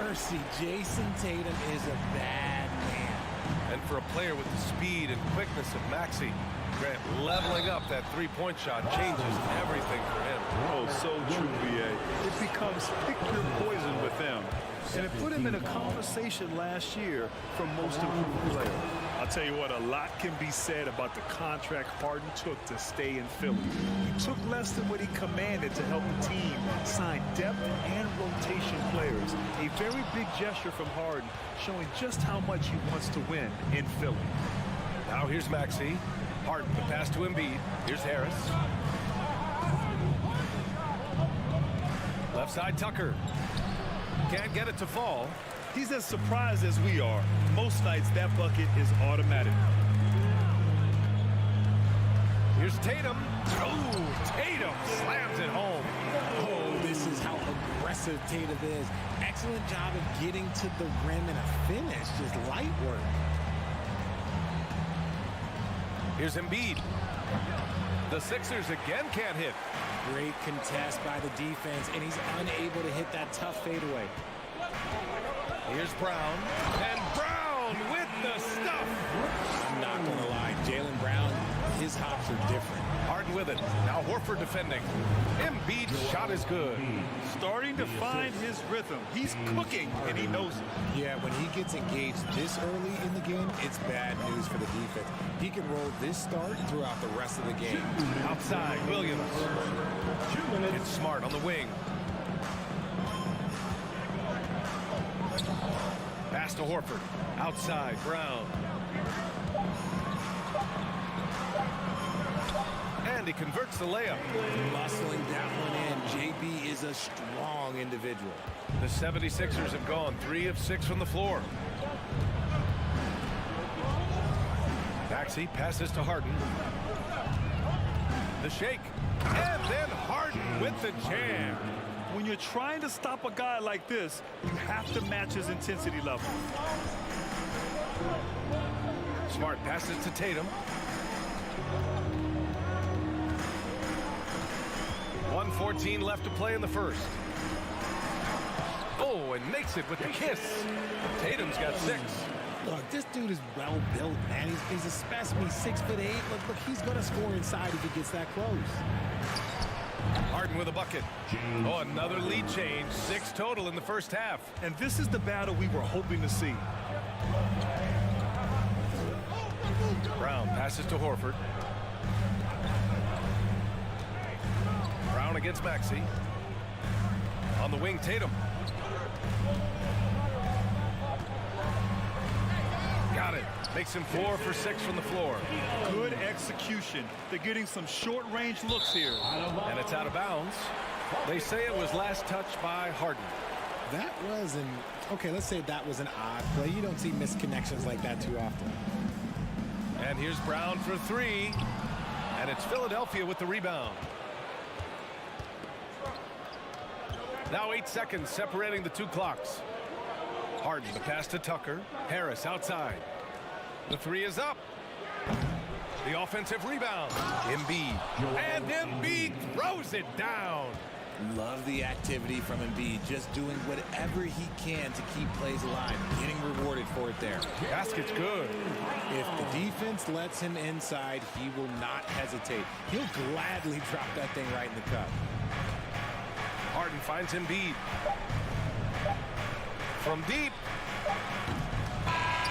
Mercy, Jason Tatum is a bad man. And for a player with the speed and quickness of Maxey, Grant, leveling up that three-point shot changes everything for him. Oh, so true, B.A. It becomes pick your poison with them. And it put him in a conversation last year for most improved player. I'll tell you what, a lot can be said about the contract Harden took to stay in Philly. He took less than what he commanded to help the team sign depth and rotation players. A very big gesture from Harden, showing just how much he wants to win in Philly. Now here's Maxey. Harden, the pass to Embiid. Here's Harris. Left side, Tucker. Can't get it to fall. He's as surprised as we are. Most nights, that bucket is automatic. Here's Tatum. Oh, Tatum slams it home. Oh, this is how aggressive Tatum is. Excellent job of getting to the rim and a finish. Just light work. Here's Embiid. The Sixers again can't hit. Great contest by the defense, and he's unable to hit that tough fadeaway. Here's Brown. And Brown with the stuff. I'm not going to lie. Jaylen Brown, his hops are different. Harden with it. Now Horford defending. Embiid's shot is good. Starting to find his rhythm. He's cooking, and he knows it. Yeah, when he gets engaged this early in the game, it's bad news for the defense. He can roll this start throughout the rest of the game. Outside, Williams. It's Smart on the wing. Pass to Horford. Outside, Brown. And he converts the layup. Muscling that one in. JB is a strong individual. The 76ers have gone 3 of 6 from the floor. Maxey passes to Harden. The shake. And then Harden with the jam. When you're trying to stop a guy like this, you have to match his intensity level. Smart passes to Tatum. 1:14 left to play in the first. Oh, and makes it with the kiss. Tatum's got 6. Look, this dude is well built, man. He's a specimen. He's 6'8". Look, he's going to score inside if he gets that close. Harden with a bucket. Oh, another lead change. 6 total in the first half. And this is the battle we were hoping to see. Brown passes to Horford. Brown against Maxey. On the wing, Tatum. Got it. Makes him 4 for 6 from the floor. Good execution. They're getting some short-range looks here. And it's out of bounds. They say it was last touched by Harden. That was okay, let's say that was an odd play. You don't see misconnections like that too often. And here's Brown for 3. And it's Philadelphia with the rebound. Now 8 seconds separating the two clocks. Harden, the pass to Tucker. Harris outside. The 3 is up. The offensive rebound. Embiid. And Embiid throws it down. Love the activity from Embiid, just doing whatever he can to keep plays alive, getting rewarded for it there. Basket's good. If the defense lets him inside, he will not hesitate. He'll gladly drop that thing right in the cup. Harden finds Embiid. From deep.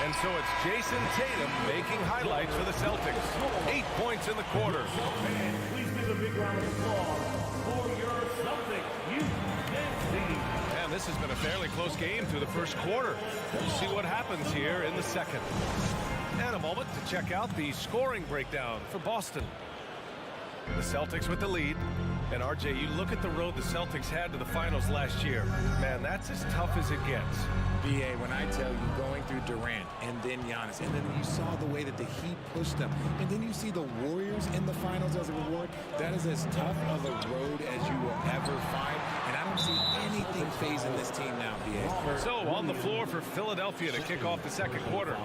And so it's Jason Tatum making highlights for the Celtics. 8 points in the quarter. Please give a big round of applause for your Celtics youth team. And this has been a fairly close game through the first quarter. We'll see what happens here in the second. And a moment to check out the scoring breakdown for Boston. The Celtics with the lead. And RJ, you look at the road the Celtics had to the finals last year. Man, that's as tough as it gets. BA, when I tell you going through Durant and then Giannis, and then you saw the way that the Heat pushed them, and then you see the Warriors in the finals as a reward, that is as tough of a road as you will ever find. And I don't see anything phasing this team now, BA. So on the floor for Philadelphia to kick off the second quarter.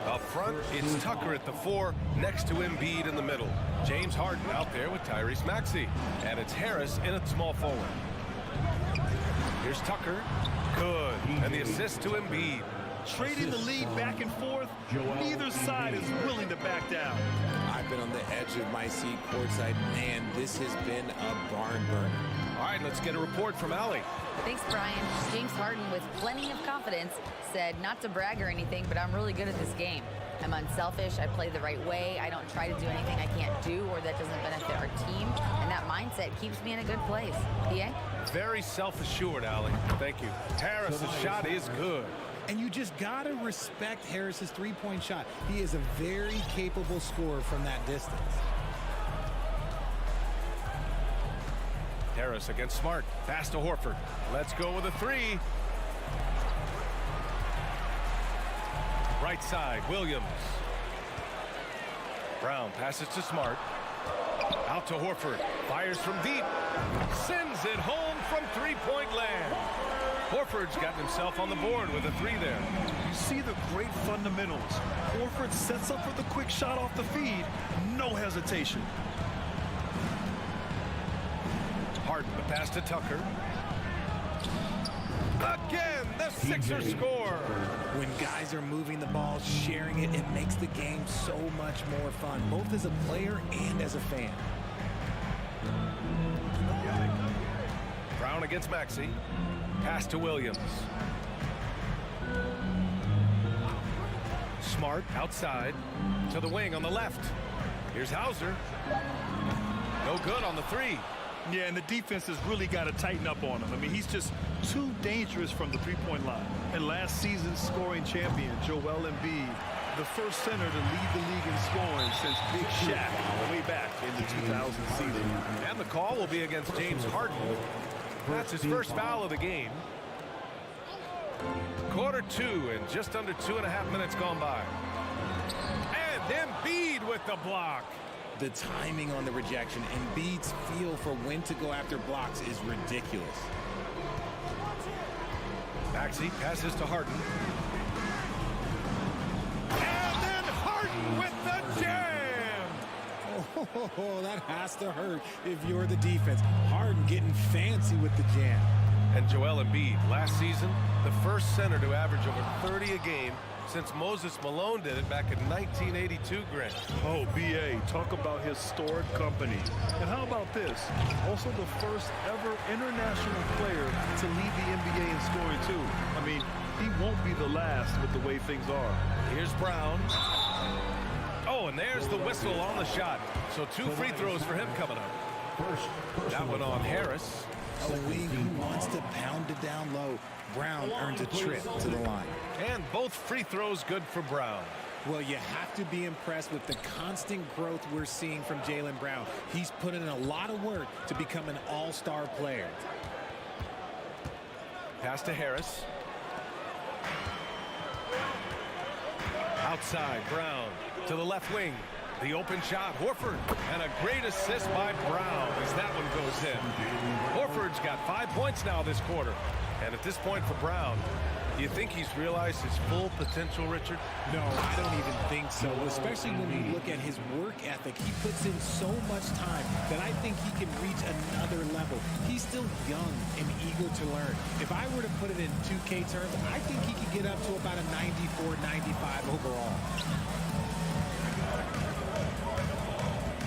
Up front, it's Tucker at the 4, next to Embiid in the middle. James Harden out there with Tyrese Maxey. And it's Harris in at small forward. Here's Tucker. Good. And the assist to Embiid. Trading the lead back and forth, neither side is willing to back down. I've been on the edge of my seat courtside. Man, this has been a barn burner. All right, let's get a report from Allie. Thanks, Brian. James Harden, with plenty of confidence, said not to brag or anything, but I'm really good at this game. I'm unselfish. I play the right way. I don't try to do anything I can't do or that doesn't benefit our team. And that mindset keeps me in a good place. PA? Very self-assured, Allie. Thank you. Harris's shot is good. And you just got to respect Harris's three-point shot. He is a very capable scorer from that distance. Harris against Smart. Pass to Horford. Let's go with a 3. Right side, Williams. Brown passes to Smart. Out to Horford. Fires from deep. Sends it home from three-point land. Horford's gotten himself on the board with a 3 there. You see the great fundamentals. Horford sets up for the quick shot off the feed. No hesitation. Harden, the pass to Tucker. Again, the Sixers score. When guys are moving the ball, sharing it, it makes the game so much more fun, both as a player and as a fan. Brown against Maxey. Pass to Williams. Smart outside to the wing on the left. Here's Hauser. No good on the 3. Yeah, and the defense has really got to tighten up on him. I mean, he's just too dangerous from the three-point line. And last season's scoring champion, Joel Embiid, the first center to lead the league in scoring since Big Shaq way back in the 2000 season. And the call will be against James Harden. That's his first foul of the game. Quarter 2 and just under 2.5 minutes gone by. And Embiid with the block. The timing on the rejection, Embiid's feel for when to go after blocks is ridiculous. Maxey passes to Harden. And then Harden with the jam. Oh, that has to hurt if you're the defense. Harden getting fancy with the jam. And Joel Embiid, last season, the first center to average over 30 a game since Moses Malone did it back in 1982, Grant. Oh, B.A., talk about historic company. And how about this? Also the first ever international player to lead the NBA in scoring, too. I mean, he won't be the last with the way things are. Here's Brown. Oh, and there's the whistle on the shot. So 2 free throws for him coming up. That one on Harris. A wing who wants to pound it down low. Brown earns a trip to the line. And both free throws good for Brown. Well, you have to be impressed with the constant growth we're seeing from Jaylen Brown. He's put in a lot of work to become an all-star player. Pass to Harris. Outside, Brown to the left wing. The open shot, Horford. And a great assist by Brown as that one goes in. Horford's got 5 points now this quarter. And at this point for Brown, do you think he's realized his full potential, Richard? No, I don't even think so, especially when you look at his work ethic. He puts in so much time that I think he can reach another level. He's still young and eager to learn. If I were to put it in 2K terms, I think he could get up to about a 94, 95 overall.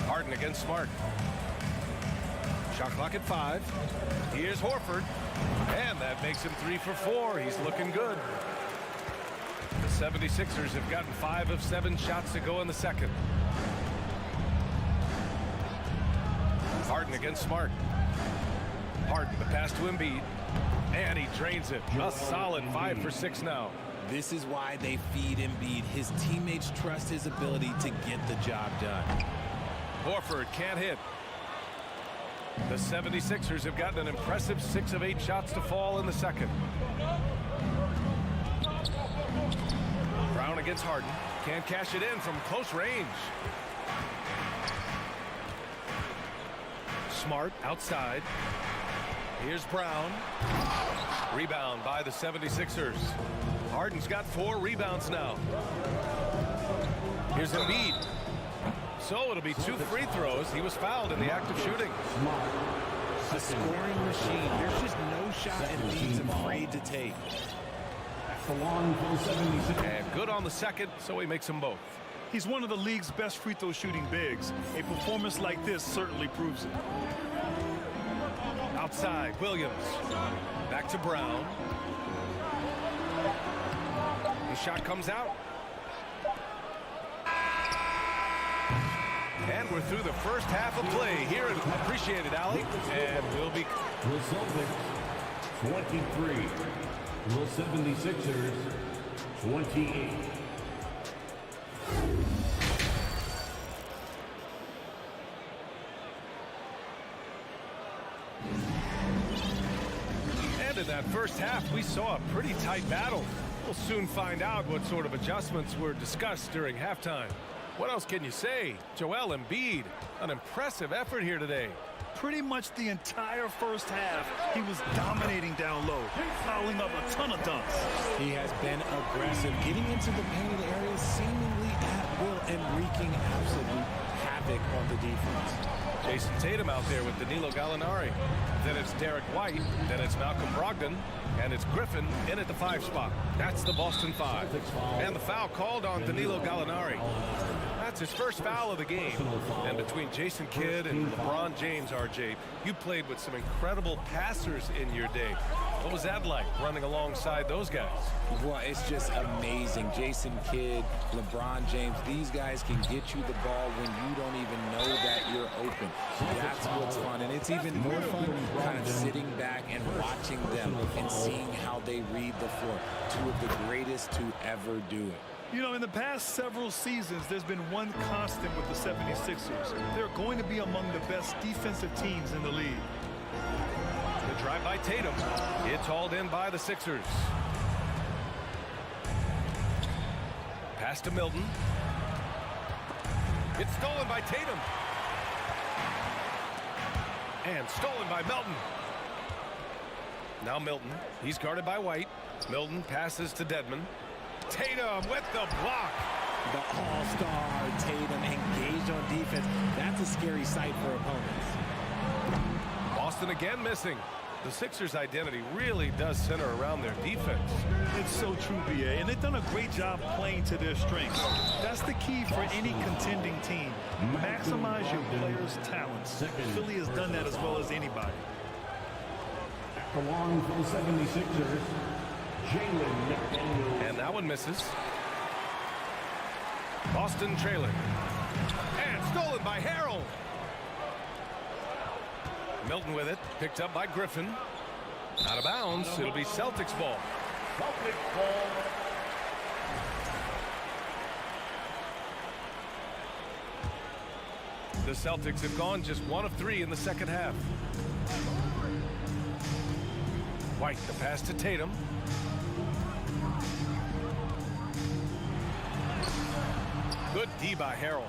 Harden against Smart. Shot clock at 5. Here's Horford. And that makes him 3 for 4. He's looking good. The 76ers have gotten 5 of 7 shots to go in the second. Harden against Smart. Harden, the pass to Embiid. And he drains it. A solid 5 for 6 now. This is why they feed Embiid. His teammates trust his ability to get the job done. Horford can't hit. The 76ers have gotten an impressive 6 of 8 shots to fall in the second. Brown against Harden. Can't cash it in from close range. Smart outside. Here's Brown. Rebound by the 76ers. Harden's got 4 rebounds now. Here's Embiid. So it'll be 2 free throws. He was fouled in the act of shooting. A scoring machine. There's just no shot Embiid's afraid to take. And good on the second, so he makes them both. He's one of the league's best free throw shooting bigs. A performance like this certainly proves it. Outside, Williams. Back to Brown. His shot comes out. And we're through the first half of play here at Appreciated Alley. And we'll be... The Celtics, 23. The 76ers, 28. And in that first half, we saw a pretty tight battle. We'll soon find out what sort of adjustments were discussed during halftime. What else can you say? Joel Embiid, an impressive effort here today. Pretty much the entire first half, he was dominating down low, fouling up a ton of dunks. He has been aggressive, getting into the painted area seemingly at will and wreaking absolute havoc on the defense. Jason Tatum out there with Danilo Gallinari. Then it's Derek White. Then it's Malcolm Brogdon. And it's Griffin in at the 5 spot. That's the Boston 5. And the foul called on Danilo Gallinari. That's his first foul of the game. And between Jason Kidd and LeBron James, RJ, you played with some incredible passers in your day. What was that like, running alongside those guys? Well, it's just amazing. Jason Kidd, LeBron James, these guys can get you the ball when you don't even know that you're open. That's what's fun. And it's even more fun kind of sitting back and watching them and seeing how they read the floor. 2 of the greatest to ever do it. You know, in the past several seasons, there's been one constant with the 76ers. They're going to be among the best defensive teams in the league. The drive by Tatum. It's hauled in by the Sixers. Pass to Milton. It's stolen by Tatum. And stolen by Melton. Now Milton. He's guarded by White. Milton passes to Dedmon. Tatum with the block. The all-star Tatum engaged on defense. That's a scary sight for opponents. Boston again missing. The Sixers' identity really does center around their defense. It's so true, BA, and they've done a great job playing to their strengths. That's the key for any contending team. Maximize your players' talents. Philly has done that as well as anybody. Along for the 76ers, Jaylen. And that one misses. Boston trailing. And stolen by Harrell. Milton with it. Picked up by Griffin. Out of bounds. It'll be Celtics ball. Celtics ball. The Celtics have gone just 1 of 3 in the second half. White, the pass to Tatum. Good D by Harrell.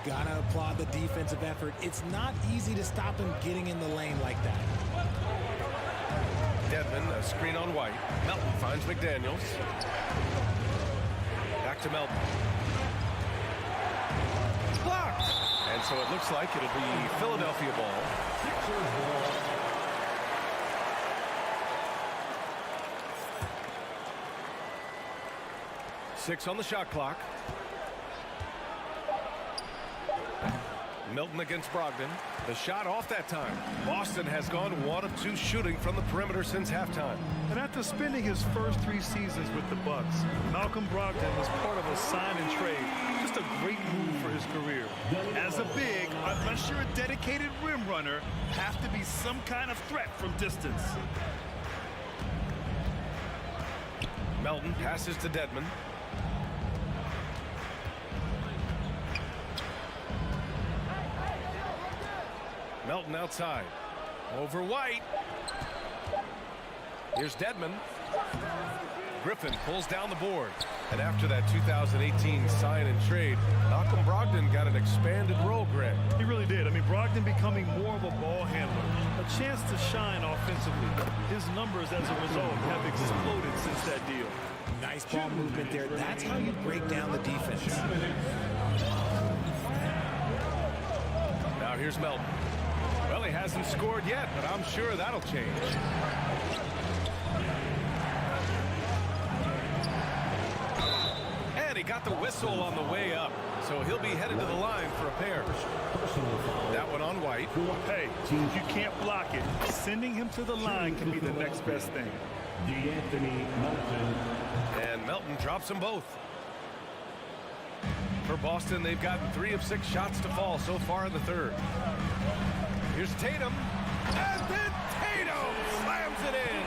Gotta applaud the defensive effort. It's not easy to stop him getting in the lane like that. Dedmon, a screen on White. Melton finds McDaniels. Back to Melton. Blocked! And so it looks like it'll be Philadelphia ball. Sixers ball. Six on the shot clock. Milton against Brogdon. The shot off that time. Boston has gone 1 of 2 shooting from the perimeter since halftime. And after spending his first 3 seasons with the Bucks, Malcolm Brogdon was part of a sign and trade. Just a great move for his career. As a big, unless you're a dedicated rim runner, have to be some kind of threat from distance. Melton passes to Dedmon. Melton outside. Over White. Here's Dedmon. Griffin pulls down the board. And after that 2018 sign and trade, Malcolm Brogdon got an expanded role, Greg. He really did. I mean, Brogdon becoming more of a ball handler. A chance to shine offensively. His numbers as a result have exploded since that deal. Nice ball movement there. That's how you break down the defense. Now here's Melton. Well, he hasn't scored yet, but I'm sure that'll change. And he got the whistle on the way up, so he'll be headed to the line for a pair. That one on White. Hey, if you can't block it, sending him to the line can be the next best thing. D'Anthony Melton. And Melton drops them both. For Boston, they've gotten 3 of 6 shots to fall so far in the third. Here's Tatum. And then Tatum slams it in.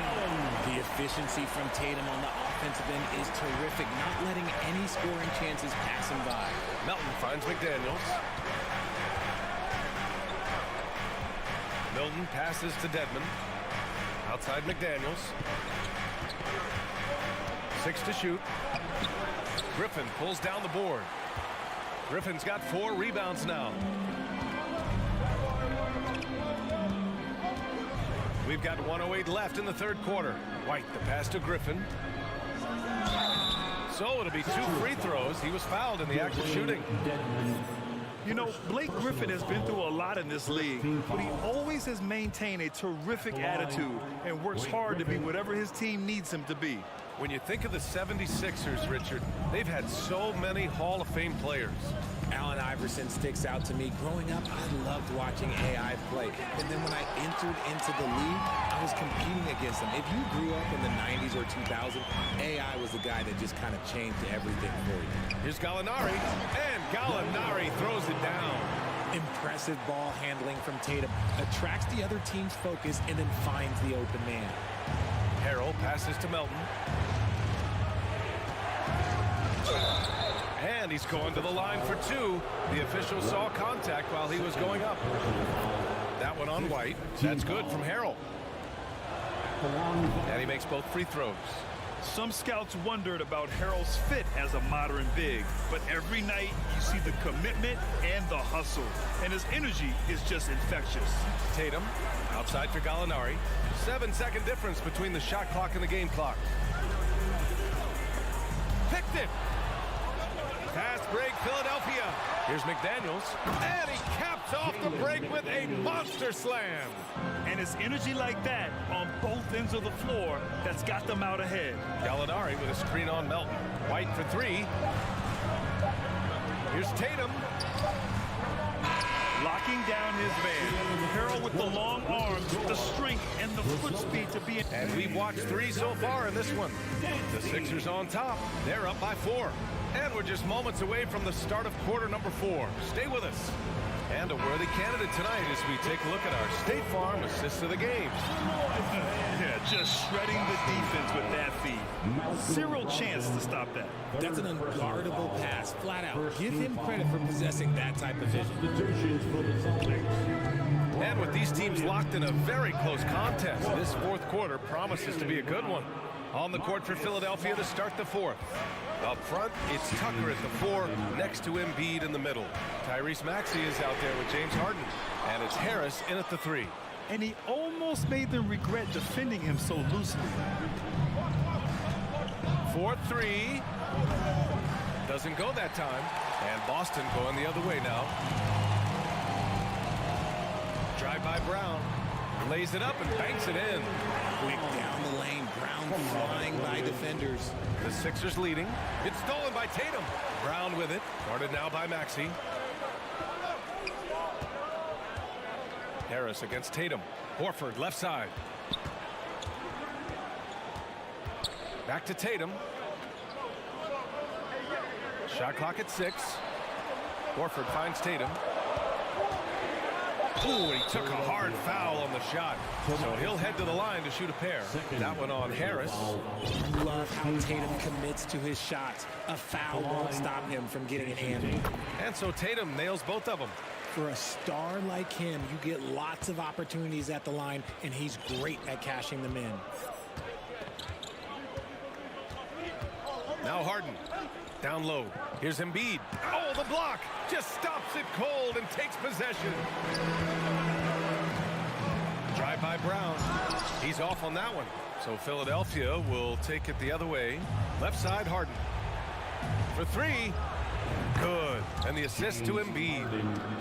The efficiency from Tatum on the offensive end is terrific, not letting any scoring chances pass him by. Melton finds McDaniels. Milton passes to Dedmon. Outside McDaniels. 6 to shoot. Griffin pulls down the board. Griffin's got 4 rebounds now. We've got 1:08 left in the third quarter. White, the pass to Griffin. So it'll be 2 free throws. He was fouled in the act of shooting. You know, Blake Griffin has been through a lot in this league, but he always has maintained a terrific attitude and works hard to be whatever his team needs him to be. When you think of the 76ers, Richard, they've had so many Hall of Fame players. Allen Iverson sticks out to me. Growing up, I loved watching AI play. And then when I entered into the league, I was competing against him. If you grew up in the 90s or 2000, AI was the guy that just kind of changed everything for you. Here's Gallinari, and Gallinari throws it down. Impressive ball handling from Tatum. Attracts the other team's focus and then finds the open man. Harrell passes to Melton. And he's going to the line for 2. The official saw contact while he was going up. That one on White. That's good from Harrell. And he makes both free throws. Some scouts wondered about Harrell's fit as a modern big, but every night you see the commitment and the hustle, and his energy is just infectious. Tatum outside for Gallinari. 7-second difference between the shot clock and the game clock. Picked it. Fast break, Philadelphia. Here's McDaniels, and he caps off the break with a monster slam. And it's energy like that on both ends of the floor that's got them out ahead. Gallinari with a screen on Melton. White for 3. Here's Tatum. Locking down his man. Harrell with the long arms, the strength, and the foot speed to be. And we've watched 3 so far in this one. The Sixers on top. They're up by 4. And we're just moments away from the start of quarter number 4. Stay with us. And a worthy candidate tonight as we take a look at our State Farm assist of the game. Yeah, just shredding the defense with that feed. Zero chance to stop that. That's an unguardable pass, flat out. Give him credit for possessing that type of vision. And with these teams locked in a very close contest, this fourth quarter promises to be a good one. On the court for Philadelphia to start the fourth. Up front, it's Tucker at the 4, next to Embiid in the middle. Tyrese Maxey is out there with James Harden, and it's Harris in at the 3. And he almost made them regret defending him so loosely. 4-3. Doesn't go that time. And Boston going the other way now. Drive by Brown. Lays it up and banks it in. Quick down the lane. Brown flying by defenders. The Sixers leading. It's stolen by Tatum. Brown with it. Guarded now by Maxey. Harris against Tatum. Horford left side. Back to Tatum. Shot clock at 6. Horford finds Tatum. Ooh, he took a hard foul on the shot. So he'll head to the line to shoot a pair. That one on Harris. Love how Tatum commits to his shots. A foul won't stop him from getting an and. And so Tatum nails both of them. For a star like him, you get lots of opportunities at the line, and he's great at cashing them in. Now Harden. Down low. Here's Embiid. Oh, the block. Just stops it cold and takes possession. Drive by Brown. He's off on that one. So Philadelphia will take it the other way. Left side, Harden. For 3. Good. And the assist to Embiid.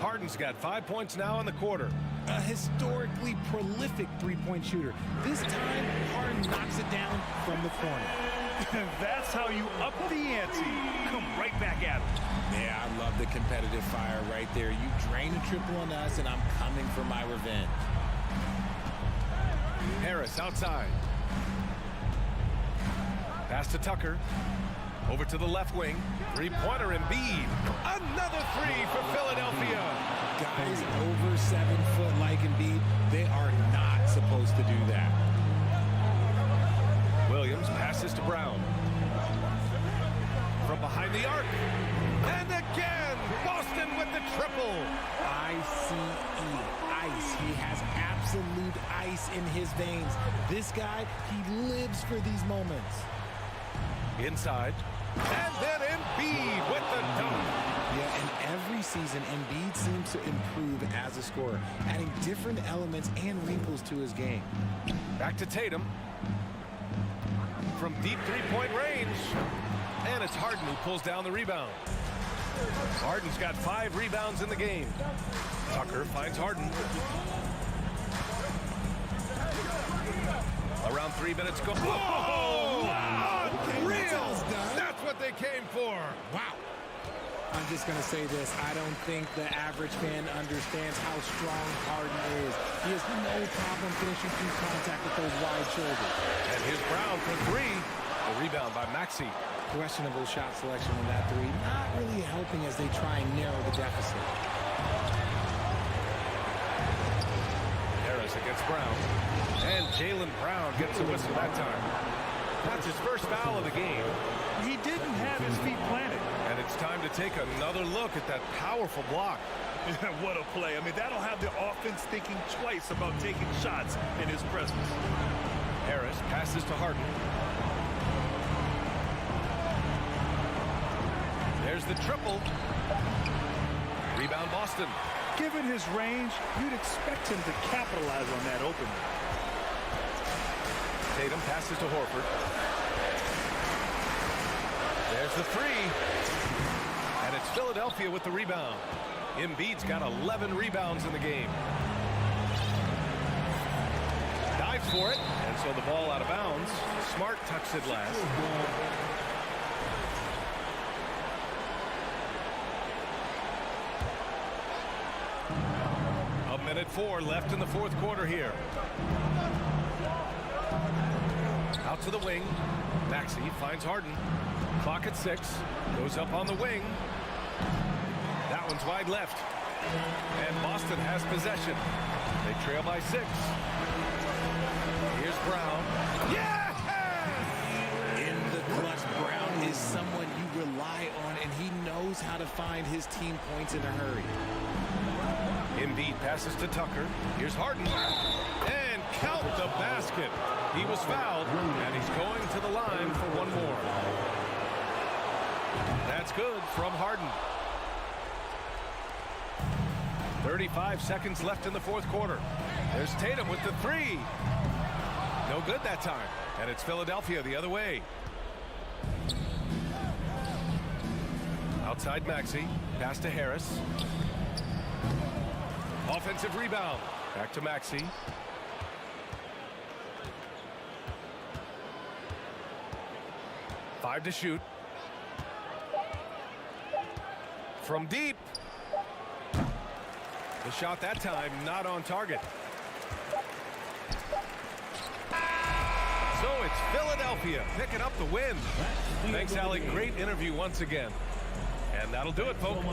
Harden's got 5 points now in the quarter. A historically prolific three-point shooter. This time, Harden knocks it down from the corner. That's how you up the ante. Come right back at him. Yeah, I love the competitive fire right there. You drain a triple on us, and I'm coming for my revenge. Harris outside. Pass to Tucker. Over to the left wing. Three-pointer Embiid. Another 3 for Philadelphia. Guys over 7 foot like Embiid, they are not supposed to do that. Williams passes to Brown. From behind the arc. And again, Boston with the triple. ICE, ice. He has absolute ice in his veins. This guy, he lives for these moments. Inside. And then Embiid with the dunk. Yeah, and every season, Embiid seems to improve as a scorer, adding different elements and wrinkles to his game. Back to Tatum. From deep three-point range. And it's Harden who pulls down the rebound. Harden's got 5 rebounds in the game. Tucker finds Harden. Around 3 minutes go. Whoa! Unreal! That's what they came for. Wow. I'm just going to say this. I don't think the average fan understands how strong Harden is. He has no problem finishing through contact with those wide shoulders. And here's Brown for 3. The rebound by Maxey. Questionable shot selection on that 3. Not really helping as they try and narrow the deficit. Harris against Brown. And Jaylen Brown gets a whistle that time. That's his first foul of the game. He didn't have his feet planted. And it's time to take another look at that powerful block. What a play. I mean, that'll have the offense thinking twice about taking shots in his presence. Harris passes to Harden. There's the triple. Rebound Boston. Given his range, you'd expect him to capitalize on that opening. Tatum passes to Horford. There's the 3. And it's Philadelphia with the rebound. Embiid's got 11 rebounds in the game. Dives for it. And so the ball out of bounds. Smart tucks it last. A minute 4 left in the fourth quarter here. Out to the wing. Maxey finds Harden. Clock at 6. Goes up on the wing. That one's wide left. And Boston has possession. They trail by 6. Here's Brown. Yes! In the clutch, Brown is someone you rely on, and he knows how to find his team points in a hurry. Embiid passes to Tucker. Here's Harden. And count the basket. He was fouled, and he's going to the line for one more. That's good from Harden. 35 seconds left in the fourth quarter. There's Tatum with the 3. No good that time. And it's Philadelphia the other way. Outside Maxey. Pass to Harris. Offensive rebound. Back to Maxey. Five to shoot. From deep. The shot that time not on target. So it's Philadelphia picking up the win. Thanks, Allie. Great interview once again. And that'll do it, folks.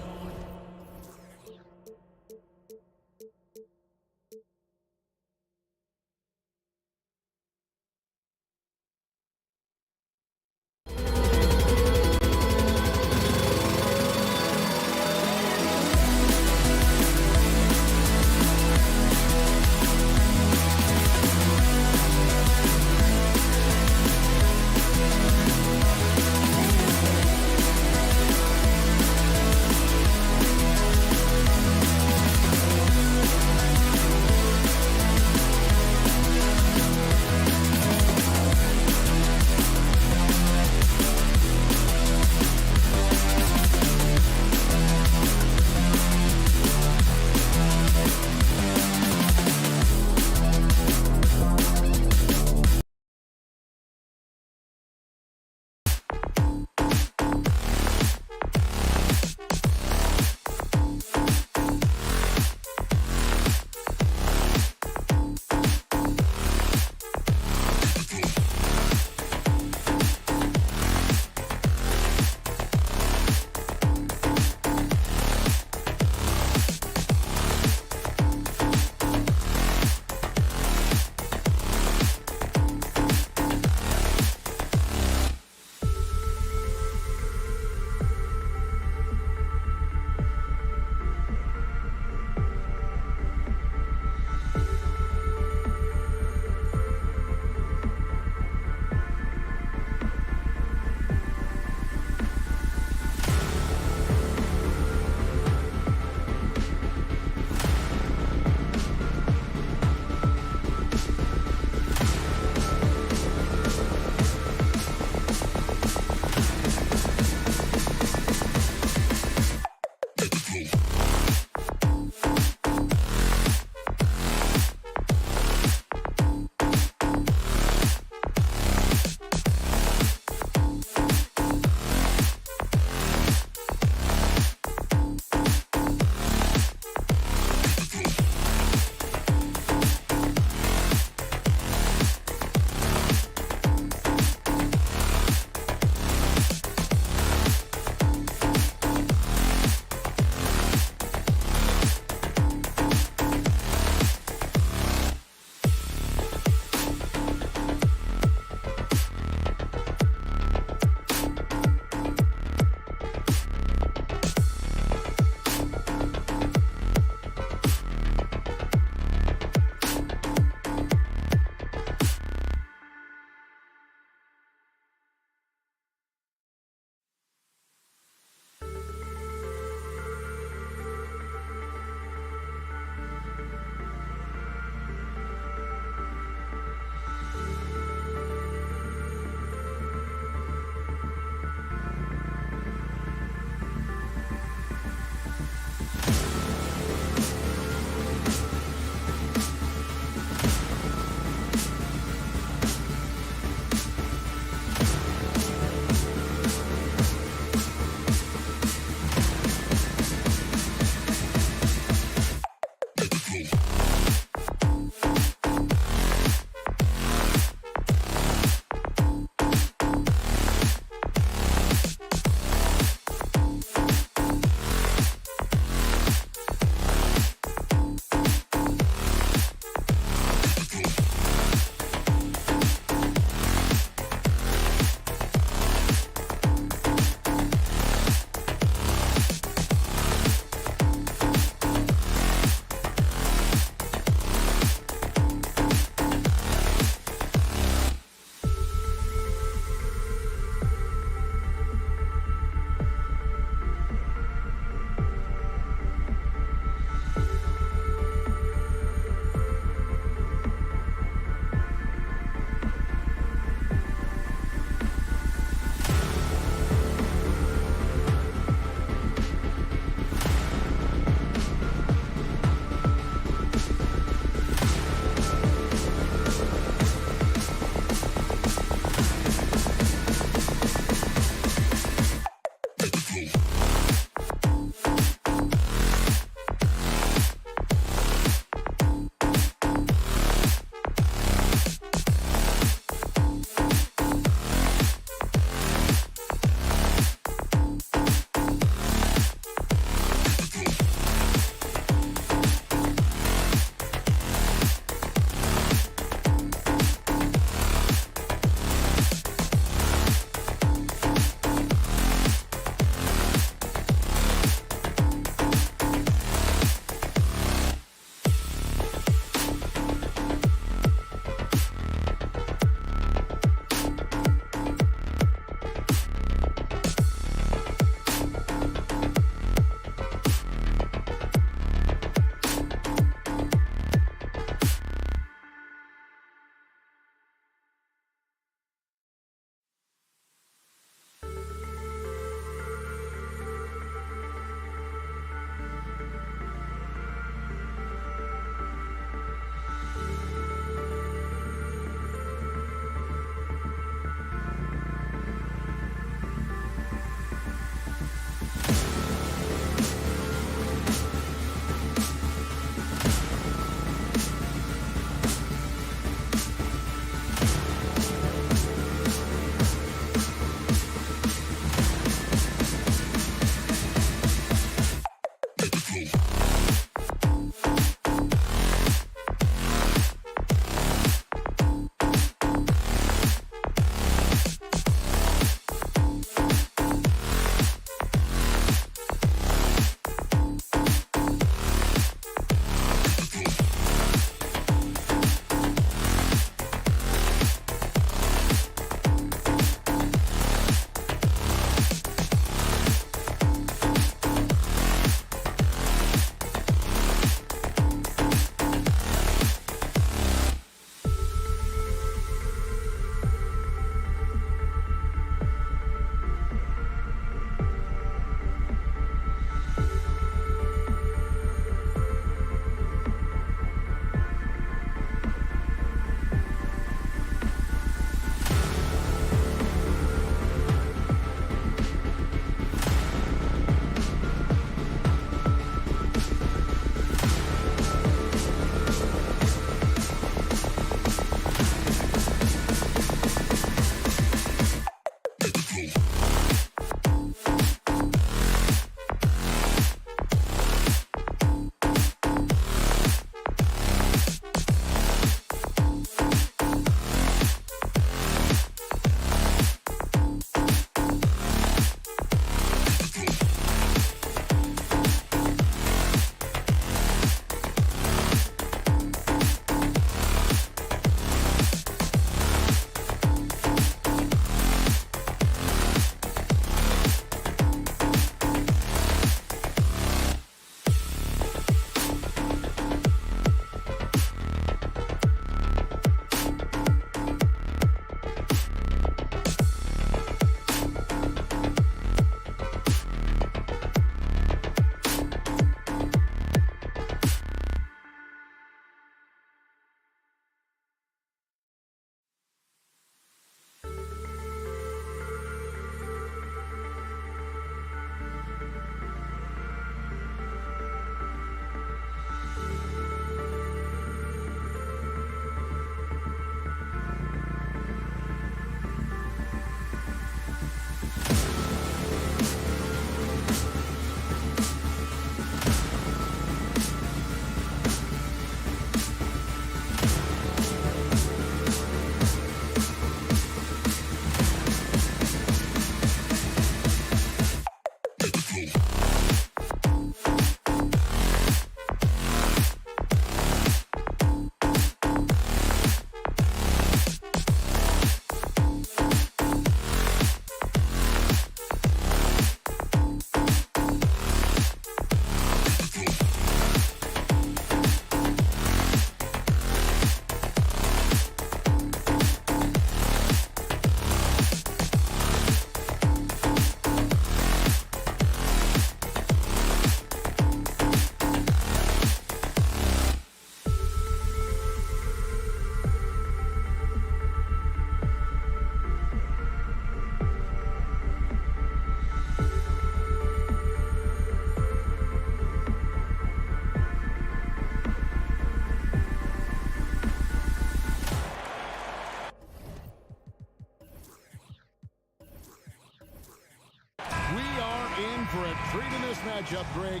for a treat in this matchup, Greg,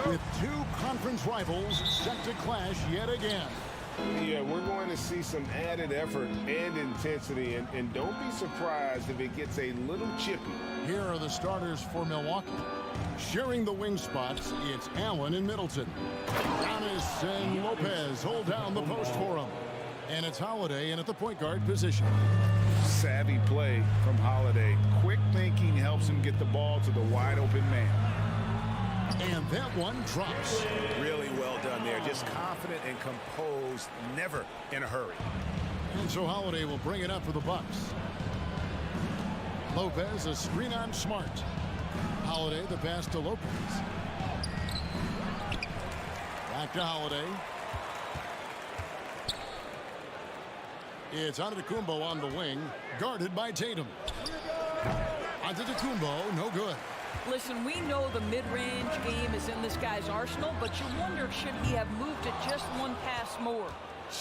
with two conference rivals set to clash yet again. Yeah, we're going to see some added effort and intensity, and don't be surprised if it gets a little chippy. Here are the starters for Milwaukee. Sharing the wing spots, it's Allen and Middleton. Giannis and Lopez hold down the post for him. And it's Holiday in at the point guard position. Savvy play from Holiday. Quick thinking helps him get the ball to the wide open man. And that one drops. Really well done there. Just confident and composed, never in a hurry. And so Holiday will bring it up for the Bucks. Lopez, a screen on Smart. Holiday, the pass to Lopez. Back to Holiday. It's Antetokounmpo on the wing, guarded by Tatum. Antetokounmpo, no good. Listen, we know the mid-range game is in this guy's arsenal, but you wonder, should he have moved it just one pass more?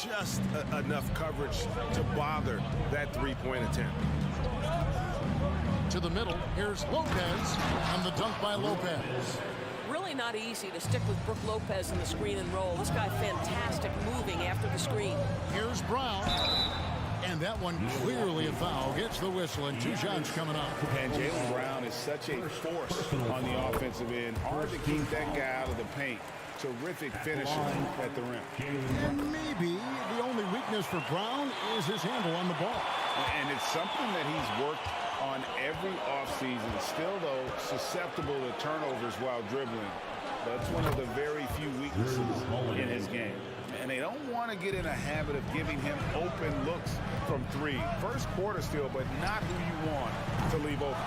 Just enough coverage to bother that three-point attempt. To the middle, here's Lopez, and the dunk by Lopez. Really not easy to stick with Brook Lopez in the screen and roll. This guy fantastic moving after the screen. Here's Brown. And that one clearly a foul. Gets the whistle, and two shots coming up. And Jaylen Brown is such a force on the offensive end. Hard to keep that guy out of the paint. Terrific finisher at the rim. And maybe the only weakness for Brown is his handle on the ball. And it's something that he's worked on every offseason. Still, though, susceptible to turnovers while dribbling. That's one of the very few weaknesses in his game. And they don't want to get in a habit of giving him open looks from three. First quarter still, but not who you want to leave open.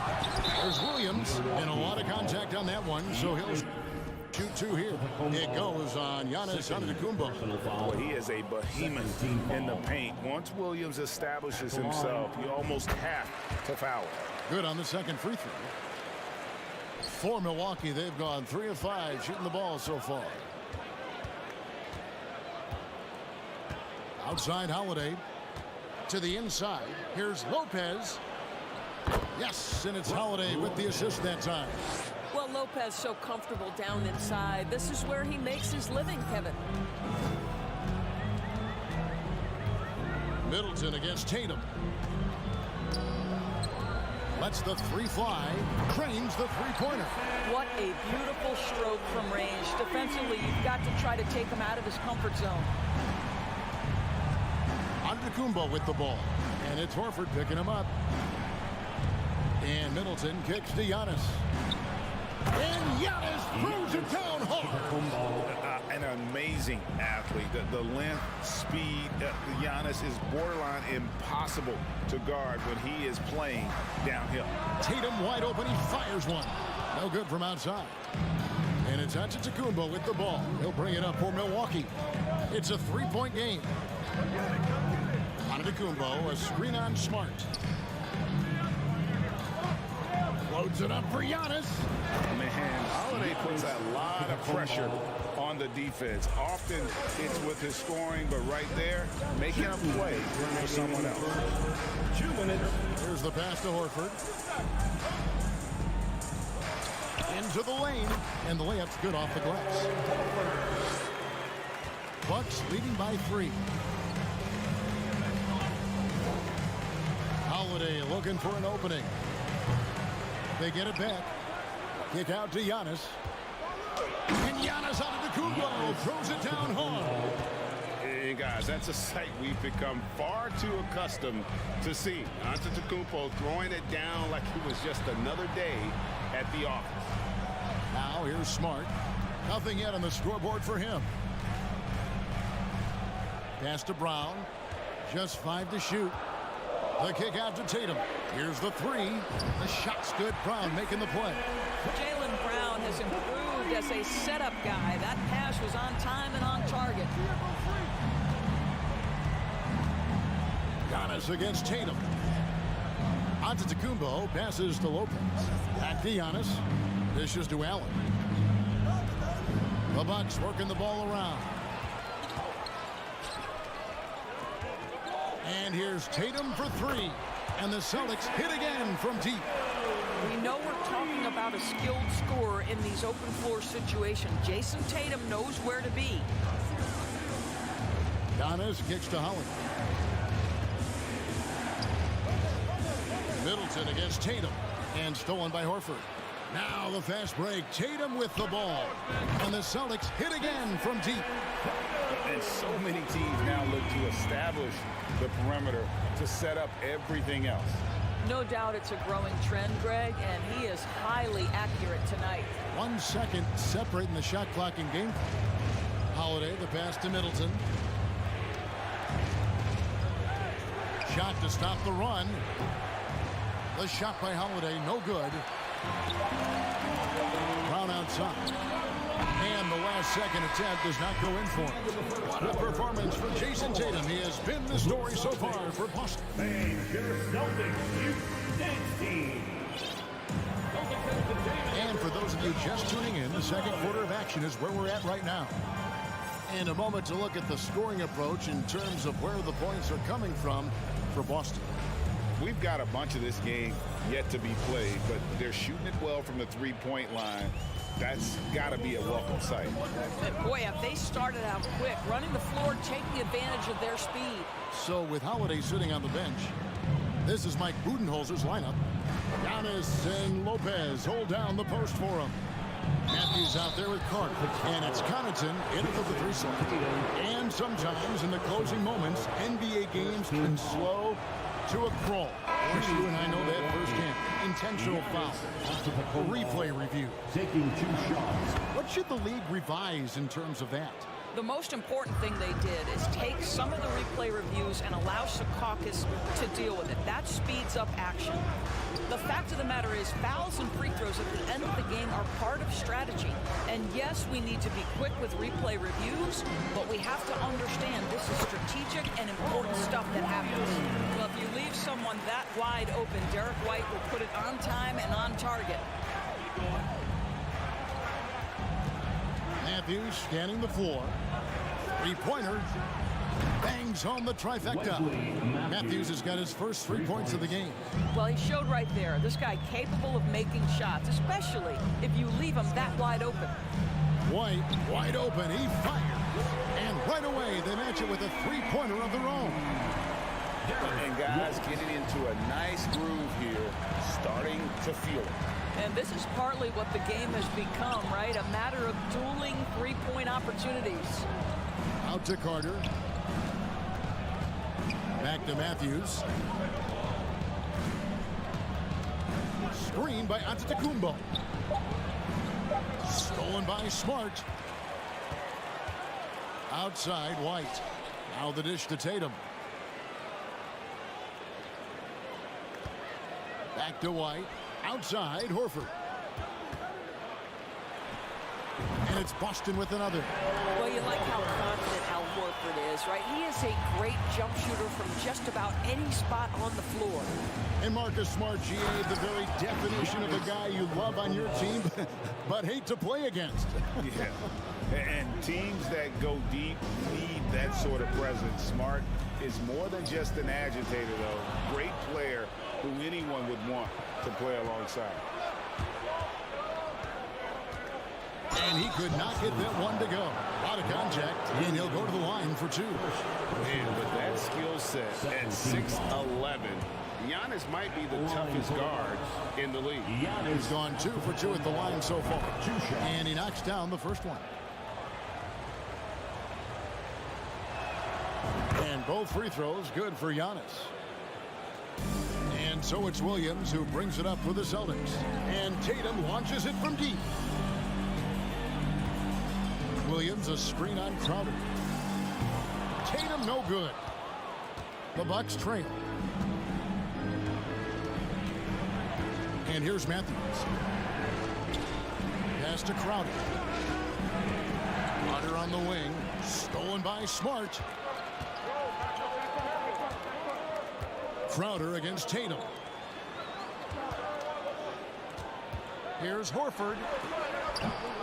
There's Williams, and a lot of contact on that one, so he'll shoot two here. It goes on Giannis Antetokounmpo. Boy, he is a behemoth in the paint. Once Williams establishes himself, you almost have to foul. Good on the second free throw. For Milwaukee, they've gone 3 of 5 shooting the ball so far. Outside Holiday. To the inside. Here's Lopez. Yes, and it's Holiday with the assist that time. Well, Lopez so comfortable down inside. This is where he makes his living, Kevin. Middleton against Tatum. Lets the three fly. Cranes the three-pointer. What a beautiful stroke from range. Defensively, you've got to try to take him out of his comfort zone. Antetokounmpo with the ball. And it's Horford picking him up. And Middleton kicks to Giannis. And Giannis throws it down hard. An amazing athlete. The length, speed, Giannis is borderline impossible to guard when he is playing downhill. Tatum wide open. He fires one. No good from outside. And it's Antetokounmpo with the ball. He'll bring it up for Milwaukee. It's a three-point game. Antetokounmpo, a screen on Smart. Loads it up for Giannis. Man, Holiday puts a lot of pressure on the defense. Often it's with his scoring, but right there, making a play for someone else. 2 minutes. Here's the pass to Horford. Into the lane, and the layup's good off the glass. Bucks leading by 3. Holiday looking for an opening. They get it back. Kick out to Giannis. And Giannis Antetokounmpo throws it down hard. And guys, that's a sight we've become far too accustomed to seeing. Antetokounmpo throwing it down like it was just another day at the office. Now here's Smart. Nothing yet on the scoreboard for him. Pass to Brown. Just 5 to shoot. The kick out to Tatum. Here's the 3. The shot's good. Brown making the play. Jaylen Brown has improved as a setup guy. That pass was on time and on target. Giannis against Tatum. Antetokounmpo passes to Lopez. Back to Giannis. Dishes to Allen. The Bucks working the ball around. And here's Tatum for 3. And the Celtics hit again from deep. We know we're talking about a skilled scorer in these open floor situations. Jason Tatum knows where to be. Giannis kicks to Holiday. Middleton against Tatum. And stolen by Horford. Now the fast break. Tatum with the ball. And the Celtics hit again from deep. And so many teams now look to establish the perimeter to set up everything else. No doubt it's a growing trend, Greg, and he is highly accurate tonight. 1 second separating the shot clock in game. Holiday, the pass to Middleton. Shot to stop the run. The shot by Holiday, no good. Brown outside. And the last second attempt does not go in for him. What a performance for Jason Tatum. He has been the story so far for Boston. Major Celtics team. And for those of you just tuning in, the second quarter of action is where we're at right now. And a moment to look at the scoring approach in terms of where the points are coming from for Boston. We've got a bunch of this game yet to be played, but they're shooting it well from the three-point line. That's got to be a welcome sight. Boy, have they started out quick, running the floor, taking advantage of their speed. So with Holiday sitting on the bench, this is Mike Budenholzer's lineup. Giannis and Lopez hold down the post for him. Matthews out there with Carter. And it's Connaughton in for the three slot. And sometimes in the closing moments, NBA games can slow to a crawl. You and I know that firsthand. Intentional foul. Replay review. Taking 2 shots. What should the league revise in terms of that? The most important thing they did is take some of the replay reviews and allow Secaucus to deal with it. That speeds up action. The fact of the matter is fouls and free throws at the end of the game are part of strategy. And yes, we need to be quick with replay reviews, but we have to understand this is strategic and important stuff that happens. Well, if you leave someone that wide open, Derek White will put it on time and on target. Matthews scanning the floor. Three-pointer. Bangs home the trifecta. Matthews has got his first 3 points of the game. Well, he showed right there. This guy capable of making shots, especially if you leave him that wide open. White, wide open. He fires. And right away, they match it with a three-pointer of their own. And guys getting into a nice groove here, starting to feel it. And this is partly what the game has become, right? A matter of dueling three-point opportunities. Out to Carter. Back to Matthews. Screen by Antetokounmpo. Stolen by Smart. Outside, White. Now the dish to Tatum. Back to White. Outside, Horford. And it's Boston with another. Well, you like how confident Al Horford is, right? He is a great jump shooter from just about any spot on the floor. And Marcus Smart, GA, the very definition of a guy you love on your team, but hate to play against. Yeah. And teams that go deep need that sort of presence. Smart is more than just an agitator, though. Great player who anyone would want to play alongside. And he could not get that one to go. Out of contact, and he'll go to the line for 2. And with that skill set at 6'11", Giannis might be the toughest guard in the league. He's gone 2 for 2 at the line so far. And he knocks down the first one. And both free throws good for Giannis. And so it's Williams who brings it up for the Celtics. And Tatum launches it from deep. Williams a screen on Crowder. Tatum no good. The Bucks trail. And here's Matthews. Pass to Crowder. Crowder on the wing. Stolen by Smart. Crowder against Tatum. Here's Horford.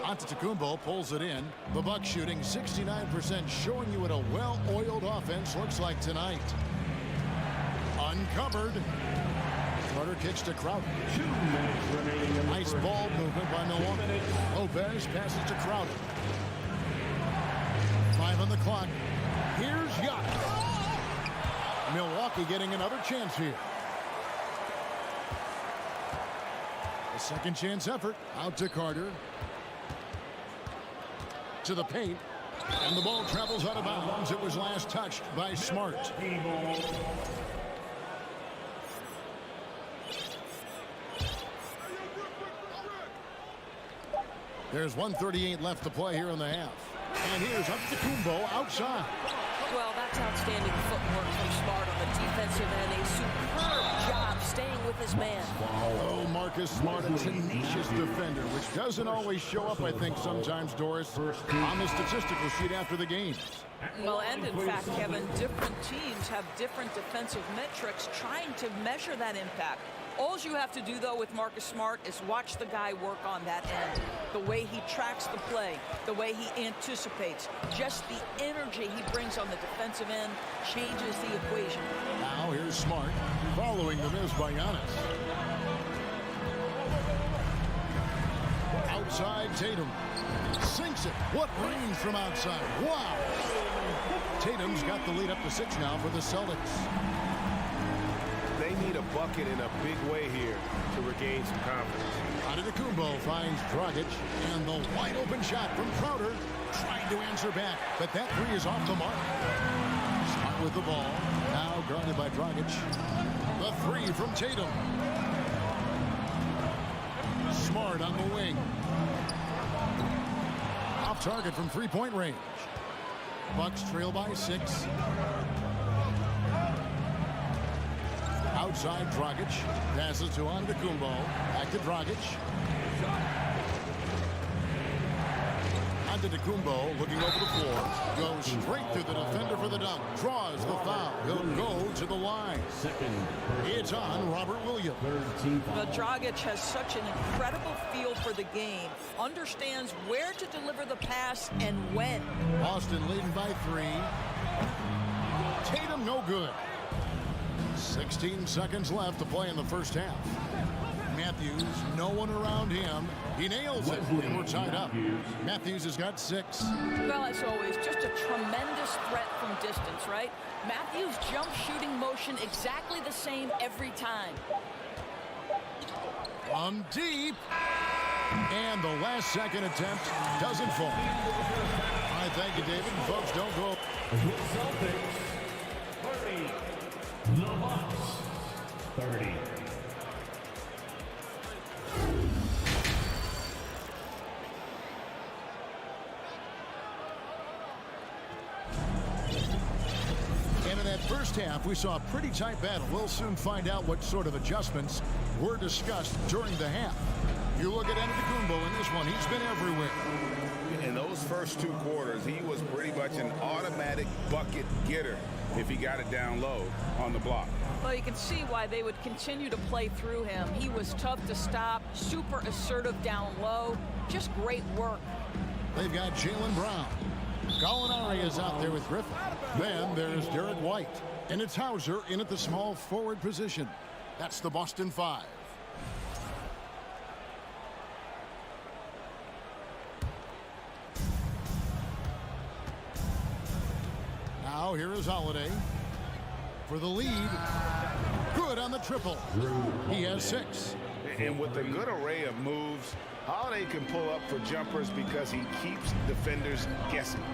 Antetokounmpo pulls it in. The Bucks shooting 69%, showing you what a well-oiled offense looks like tonight. Uncovered. Carter kicks to Crowder. Nice ball movement by Milwaukee. Lopez passes to Crowder. 5 on the clock. Here's Giannis. Milwaukee getting another chance here. A second chance effort. Out to Carter. To the paint. And the ball travels out of bounds. It was last touched by Smart. There's 1:38 left to play here in the half. And here's Antetokounmpo outside. Well, that's outstanding footwork from Smart on the defensive end. A superb job staying with his man. Oh, Marcus Smart, a tenacious defender, which doesn't always show up, I think, sometimes, Doris, on the statistical sheet after the games. Well, and in fact, Kevin, different teams have different defensive metrics trying to measure that impact. All you have to do, though, with Marcus Smart is watch the guy work on that end. The way he tracks the play, the way he anticipates, just the energy he brings on the defensive end changes the equation. Now here's Smart following the miss by Giannis. Outside Tatum. Sinks it. What range from outside. Wow. Tatum's got the lead up to 6 now for the Celtics. They need a bucket in a big way here to regain some confidence. Antetokounmpo finds Dragic, and the wide open shot from Crowder, trying to answer back, but that three is off the mark. Smart with the ball, now guarded by Dragic. The three from Tatum. Smart on the wing. Off target from three-point range. Bucks trail by 6. Outside Dragic, passes to Antetokounmpo, back to Dragic. Antetokounmpo looking over the floor, goes straight through the defender for the dunk, draws the foul, he'll go to the line. It's on Robert Williams. Well, Dragic has such an incredible feel for the game, understands where to deliver the pass and when. Boston leading by 3. Tatum no good. 16 seconds left to play in the first half. Matthews, no one around him. He nails it, and we're tied up. Matthews has got 6. Well, as always, just a tremendous threat from distance, right? Matthews' jump shooting motion exactly the same every time. From deep. And the last second attempt doesn't fall. All right, thank you, David. And folks, don't go. The Bucks, 30. And in that first half, we saw a pretty tight battle. We'll soon find out what sort of adjustments were discussed during the half. You look at Antetokounmpo in this one, he's been everywhere. In those first 2 quarters, he was pretty much an automatic bucket getter if he got it down low on the block. Well, you can see why they would continue to play through him. He was tough to stop, super assertive down low, just great work. They've got Jaylen Brown. Gallinari is out there with Griffin. Then there's Derek White. And it's Hauser in at the small forward position. That's the Boston 5. Now here is Holiday for the lead. Good on the triple. He has 6. And with a good array of moves, Holiday can pull up for jumpers because he keeps defenders guessing.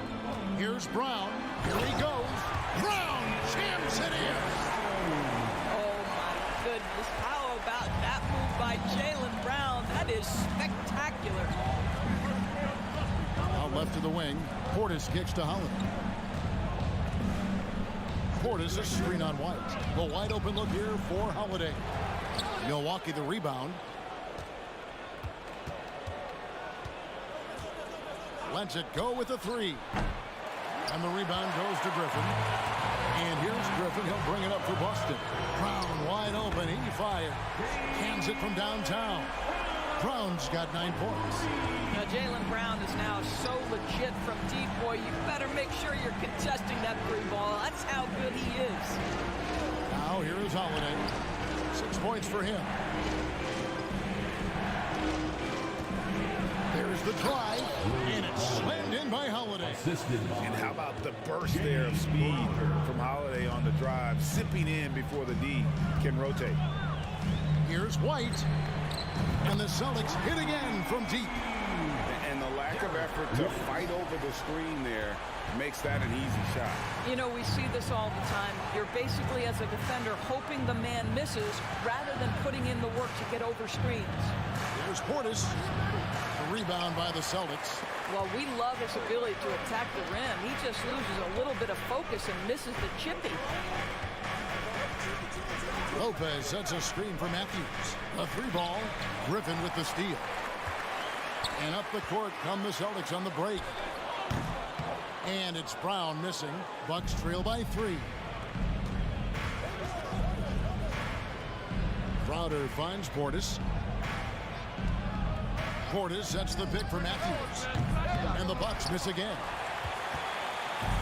Here's Brown. Here he goes. Brown jams it in. Oh, my goodness. How about that move by Jaylen Brown? That is spectacular. Out left to the wing. Portis kicks to Holiday. Portis is screen on White. The wide open look here for Holiday. Milwaukee the rebound. Lets it go with a 3. And the rebound goes to Griffin. And here's Griffin. He'll bring it up for Boston. Brown wide open. He fires. Hands it from downtown. Brown's got 9 points. Now, Jaylen Brown is now so legit from deep, boy. You better make sure you're contesting that 3 ball. That's how good he is. Now here is Holiday. 6 points for him. There's the drive, and it's slammed in by Holiday. And how about the burst there of speed from Holiday on the drive, zipping in before the D can rotate. Here's White, and the Celtics hit again from deep. And the lack of effort to fight over the screen there makes that an easy shot. You know, we see this all the time. You're basically, as a defender, hoping the man misses rather than putting in the work to get over screens. There's Portis. The rebound by the Celtics. Well, we love his ability to attack the rim. He just loses a little bit of focus and misses the chippy. Lopez sets a screen for Matthews. A 3-ball. Griffin with the steal. And up the court come the Celtics on the break. And it's Brown missing. Bucks trail by 3. Crowder finds Portis. Portis sets the pick for Matthews. And the Bucks miss again.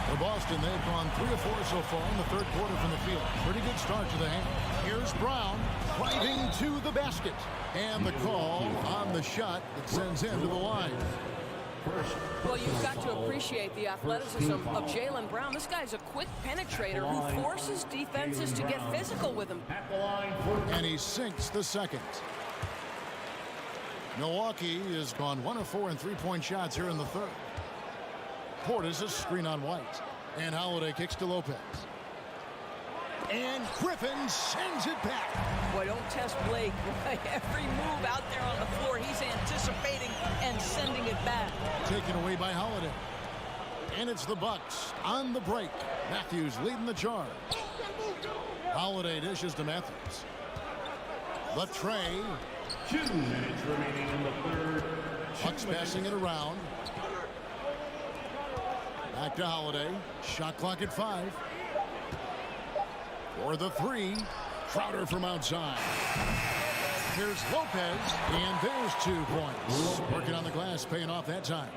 For Boston, they've gone 3 of 4 so far in the third quarter from the field. Pretty good start to the hand. Here's Brown driving to the basket. And the call on the shot that sends him to the line. Well, you've got to appreciate the athleticism of Jaylen Brown. This guy's a quick penetrator who forces defenses to get physical with him. And he sinks the second. Milwaukee has gone 1 of 4 in 3-point shots here in the third. Portis a screen on White. And Holiday kicks to Lopez. And Griffin sends it back. Boy, don't test Blake. Every move out there on the floor, he's anticipating and sending it back. Taken away by Holiday. And it's the Bucks on the break. Matthews leading the charge. Holiday dishes to Matthews. The tray. 2 minutes remaining in the third. Bucks passing it around. Back to Holiday. Shot clock at 5. For the 3. Crowder from outside. Here's Lopez. And there's 2 points. Working on the glass, paying off that time.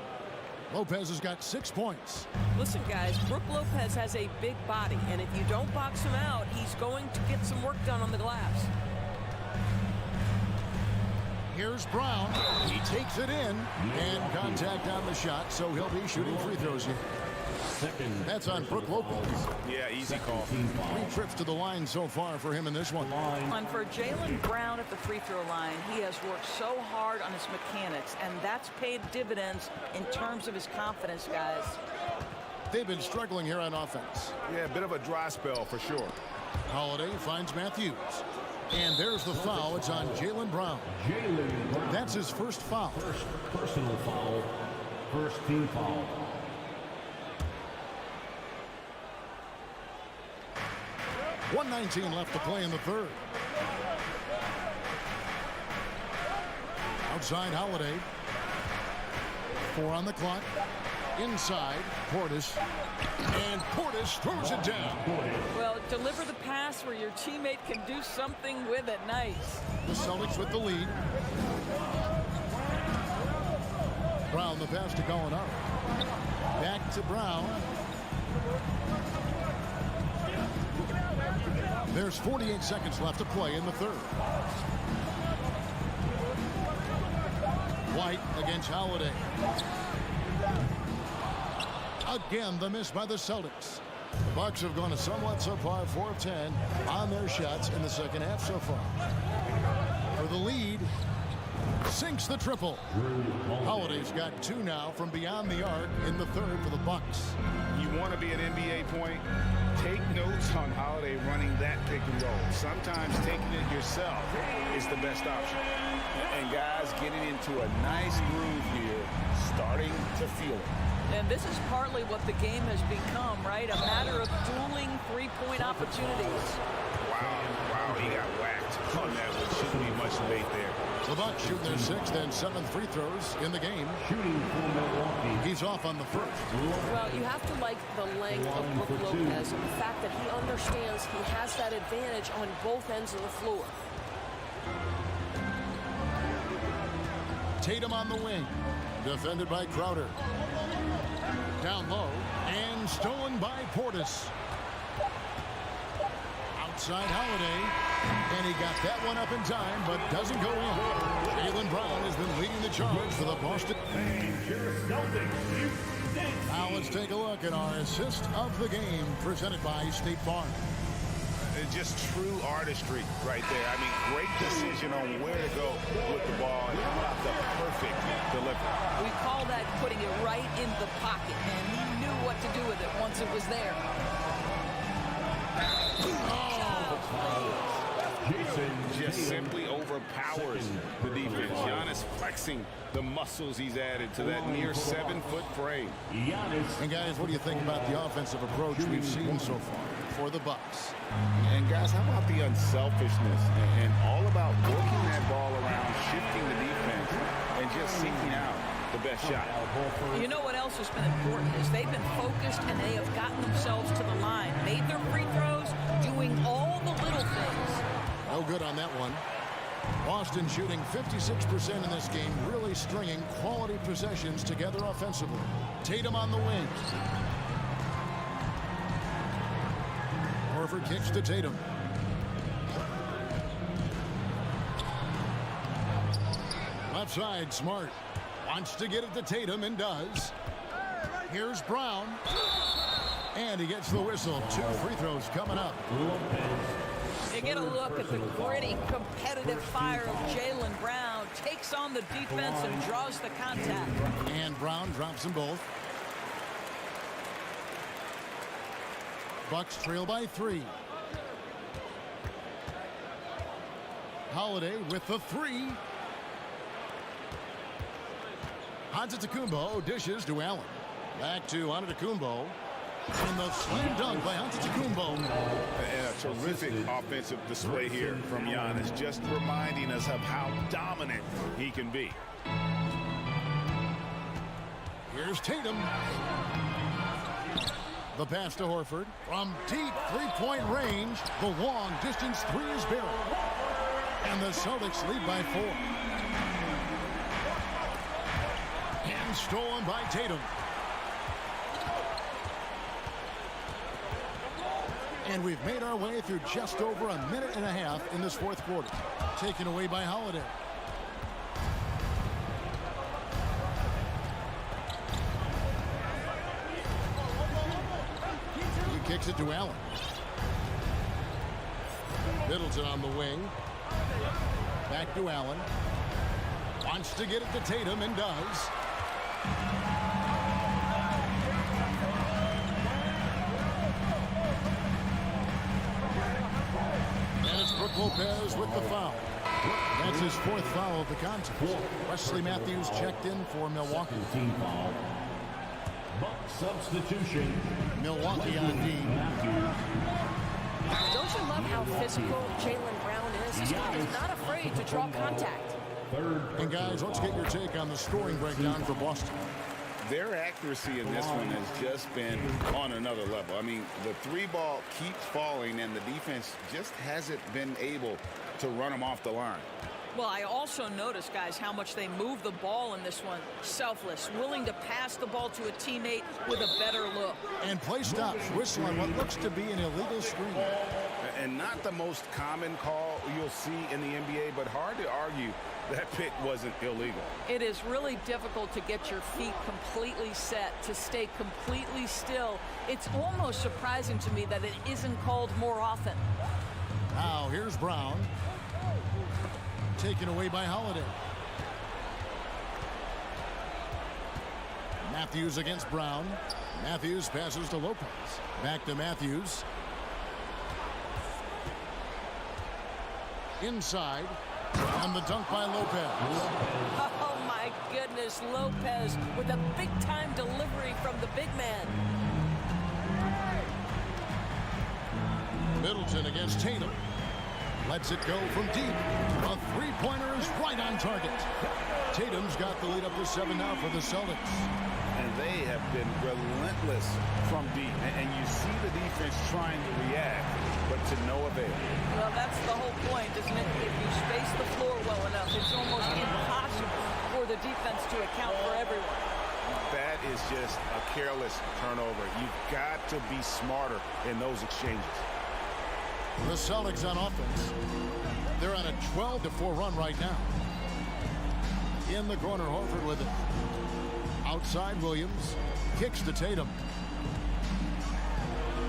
Lopez has got 6 points. Listen, guys, Brook Lopez has a big body, and if you don't box him out, he's going to get some work done on the glass. Here's Brown. He takes it in. And contact on the shot, so he'll be shooting free throws here. That's on Brook Lopez. Yeah, easy call. 3 trips to the line so far for him in this one. And for Jaylen Brown at the free throw line, he has worked so hard on his mechanics, and that's paid dividends in terms of his confidence, guys. They've been struggling here on offense. Yeah, a bit of a dry spell for sure. Holiday finds Matthews. And there's the foul. It's on Jaylen Brown. That's his first foul. First personal foul. First team foul. .119 left to play in the third. Outside Holiday. 4 on the clock. Inside Portis. And Portis throws it down. Well, deliver the pass where your teammate can do something with it. Nice. The Celtics with the lead. Brown the pass to Gallinari. Back to Brown. There's 48 seconds left to play in the third. White against Holiday. Again, the miss by the Celtics. The Bucks have gone a somewhat subpar 4 of 10 on their shots in the second half so far. For the lead, sinks the triple. Holiday's got 2 now from beyond the arc in the third for the Bucks. You want to be an NBA point? Take notes on Holiday running that pick and roll. Sometimes taking it yourself is the best option. And guys getting into a nice groove here, starting to feel it. And this is partly what the game has become, right? A matter of dueling 3-point opportunities. Wow, he got whacked on that one. Shouldn't be much debate there. The Bucks shoot their 6th and 7th free throws in the game. Shooting for Milwaukee. He's off on the first. Well, you have to like the length of Brook Lopez and the fact that he understands he has that advantage on both ends of the floor. Tatum on the wing. Defended by Crowder. Down low. And stolen by Portis. Outside Holiday. And he got that one up in time, but doesn't go in. Jaylen Brown has been leading the charge for the Boston. Now let's take a look at our assist of the game presented by State Farm. Just true artistry right there. I mean, great decision on where to go with the ball and the perfect delivery. We call that putting it right in the pocket, and he knew what to do with it once it was there. Just simply overpowers the defense. Giannis flexing the muscles he's added to that near 7-foot frame. And guys, what do you think about the offensive approach we've seen so far for the Bucks? And guys, how about the unselfishness and all about working that ball around, shifting the defense, and just seeking out the best shot. You know what else has been important is they've been focused and they have gotten themselves to the line, made their free throws, doing all the little things. No good on that one. Boston shooting 56% in this game, really stringing quality possessions together offensively. Tatum on the wing. Horford kicks to Tatum. Left side, Smart. Wants to get it to Tatum and does. Here's Brown. And he gets the whistle. 2 free throws coming up. You get a look at the gritty, competitive fire of Jaylen Brown. Takes on the defense and draws the contact. And Brown drops them both. Bucks trail by 3. Holiday with the 3. Antetokounmpo dishes to Allen. Back to Antetokounmpo. And the slam dunk by Antetokounmpo. And a terrific offensive display here from Giannis, just reminding us of how dominant he can be. Here's Tatum. The pass to Horford. From deep three-point range, the long distance 3 is buried. And the Celtics lead by 4. And stolen by Tatum. And we've made our way through just over a minute and a half in this fourth quarter. Taken away by Holiday. He kicks it to Allen. Middleton on the wing. Back to Allen. Wants to get it to Tatum and does. And it's Brook Lopez with the foul. That's his 4th foul of the contest. Wesley Matthews checked in for Milwaukee. Team foul. Buck substitution. Milwaukee on D. Don't you love how physical Jaylen Brown is? He's not afraid to draw contact. And guys, let's get your take on the scoring breakdown for Boston. Their accuracy in this one has just been on another level. I mean, the 3 ball keeps falling, and the defense just hasn't been able to run them off the line. Well, I also noticed, guys, how much they move the ball in this one. Selfless, willing to pass the ball to a teammate with a better look. And play stops, whistle on what looks to be an illegal screen. And not the most common call you'll see in the NBA, but hard to argue that pick wasn't illegal. It is really difficult to get your feet completely set, to stay completely still. It's almost surprising to me that it isn't called more often. Now, here's Brown. Taken away by Holiday. Matthews against Brown. Matthews passes to Lopez. Back to Matthews. Inside. And the dunk by Lopez. Oh, my goodness. Lopez with a big-time delivery from the big man. Middleton against Tatum. Lets it go from deep. A three-pointer is right on target. Tatum's got the lead up to 7 now for the Celtics. And they have been relentless from deep. And you see the defense trying to react, but to no avail. Well, that's the whole point, isn't it? If you space the floor well enough, it's almost impossible for the defense to account for everyone. That is just a careless turnover. You've got to be smarter in those exchanges. The Celtics on offense. They're on a 12-4 run right now. In the corner, Horford with it. Outside, Williams. Kicks to Tatum.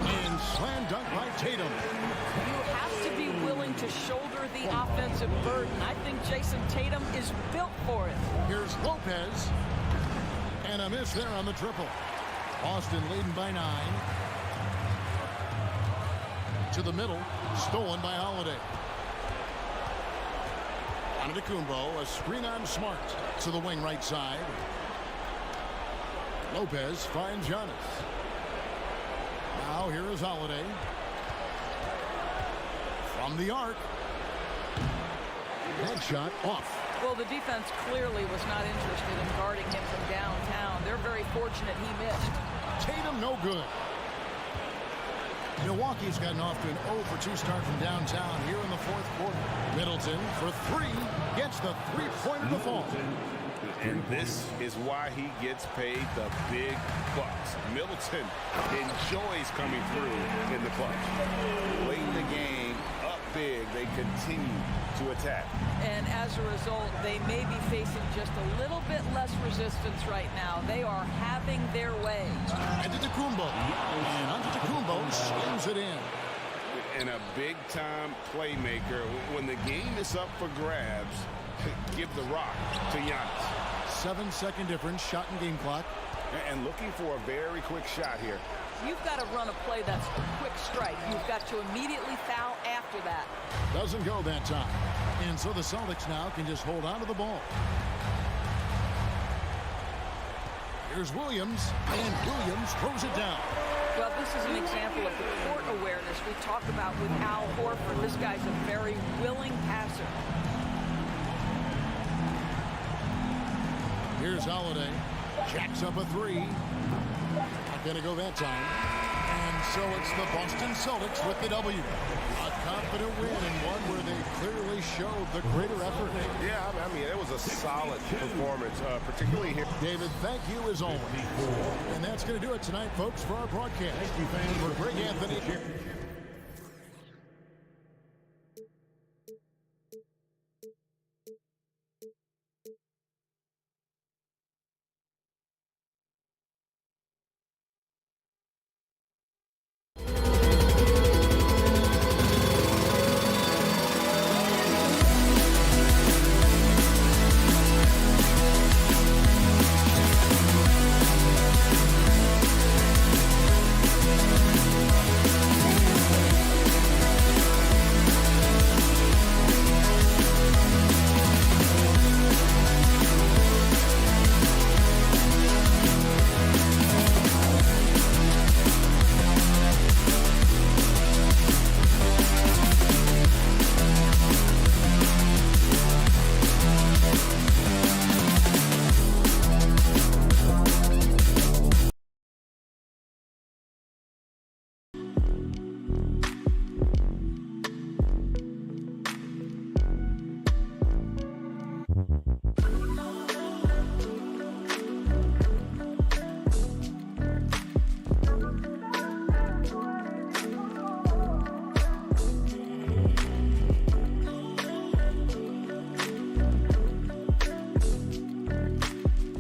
And slam dunk by Tatum. You have to be willing to shoulder the offensive burden. I think Jason Tatum is built for it. Here's Lopez. And a miss there on the triple. Boston leading by 9. To the middle. Stolen by Holiday. Antetokounmpo, a screen on Smart. To the wing right side. Lopez finds Giannis. Now here is Holiday. From the arc. Headshot off. Well, the defense clearly was not interested in guarding him from downtown. They're very fortunate he missed. Tatum no good. Milwaukee's gotten off to an 0-for-2 start from downtown here in the fourth quarter. Middleton for 3 gets the three-pointer to fall. And this is why he gets paid the big bucks. Middleton enjoys coming through in the clutch. Late in the game, up big, they continue to attack. And as a result, they may be facing just a little bit less resistance right now. They are having their way. Antetokounmpo. And Antetokounmpo slams it in. And a big-time playmaker. When the game is up for grabs, give the rock to Giannis. 7-second difference, shot and game clock. And looking for a very quick shot here. You've got to run a play that's a quick strike. You've got to immediately foul after that. Doesn't go that time. And so the Celtics now can just hold on to the ball. Here's Williams, and Williams throws it down. Well, this is an example of the court awareness we talk about with Al Horford. This guy's a very willing passer. Here's Holiday. Jacks up a 3. Not going to go that time. And so it's the Boston Celtics with the W. A confident win and one where they clearly showed the greater effort. Yeah, I mean, it was a solid performance, particularly here. David, thank you as always. And that's going to do it tonight, folks, for our broadcast. For Greg Anthony.